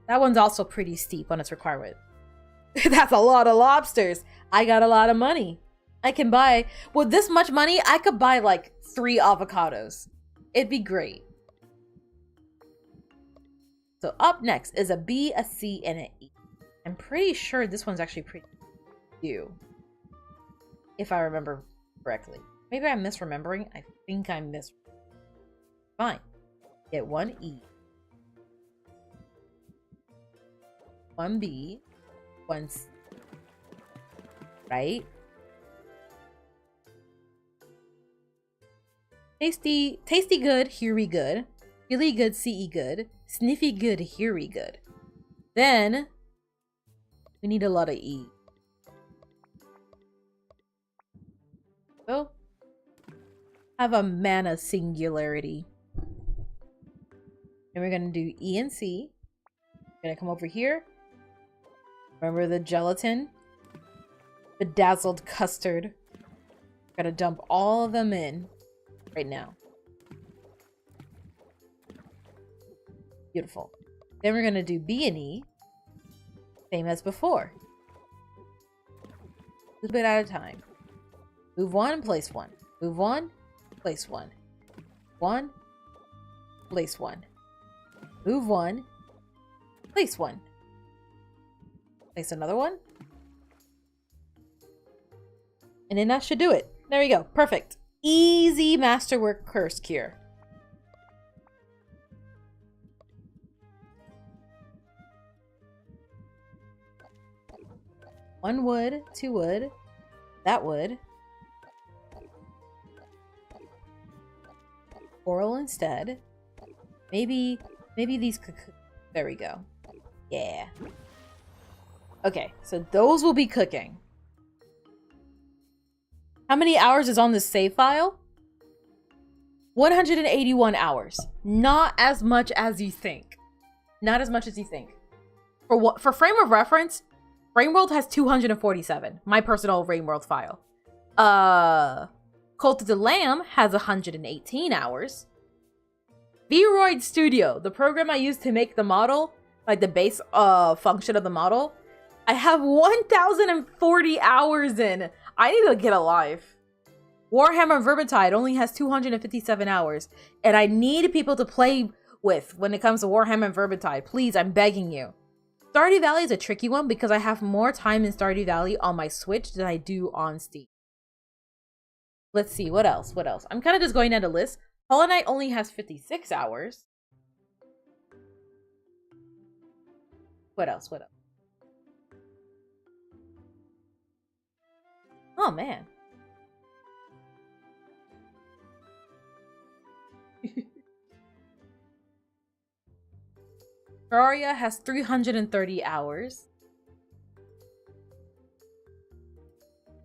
That one's also pretty steep on its requirement. That's a lot of lobsters. I got a lot of money. I can buy, with this much money, I could buy like 3 avocados. It'd be great. So up next is a B, a C, and an E. I'm pretty sure this one's actually pretty few, if I remember correctly. Maybe I'm misremembering. I think I'm Fine. Get 1 E, 1 B, 1 C. Right? Tasty good, here we good. Really good, CE good. Sniffy good, here we good. Then we need a lot of E. So have a mana singularity. And we're gonna do E and C. We're gonna come over here. Remember the gelatin? Bedazzled custard. Gotta dump all of them in right now. Beautiful. Then we're gonna do B and E. Same as before. A little bit at a time. Move 1, place 1. Move 1, place 1. 1, place 1. Move 1, place 1. Place another one. And then that should do it. There we go. Perfect. Easy masterwork curse cure. One wood, 2 wood, that wood. Coral instead. Maybe these could. There we go. Yeah. Okay, so those will be cooking. How many hours is on this save file? 181 hours. Not as much as you think. Not as much as you think. For frame of reference, Rainworld has 247. My personal Rainworld file. Cult of the Lamb has 118 hours. Vroid Studio, the program I use to make the model, like the base function of the model, I have 1,040 hours in. I need to get a life. Warhammer Vermintide only has 257 hours, and I need people to play with when it comes to Warhammer Vermintide. Please, I'm begging you. Stardew Valley is a tricky one because I have more time in Stardew Valley on my Switch than I do on Steam. Let's see, what else? What else? I'm kind of just going down the list. Hollow Knight only has 56 hours. What else? What else? Oh, man. Terraria has 330 hours.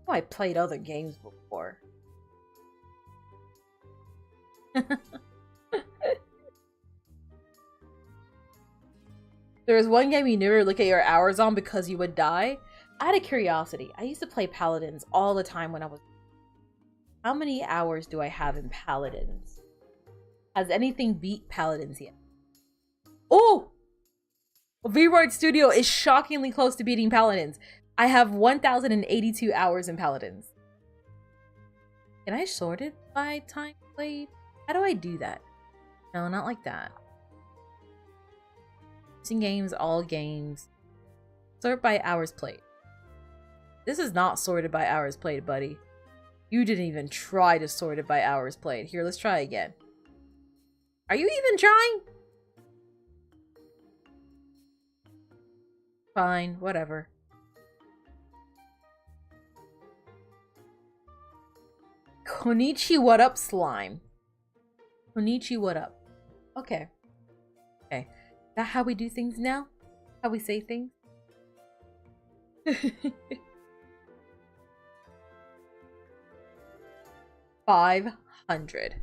Oh, I played other games before. There was one game you never look at your hours on because you would die. Out of curiosity, I used to play Paladins all the time when I was... How many hours do I have in Paladins? Has anything beat Paladins yet? Oh! V-Roid Studio is shockingly close to beating Paladins. I have 1,082 hours in Paladins. Can I sort it by time played? How do I do that? No, not like that. Using games, all games. Sort by hours played. This is not sorted by hours played, buddy. You didn't even try to sort it by hours played. Here, let's try again. Are you even trying? Fine, whatever. Konichi, what up, slime? Konichi, what up? Okay. Okay. Is that how we do things now? How we say things? 500.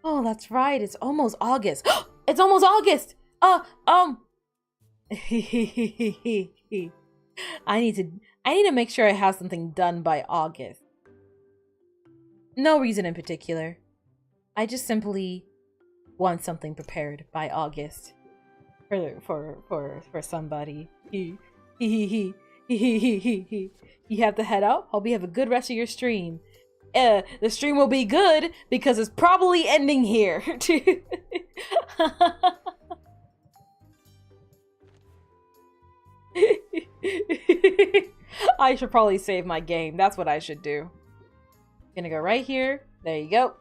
Oh, that's right. It's almost August. It's almost August. I need to make sure I have something done by August. No reason in particular. I just simply want something prepared by August for somebody. You have to head out. Hope you have a good rest of your stream. The stream will be good because it's probably ending here. I should probably save my game. That's what I should do. Gonna go right here. There you go.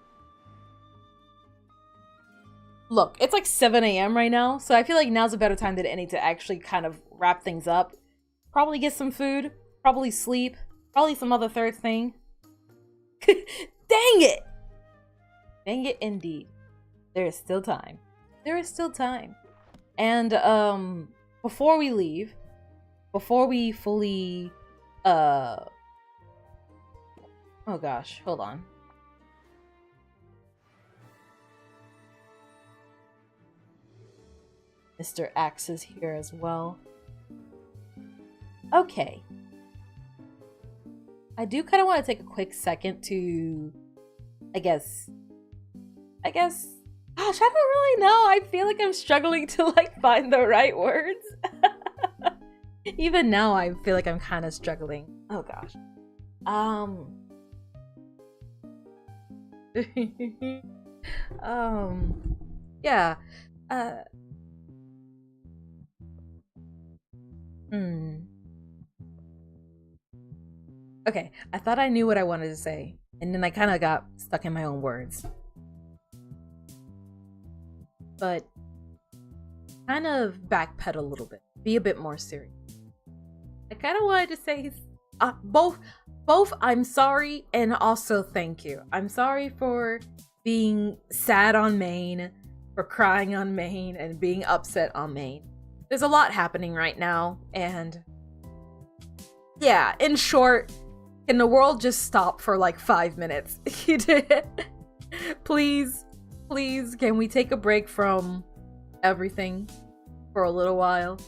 Look, it's like 7 a.m. right now, so I feel like now's a better time than any to actually kind of wrap things up. Probably get some food, probably sleep, probably some other third thing. Dang it! Dang it indeed. There is still time. There is still time. And before we leave, before we fully oh gosh, hold on. Mr. Axe is here as well. Okay. I do kind of want to take a quick second to, I guess, gosh, I don't really know. I feel like I'm struggling to like find the right words. Even now, I feel like I'm kind of struggling. Oh gosh. Yeah. Okay, I thought I knew what I wanted to say, and then I kind of got stuck in my own words. But kind of backpedal a little bit, be a bit more serious. I kind of wanted to say both I'm sorry and also thank you. I'm sorry for being sad on main, for crying on main, and being upset on main. There's a lot happening right now, and yeah, in short, can the world just stop for like 5 minutes? Please, can we take a break from everything for a little while?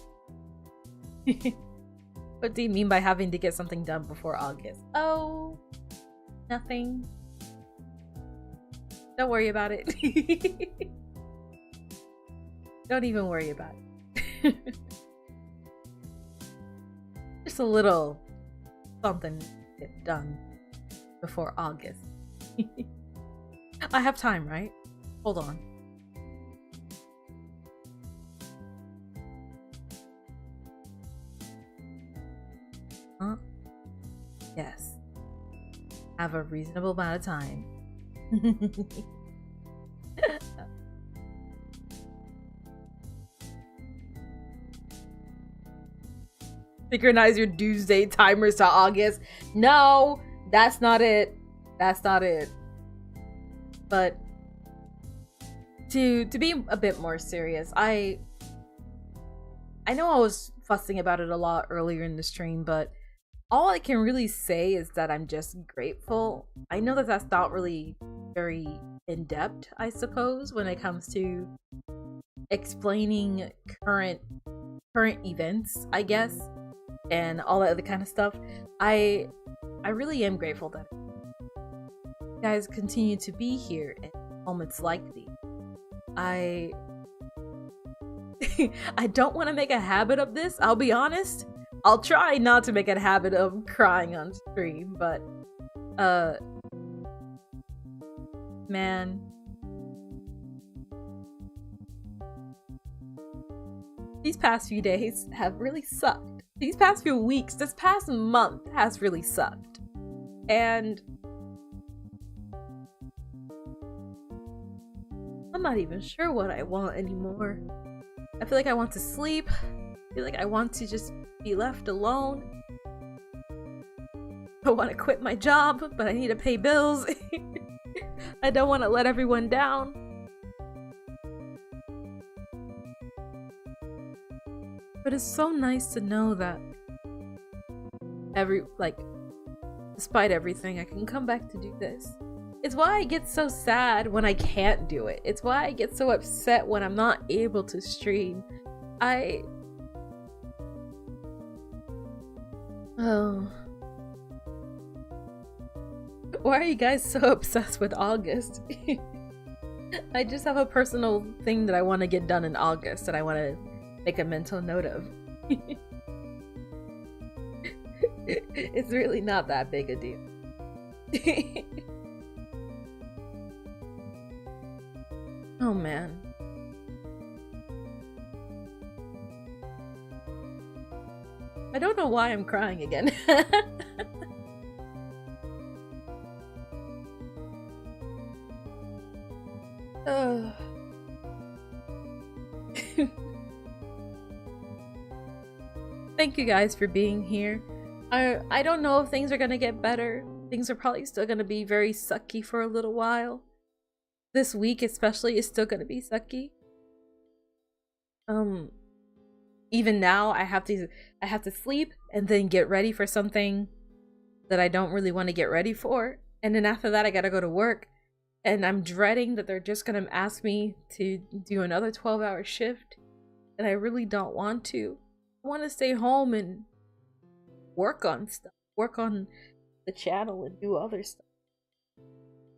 What do you mean by having to get something done before August? Oh, nothing. Don't worry about it. Don't even worry about it. Just a little something get done before August. I have time, right? Hold on. Huh? Yes. Have a reasonable amount of time. Synchronize your Tuesday timers to August. No, that's not it. That's not it. But to be a bit more serious, I know I was fussing about it a lot earlier in the stream, but all I can really say is that I'm just grateful. I know that that's not really very in-depth, I suppose, when it comes to explaining current events, I guess, and all that other kind of stuff. I really am grateful that you guys continue to be here at moments like these. I don't want to make a habit of this, I'll be honest. I'll try not to make a habit of crying on stream, but man, these past few days have really sucked. These past few weeks, this past month has really sucked. And I'm not even sure what I want anymore. I feel like I want to sleep. I feel like I want to just be left alone. I want to quit my job, but I need to pay bills. I don't want to let everyone down. But it's so nice to know that despite everything, I can come back to do this. It's why I get so sad when I can't do it. It's why I get so upset when I'm not able to stream. Oh. Why are you guys so obsessed with August? I just have a personal thing that I want to get done in August that I want to make a mental note of. It's really not that big a deal. Oh man. I don't know why I'm crying again. Thank you guys for being here. I don't know if things are gonna get better. Things are probably still gonna be very sucky for a little while. This week especially is still gonna be sucky. Even now I have to sleep and then get ready for something that I don't really want to get ready for. And then after that I gotta go to work. And I'm dreading that they're just gonna ask me to do another 12-hour shift. And I really don't want to. I want to stay home and work on stuff. Work on the channel and do other stuff.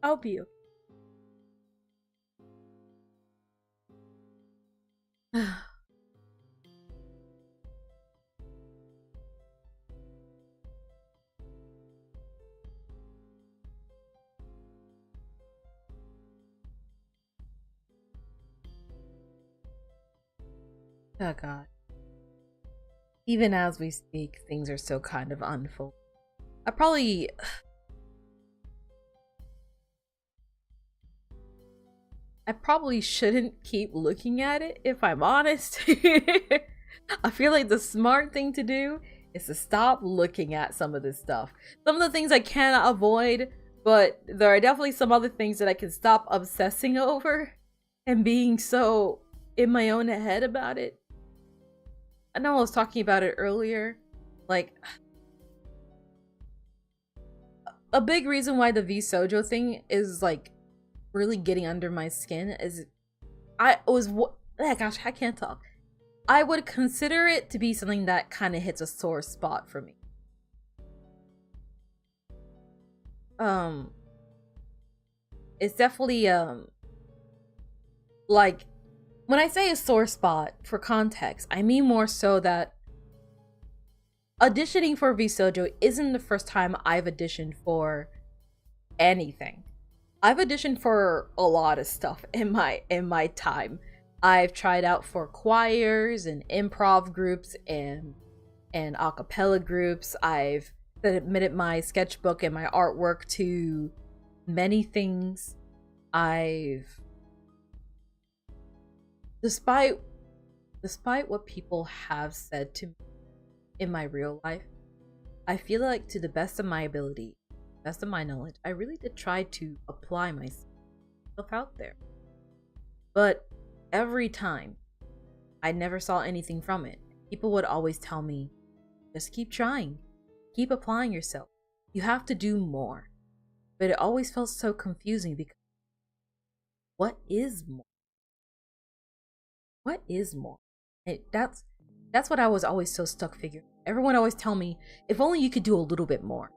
I'll be okay. Oh god. Even as we speak, things are still kind of unfolding. I probably shouldn't keep looking at it, if I'm honest. I feel like the smart thing to do is to stop looking at some of this stuff. Some of the things I cannot avoid, but there are definitely some other things that I can stop obsessing over and being so in my own head about it. I know I was talking about it earlier. Like, a big reason why the Vise-Versa thing is like really getting under my skin is oh gosh, I can't talk. I would consider it to be something that kind of hits a sore spot for me. It's definitely like, when I say a sore spot, for context, I mean more so that auditioning for Vise-Versa isn't the first time I've auditioned for anything. I've auditioned for a lot of stuff in my time. I've tried out for choirs and improv groups and a cappella groups. I've submitted my sketchbook and my artwork to many things. Despite what people have said to me in my real life, I feel like to the best of my ability, best of my knowledge, I really did try to apply myself out there. But every time, I never saw anything from it. People would always tell me, just keep trying, keep applying yourself. You have to do more. But it always felt so confusing because what is more? What is more? That's what I was always so stuck figuring. Everyone always tell me, if only you could do a little bit more.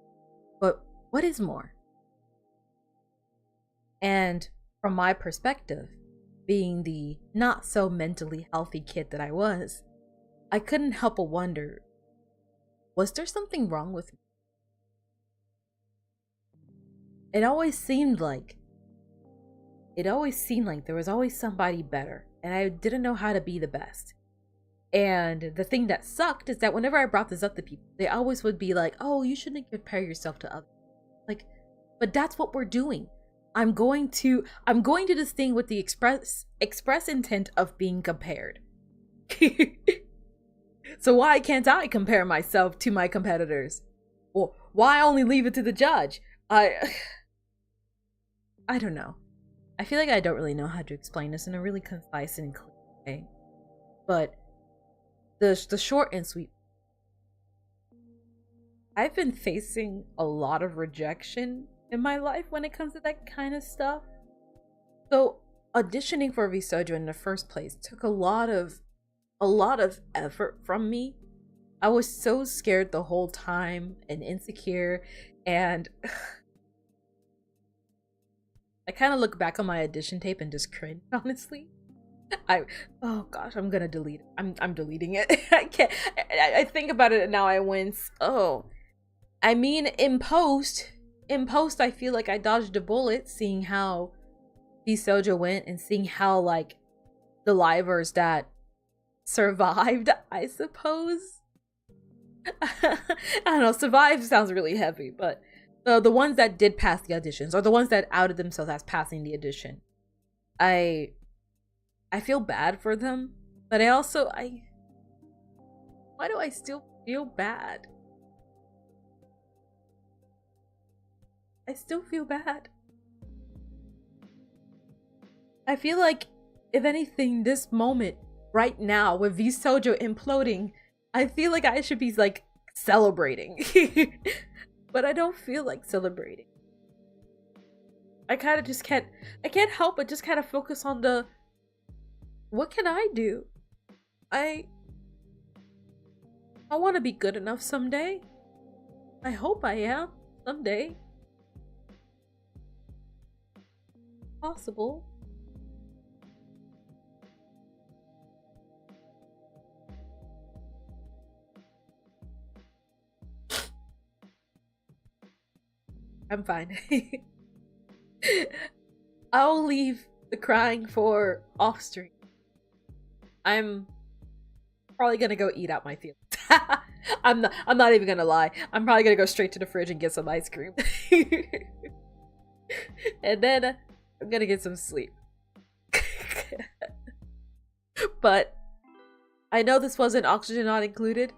But what is more? And from my perspective, being the not so mentally healthy kid that I was, I couldn't help but wonder, was there something wrong with me? It always seemed like there was always somebody better, and I didn't know how to be the best. And the thing that sucked is that whenever I brought this up to people, they always would be like, oh, you shouldn't compare yourself to others. Like, but that's what we're doing. I'm going to this thing with the express intent of being compared. So why can't I compare myself to my competitors? Or why only leave it to the judge? I don't know. I feel like I don't really know how to explain this in a really concise and clear way. But the short and sweet, I've been facing a lot of rejection in my life when it comes to that kind of stuff. So auditioning for Vise-Versa in the first place took a lot of effort from me. I was so scared the whole time and insecure, and I kind of look back on my audition tape and just cringe, honestly. Oh gosh, I'm gonna delete it. I'm deleting it. I can't. I think about it and now I wince. Oh, I mean, in post, I feel like I dodged a bullet, seeing how Vise-Versa went and seeing how like the livers that survived, I suppose. I don't know. Survive sounds really heavy, but the ones that did pass the auditions, or the ones that outed themselves as passing the audition, I feel bad for them, but why do I still feel bad? I still feel bad. I feel like, if anything, this moment, right now, with Vise-Versa imploding, I feel like I should be, like, celebrating. But I don't feel like celebrating. I kind of just can't help but just kind of focus on the, what can I do? I want to be good enough someday. I hope I am someday. Possible. I'm fine. I'll leave the crying for off stream. I'm probably gonna go eat out my feelings. I'm not even gonna lie. I'm probably gonna go straight to the fridge and get some ice cream. And then I'm gonna get some sleep. But I know this wasn't Oxygen Not Included.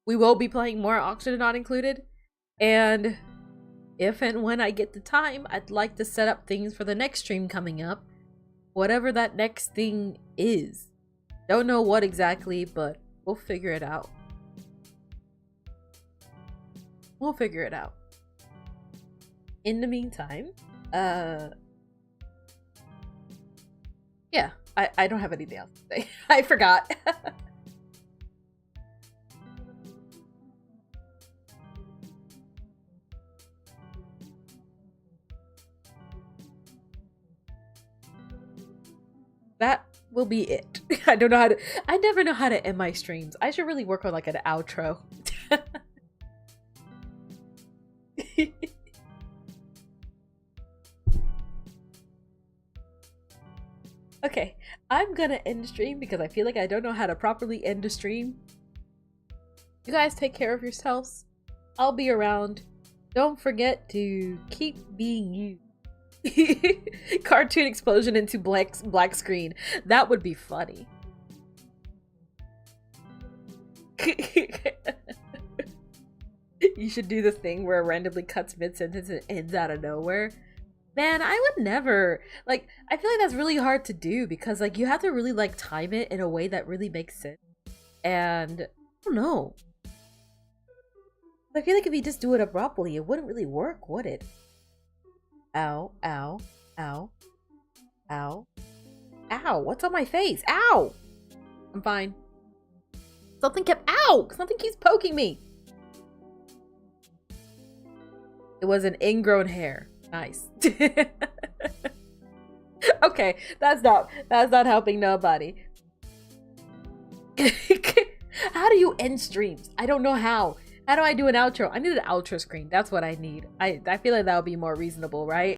We will be playing more Oxygen Not Included, and if and when I get the time, I'd like to set up things for the next stream coming up. Whatever that next thing is. Don't know what exactly, but we'll figure it out. We'll figure it out. In the meantime, yeah, I don't have anything else to say. I forgot. will be it. I don't know how to, I never know how to end my streams. I should really work on like an outro. Okay, I'm gonna end the stream because I feel like I don't know how to properly end the stream. You guys take care of yourselves. I'll be around. Don't forget to keep being you. Cartoon explosion into black screen. That would be funny. You should do the thing where it randomly cuts mid-sentence and ends out of nowhere. Man, I would never. Like, I feel like that's really hard to do because like you have to really like time it in a way that really makes sense. And I don't know. I feel like if you just do it abruptly, it wouldn't really work, would it? Ow, ow, ow, ow, ow. What's on my face? Ow! I'm fine. Something kept, ow! Something keeps poking me. It was an ingrown hair. Nice. Okay, that's not helping nobody. How do you end streams? I don't know how. How do I do an outro? I need an outro screen. That's what I need. I feel like that would be more reasonable, right?